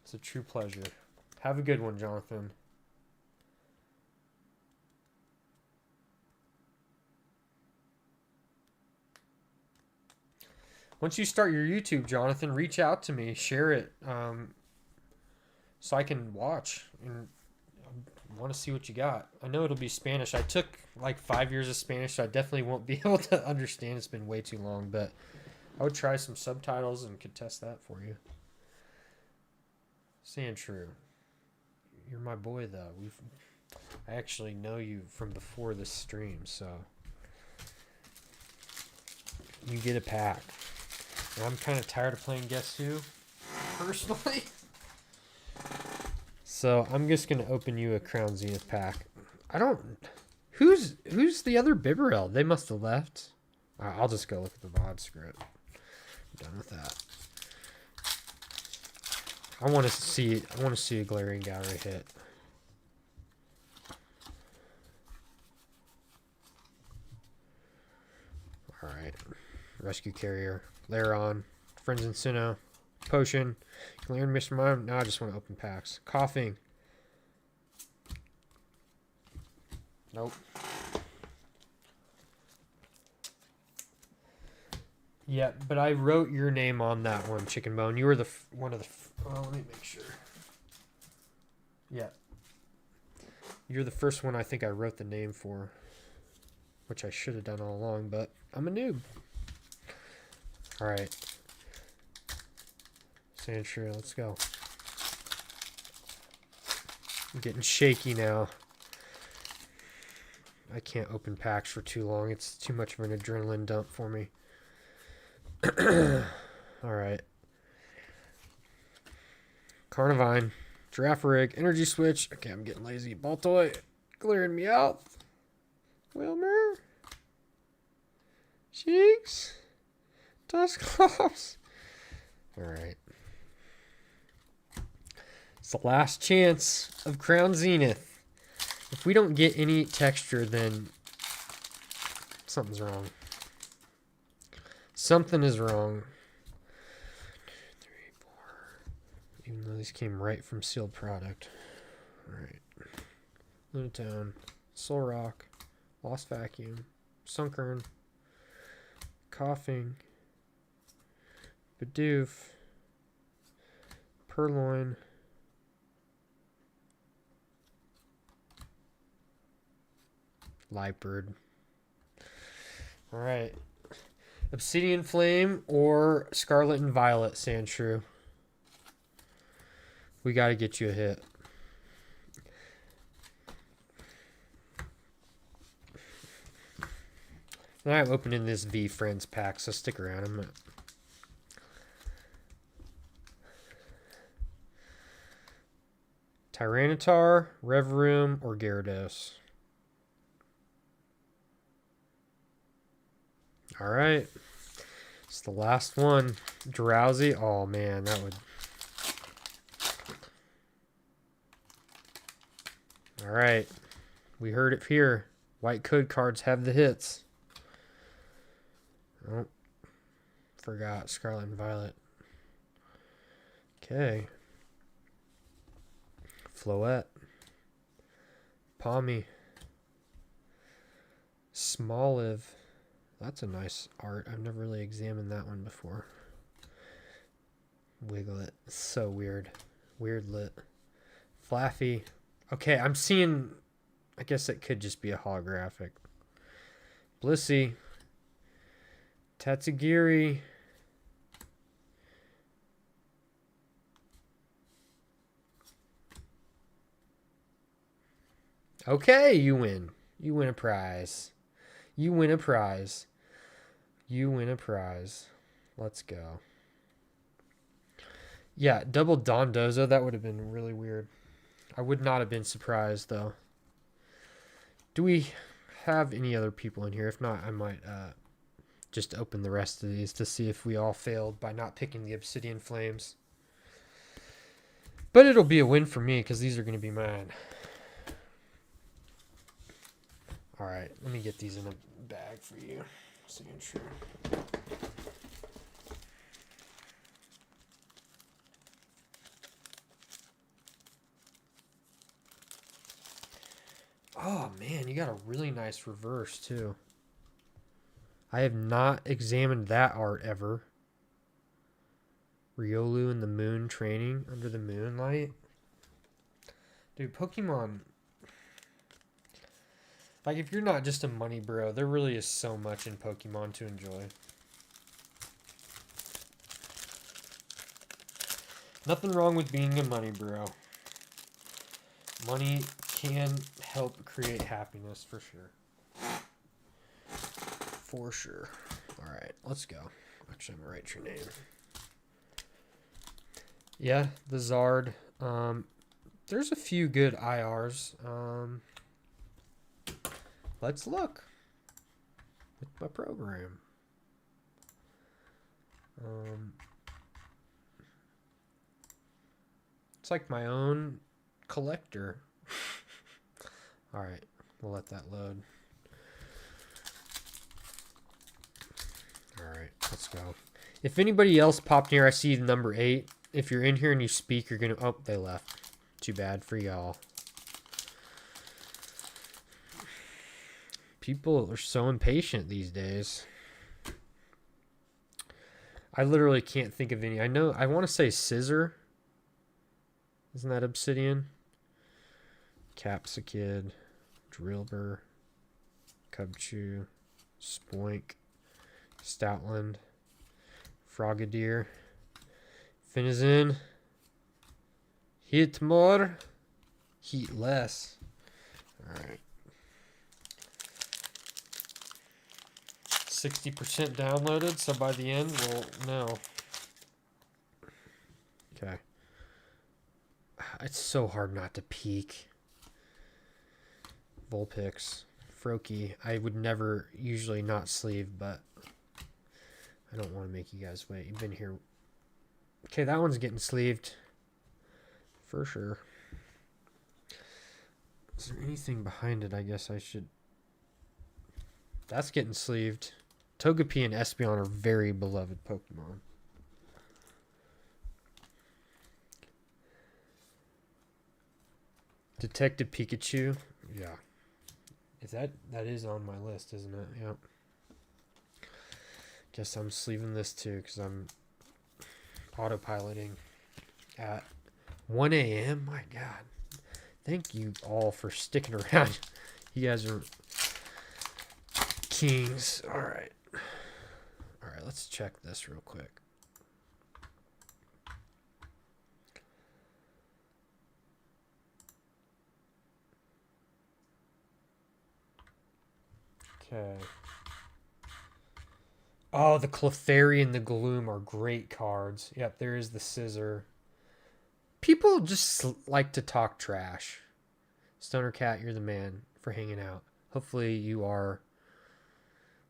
It's a true pleasure. Have a good one, Jonathan. Once you start your YouTube, Jonathan, reach out to me, share it, so I can watch and want to see what you got. I know it'll be Spanish. I took like 5 years of Spanish, so I definitely won't be able to understand. It's been way too long, but I would try some subtitles and could test that for you. Sandshrew, you're my boy though. I actually know you from before this stream, so you get a pack. I'm kind of tired of playing Guess Who, personally. So I'm just going to open you a Crown Zenith pack. I don't... Who's the other Bibarel? They must have left. I'll just go look at the VOD script. I'm done with that. I want to see a Galarian Gallery hit. Alright. Rescue Carrier. Lairon, Friends in Sinnoh, Potion, Galarian Mr. Mime. Now I just want to open packs. Coughing. Nope. Yeah, but I wrote your name on that one, Chicken Bone. You were the one of the... Oh, let me make sure. Yeah. You're the first one I think I wrote the name for, which I should have done all along, but I'm a noob. Alright. Sandshrew, let's go. I'm getting shaky now. I can't open packs for too long. It's too much of an adrenaline dump for me. Alright. Carnivine. Giraffe rig. Energy switch. Okay, I'm getting lazy. Baltoy. Clearing me out. Wilmer. Cheeks. Dusclops. Alright. It's the last chance of Crown Zenith. If we don't get any texture, then something's wrong. Something is wrong. 3, 4. Even though these came right from sealed product. Alright. Lunatown. Soul Rock. Lost Vacuum. Sunkern. Coughing. Bidoof. Purloin. Lightbird. Alright. Obsidian Flame or Scarlet and Violet Sandshrew. We gotta get you a hit. And I'm opening this V Friends pack, so stick around. I'm gonna... Tyranitar, Revroom, or Gyarados. Alright. It's the last one. Drowsy. Oh, man. That would... Alright. We heard it here. White code cards have the hits. Oh. Forgot. Scarlet and Violet. Okay. Floette. Palmy. Smoliv. That's a nice art. I've never really examined that one before. Wiglet. So weird. Weird lit. Flaffy. Okay, I'm seeing... I guess it could just be a holographic. Blissey. Tatsugiri. Okay, you win. You win a prize. You win a prize. You win a prize. Let's go. Yeah, double Dondozo, that would have been really weird. I would not have been surprised, though. Do we have any other people in here? If not, I might just open the rest of these to see if we all failed by not picking the Obsidian Flames. But it'll be a win for me, because these are going to be mine. Alright, let me get these in a bag for you. So you're sure. Oh man, you got a really nice reverse too. I have not examined that art ever. Riolu in the moon training under the moonlight. Dude, Pokemon... Like, if you're not just a money bro, there really is so much in Pokemon to enjoy. Nothing wrong with being a money bro. Money can help create happiness, for sure. For sure. Alright, let's go. Actually, I'm going to write your name. Yeah, the Zard. There's a few good IRs. Let's look with my program. It's like my own collector. All right, we'll let that load. All right, let's go. If anybody else popped in here, I see the number 8. If you're in here and you speak, you're gonna... Oh, they left. Too bad for y'all. People are so impatient these days. I literally can't think of any. I know, I want to say Scissor. Isn't that Obsidian? Capsicid, Drillbur, Cubchoo, Spoink, Stoutland, Frogadier, Finizen, Hit more, Heat less. Alright. 60% downloaded, so by the end we'll know. Okay. It's so hard not to peek. Vulpix. Froakie. I would never usually not sleeve, but I don't want to make you guys wait. You've been here. Okay, that one's getting sleeved. For sure. Is there anything behind it? I guess I should... That's getting sleeved. Togepi and Espeon are very beloved Pokemon. Detective Pikachu. Yeah. Is that is on my list, isn't it? Yep. Guess I'm sleeving this too because I'm autopiloting at 1 a.m. My God. Thank you all for sticking around. You guys are kings. All right. All right, let's check this real quick. Okay. Oh, the Clefairy and the Gloom are great cards. Yep, there is the Scissor. People just like to talk trash. Stoner Cat, you're the man for hanging out. Hopefully you are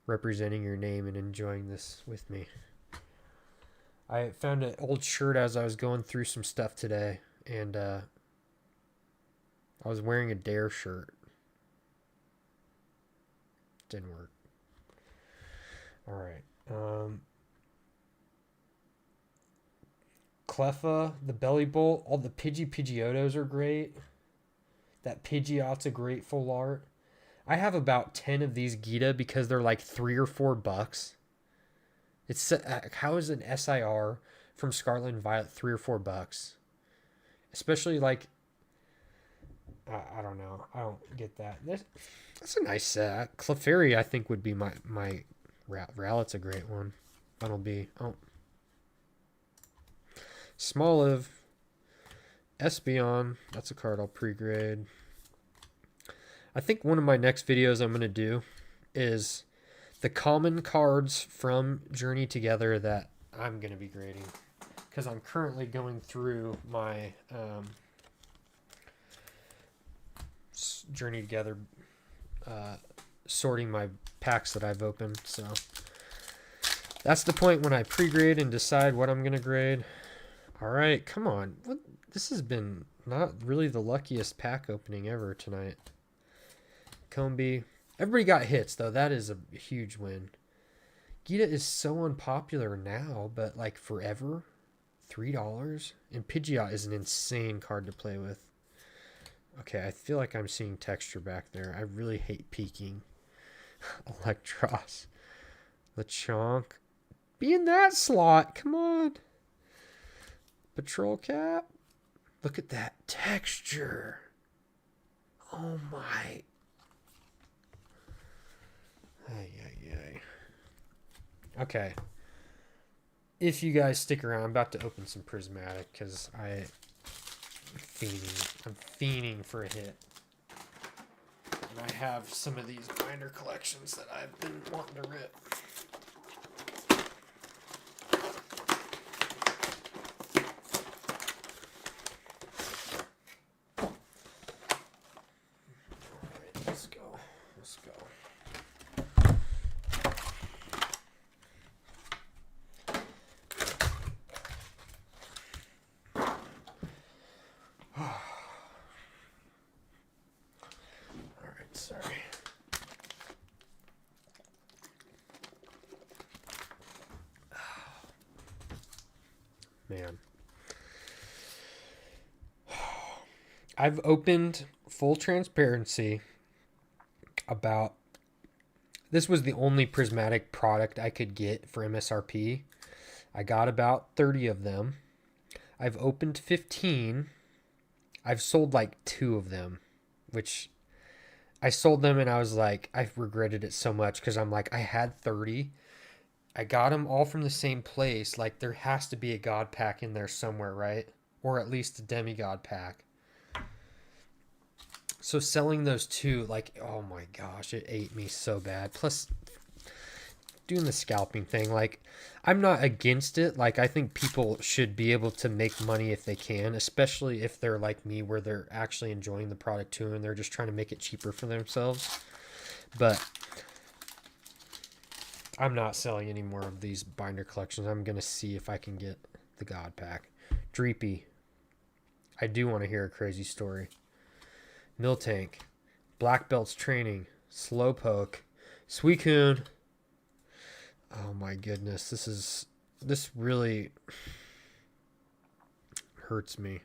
representing your name and enjoying this with me. I found an old shirt as I was going through some stuff today, and I was wearing a Dare shirt. Didn't work. All right. Cleffa, the Belly Bolt, all the Pidgeotos are great. That Pidgeot's a great full art. I have about 10 of these Gita because they're like $3 or $4. It's how is an SIR from Scarlet and Violet $3 or $4? Especially like I don't know. I don't get that. That's a nice set. Clefairy, I think, would be my Rowlet's a great one. That'll be Smoliv, Espeon. That's a card I'll pre-grade. I think one of my next videos I'm gonna do is the common cards from Journey Together that I'm gonna be grading, because I'm currently going through my Journey Together, sorting my packs that I've opened. So that's the point when I pre-grade and decide what I'm gonna grade. All right, come on. This has been not really the luckiest pack opening ever tonight. Combi. Everybody got hits, though. That is a huge win. Gita is so unpopular now, but like forever. $3. And Pidgeot is an insane card to play with. Okay, I feel like I'm seeing texture back there. I really hate peeking. Electros. Lechonk. Be in that slot. Come on. Patrol Cap. Look at that texture. Oh my. Ay. Okay. If you guys stick around, I'm about to open some prismatic because I'm fiending for a hit. And I have some of these binder collections that I've been wanting to rip. Man. I've opened, full transparency, about... This was the only prismatic product I could get for MSRP. I got about 30 of them. I've opened 15. I've sold like 2 of them, which I sold them and I was like, I regretted it so much because I'm like, I had 30. I got them all from the same place. Like, there has to be a God pack in there somewhere, right? Or at least a demigod pack. So selling those 2, like, oh my gosh, it ate me so bad. Plus, doing the scalping thing. Like, I'm not against it. Like, I think people should be able to make money if they can, especially if they're like me, where they're actually enjoying the product too, and they're just trying to make it cheaper for themselves. But I'm not selling any more of these binder collections. I'm going to see if I can get the God Pack. Dreepy. I do want to hear a crazy story. Miltank. Black Belts Training. Slowpoke. Suicune. Oh my goodness. This really hurts me.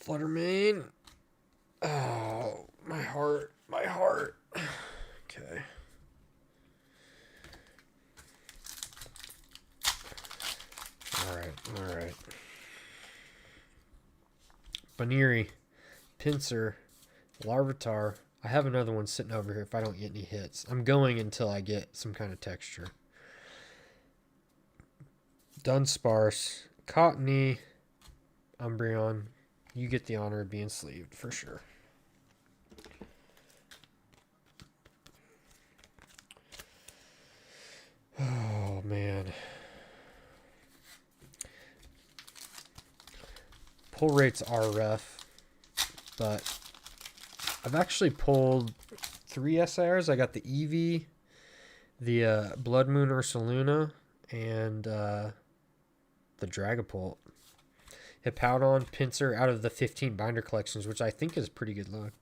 Fluttermane. Oh, my heart. My heart. Okay. All right. Baniri, Pinsir, Larvitar. I have another one sitting over here if I don't get any hits. I'm going until I get some kind of texture. Dunsparce, Cottony, Umbreon. You get the honor of being sleeved for sure. Oh, man. Pull rates are rough, but I've actually pulled 3 SIRs. I got the Eevee, the Blood Moon Ursaluna, and the Dragapult. Hippowdon, Pinsir out of the 15 binder collections, which I think is pretty good luck.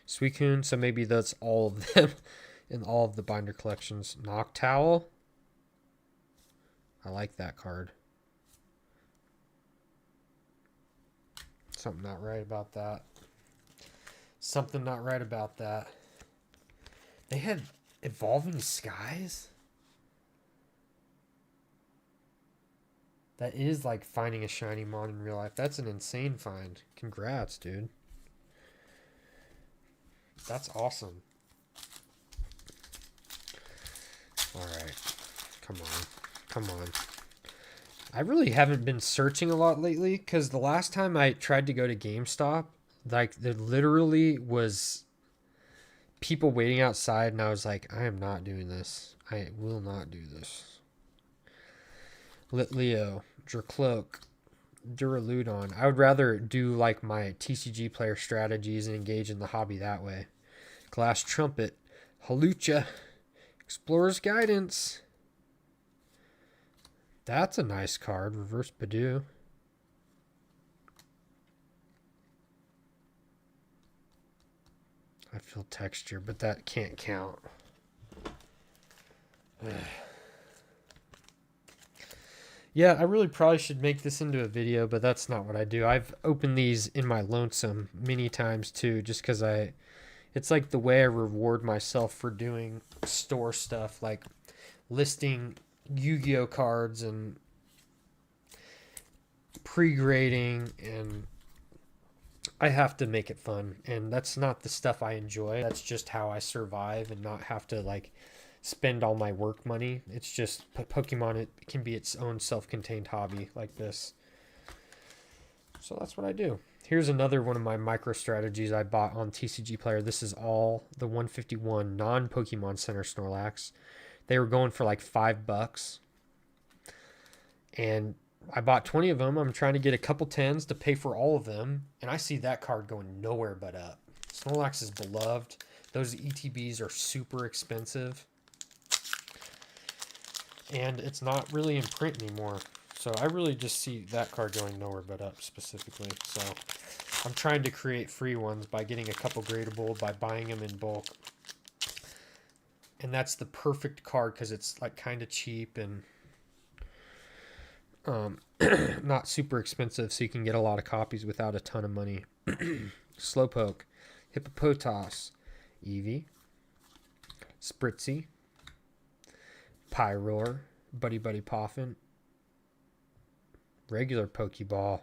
Suicune, so maybe that's all of them in all of the binder collections. Noctowl. I like that card. Something not right about that. Something not right about that. They had Evolving Skies? That is like finding a shiny mon in real life. That's an insane find. Congrats, dude. That's awesome. Alright. Come on. I really haven't been searching a lot lately because the last time I tried to go to GameStop, like there literally was people waiting outside, and I was like, I am not doing this. I will not do this. Litleo, Dracloak, Duraludon. I would rather do like my TCG player strategies and engage in the hobby that way. Glass Trumpet, Halucha, Explorer's Guidance. That's a nice card. Reverse Badoo. I feel texture, but that can't count. Yeah, I really probably should make this into a video, but that's not what I do. I've opened these in my lonesome many times too, just because it's like the way I reward myself for doing store stuff, like listing Yu-Gi-Oh cards and pre-grading, and I have to make it fun, and that's not the stuff I enjoy. That's just how I survive and not have to like spend all my work money. It's just Pokemon, it can be its own self-contained hobby like this. So that's what I do. Here's another one of my micro strategies I bought on TCG Player. This is all the 151 non-Pokemon Center Snorlax. They were going for like $5. And I bought 20 of them. I'm trying to get a couple 10s to pay for all of them. And I see that card going nowhere but up. Snorlax is beloved. Those ETBs are super expensive. And it's not really in print anymore. So I really just see that card going nowhere but up specifically. So I'm trying to create free ones by getting a couple gradable, by buying them in bulk. And that's the perfect card because it's like kind of cheap and not super expensive, so you can get a lot of copies without a ton of money. Slowpoke, Hippopotas, Eevee, Spritzy, Pyroar, Buddy Buddy Poffin, regular Pokeball.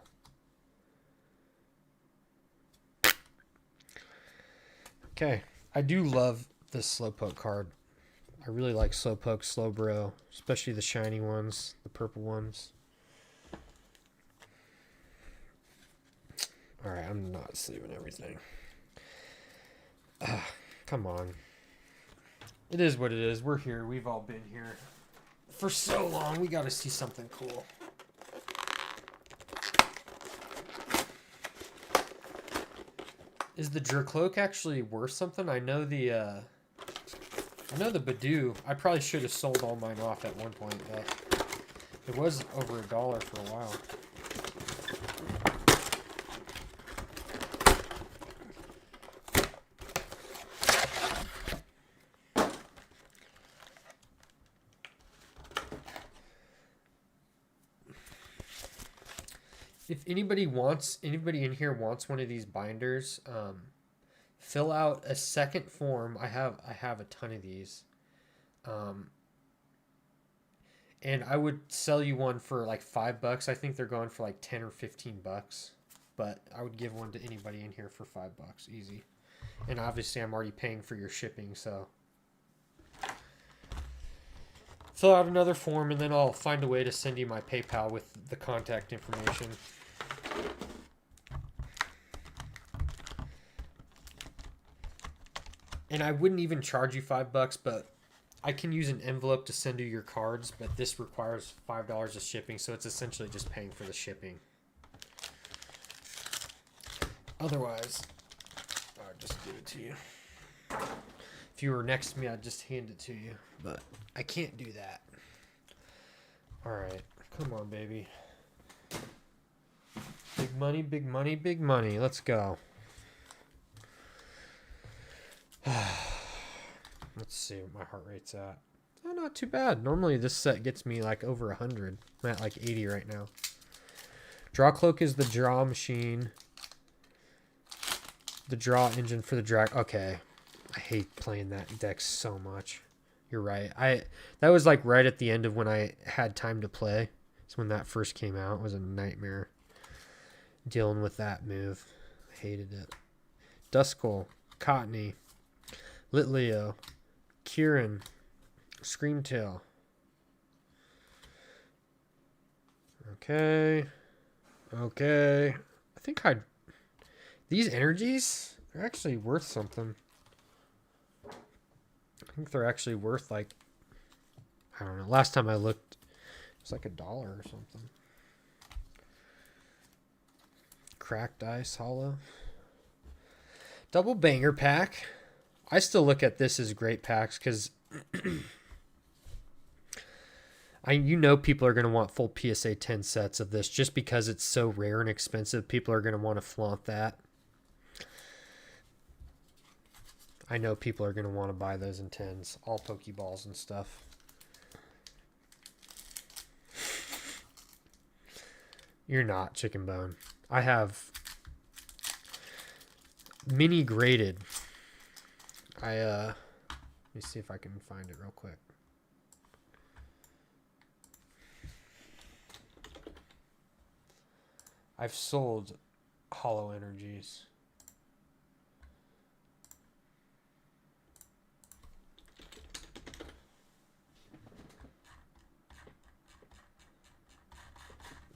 Okay, I do love this Slowpoke card. I really like Slowpoke, Slowbro, especially the shiny ones, the purple ones. Alright, I'm not saving everything. Come on. It is what it is. We're here. We've all been here for so long. We got to see something cool. Is the Dracloak actually worth something? I know the Badoo. I probably should have sold all mine off at one point, but it was over $1 for a while. If anybody in here wants one of these binders, fill out a second form. I have a ton of these. And I would sell you one for like $5. I think they're going for like 10 or 15 bucks. But I would give one to anybody in here for $5, easy. And obviously I'm already paying for your shipping, so fill out another form and then I'll find a way to send you my PayPal with the contact information. And I wouldn't even charge you $5, but I can use an envelope to send you your cards, but this requires $5 of shipping, so it's essentially just paying for the shipping. Otherwise, I'll just give it to you. If you were next to me, I'd just hand it to you, but I can't do that. All right, come on, baby. Big money, big money, big money. Let's go. Let's see what my heart rate's at. Oh, not too bad. Normally this set gets me like over 100. I'm at like 80 right now. Draw Cloak is the draw machine. The draw engine for the drag. Okay. I hate playing that deck so much. You're right. That was like right at the end of when I had time to play. It's when that first came out. It was a nightmare dealing with that move. I hated it. Duskull, Cottony, Litleo, Kieran, Screamtail. Okay. Okay. I think these energies, they're actually worth something. I think they're actually worth like, I don't know. Last time I looked, it was like $1 or something. Cracked Ice Hollow. Double banger pack. I still look at this as great packs because people are going to want full PSA 10 sets of this just because it's so rare and expensive. People are going to want to flaunt that. I know people are going to want to buy those in 10s, all Pokeballs and stuff. You're not, Chicken Bone. I have mini graded. Let me see if I can find it real quick. I've sold hollow energies.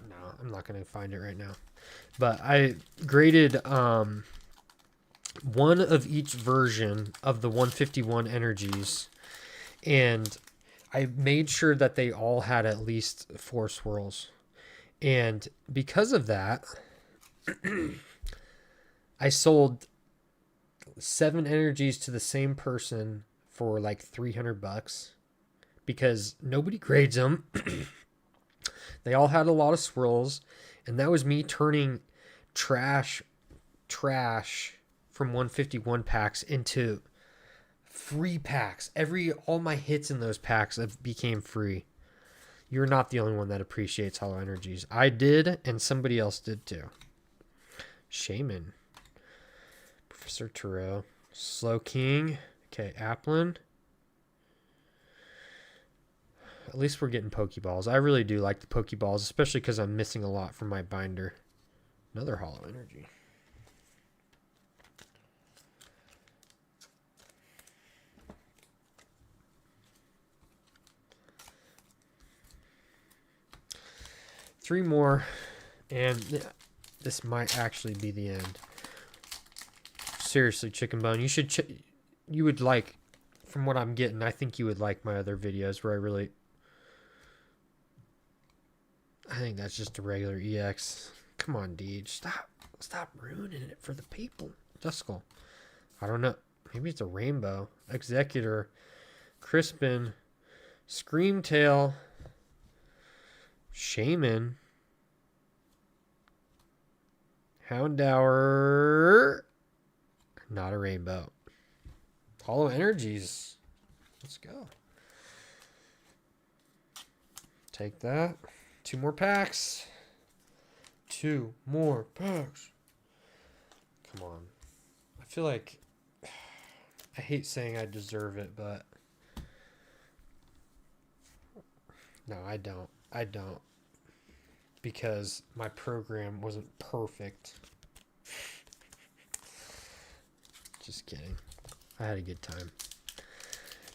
No, I'm not going to find it right now. But I graded one of each version of the 151 energies, and I made sure that they all had at least 4 swirls. And because of that, I sold 7 energies to the same person for like $300 because nobody grades them. They all had a lot of swirls, and that was me turning trash from 151 packs into free packs. All my hits in those packs became free. You're not the only one that appreciates hollow energies. I did, and somebody else did too. Shaman. Professor Turo. Slow King. Okay, Applin. At least we're getting Pokeballs. I really do like the Pokeballs, especially because I'm missing a lot from my binder. Another hollow energy. Three more, and this might actually be the end. Seriously, Chicken Bone, you would like from what I'm getting, I think you would like my other videos where I think that's just a regular EX. Come on, Deej. Stop ruining it for the people. Duskull. I don't know. Maybe it's a rainbow. Executor. Crispin. Screamtail. Shaman. Houndour. Not a rainbow. Hollow Energies. Let's go. Take that. 2 more packs. 2 more packs. Come on. I feel like I hate saying I deserve it, but no, I don't. I don't. Because my program wasn't perfect. Just kidding. I had a good time.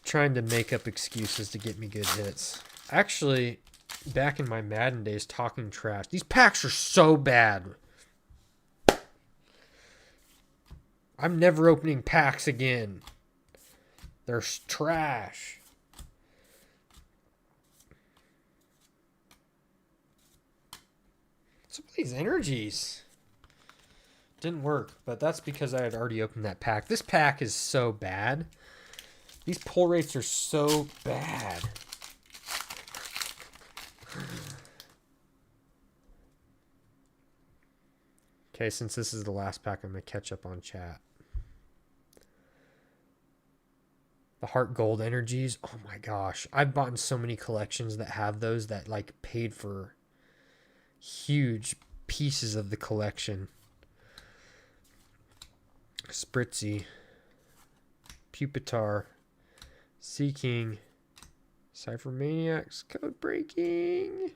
Trying to make up excuses to get me good hits. Actually, back in my Madden days, talking trash. These packs are so bad. I'm never opening packs again. They're trash. Some of these energies didn't work, but that's because I had already opened that pack. This pack is so bad. These pull rates are so bad. Okay, since this is the last pack, I'm going to catch up on chat. The Heart Gold energies. Oh my gosh. I've bought in so many collections that have those that like paid for huge pieces of the collection. Spritzy. Pupitar. Seeking. Cypher Maniacs. Code breaking.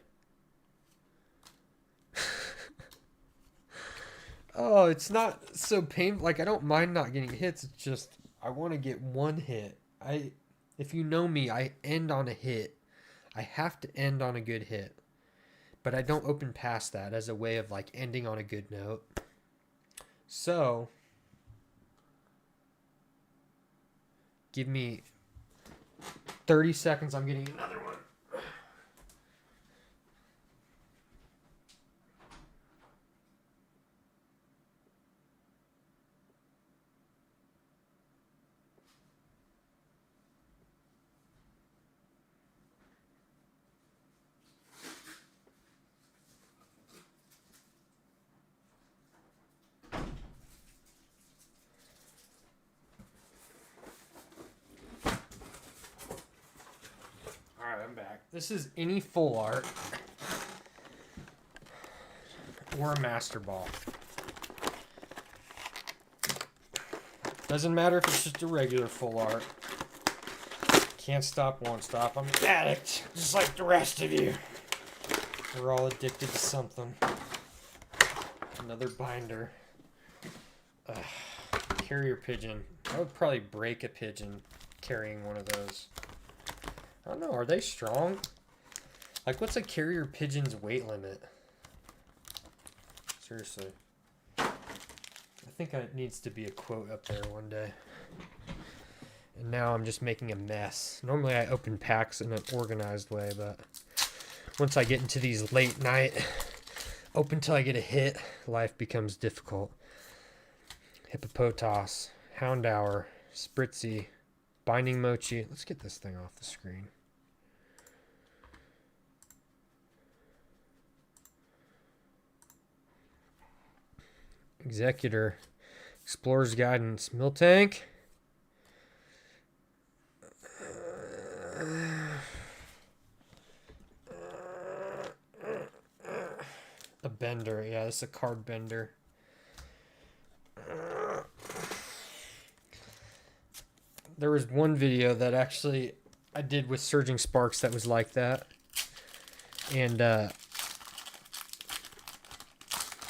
Oh, it's not so painful. Like, I don't mind not getting hits. It's just I want to get one hit. If you know me, I end on a hit. I have to end on a good hit. But I don't open past that as a way of like ending on a good note. So, give me 30 seconds. I'm getting another one. Alright, I'm back. This is any full art or a Master Ball. Doesn't matter if it's just a regular full art. Can't stop, won't stop. I'm an addict, just like the rest of you. We're all addicted to something. Another binder. Carrier pigeon. I would probably break a pigeon carrying one of those. I don't know, are they strong? Like, what's a carrier pigeon's weight limit? Seriously. I think it needs to be a quote up there one day. And now I'm just making a mess. Normally I open packs in an organized way, but once I get into these late night, open till I get a hit, life becomes difficult. Hippopotas, Houndour, Spritzy, Binding Mochi. Let's get this thing off the screen. Executor, Explorer's Guidance, Miltank. A bender. Yeah, this is a card bender. There was one video that actually I did with Surging Sparks that was like that. And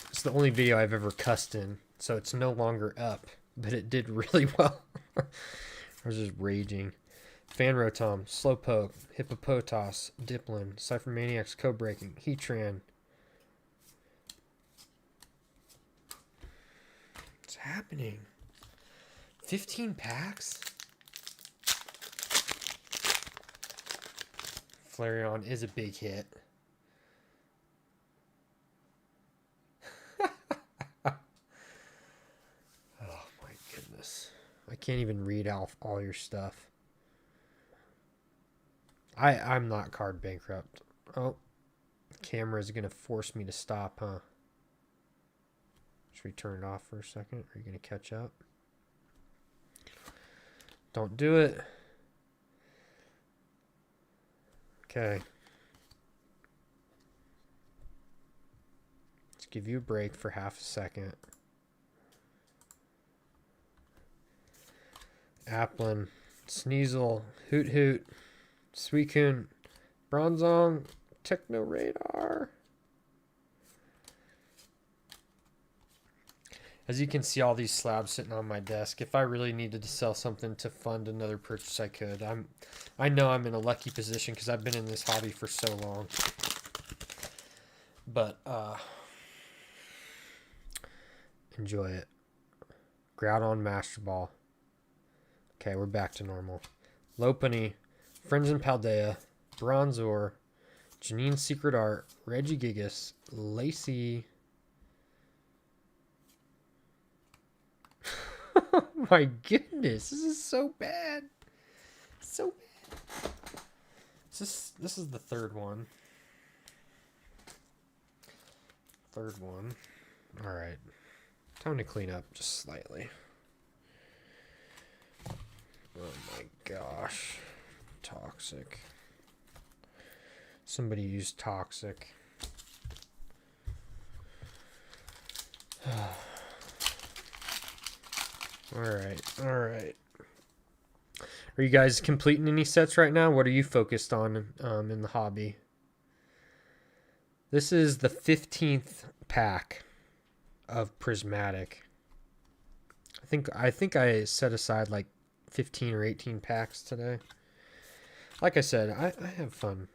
it's the only video I've ever cussed in. So it's no longer up. But it did really well. I was just raging. Fanrotom, Slowpoke, Hippopotas, Diplin, Cypher Maniacs, Code Breaking, Heatran. What's happening? 15 packs? Flareon is a big hit. Oh my goodness. I can't even read off all your stuff. I'm not card bankrupt. Oh, the camera is going to force me to stop, huh? Should we turn it off for a second? Are you going to catch up? Don't do it. Okay. Let's give you a break for half a second. Applin, Sneasel, Hoot Hoot, Suicune, Bronzong, Techno Radar. As you can see, all these slabs sitting on my desk. If I really needed to sell something to fund another purchase, I could. I know I'm in a lucky position because I've been in this hobby for so long. But enjoy it. Groudon Master Ball. Okay, we're back to normal. Lopunny, Frenzen Paldea, Bronzor, Janine's Secret Art, Regigigas, Lacey. Oh my goodness, this is so bad. So bad. This is the third one. Third one. Alright. Time to clean up just slightly. Oh my gosh. Toxic. Somebody used toxic. Alright. Are you guys completing any sets right now? What are you focused on in the hobby? This is the 15th pack of Prismatic. I think I set aside like 15 or 18 packs today. Like I said, I have fun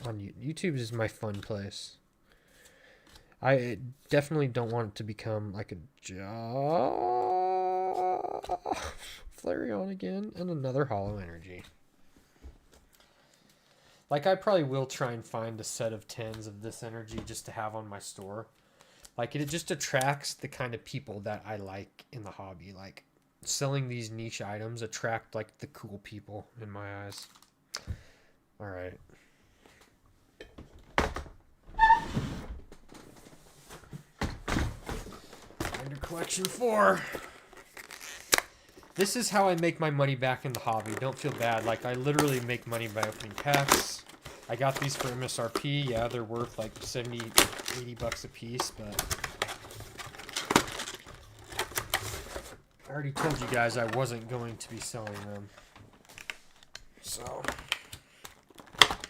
on YouTube. YouTube is my fun place. I definitely don't want it to become like a job. Flareon again and another Hollow Energy. Like I probably will try and find a set of 10s of this energy just to have on my store. Like it just attracts the kind of people that I like in the hobby. Like selling these niche items attract like the cool people in my eyes. All right. Under collection 4. This is how I make my money back in the hobby. Don't feel bad. Like I literally make money by opening packs. I got these for MSRP. Yeah, they're worth like 70, 80 bucks a piece, but I already told you guys I wasn't going to be selling them. So,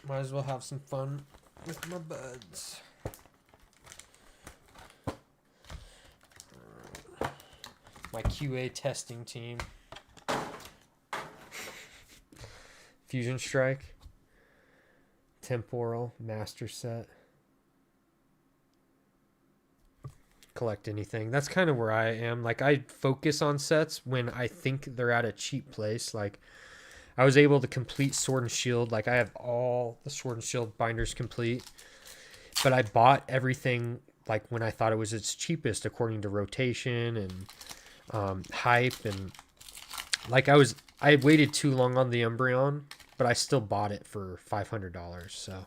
might as well have some fun with my buds. My QA testing team. Fusion Strike. Temporal. Master Set. Collect anything. That's kind of where I am. Like, I focus on sets when I think they're at a cheap place. Like, I was able to complete Sword and Shield. Like, I have all the Sword and Shield binders complete. But I bought everything, like, when I thought it was its cheapest, according to rotation and hype. And, like, I waited too long on the Umbreon, but I still bought it for $500. So,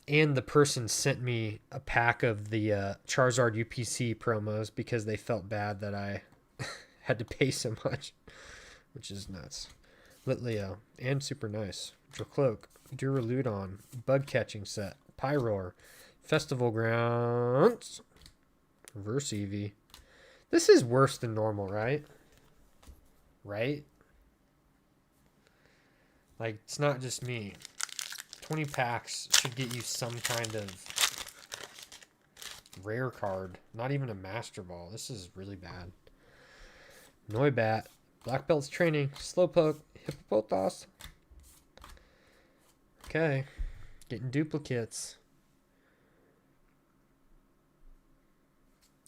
and the person sent me a pack of the Charizard UPC promos because they felt bad that I had to pay so much, which is nuts. Litleo, and super nice. Dracloak, Duraludon, Bug Catching Set, Pyroar, Festival Grounds, Reverse Eevee. This is worse than normal, right? Right? Like, it's not just me. 20 packs should get you some kind of rare card. Not even a Master Ball. This is really bad. Noibat, Black Belt's Training, Slowpoke, Hippopotas. Okay. Getting duplicates.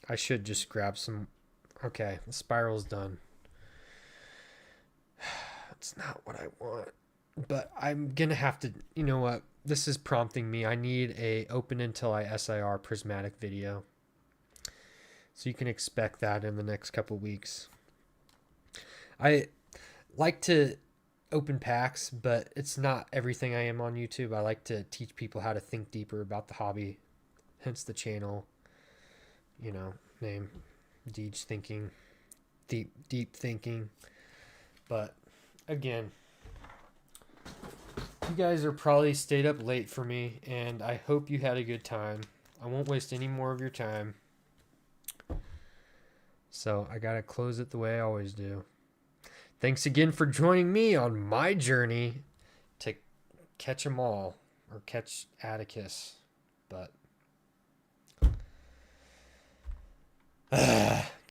I should just grab some. Okay, the spiral's done. It's not what I want. But I'm gonna have to, you know what? This is prompting me. I need a open until I SIR prismatic video. So you can expect that in the next couple weeks. I like to open packs, but it's not everything I am on YouTube. I like to teach people how to think deeper about the hobby. Hence the channel, you know, name Deej Thinking, deep thinking. But again, you guys are probably stayed up late for me, and I hope you had a good time. I won't waste any more of your time. So I gotta close it the way I always do. Thanks again for joining me on my journey to catch 'em all, or catch Atticus. But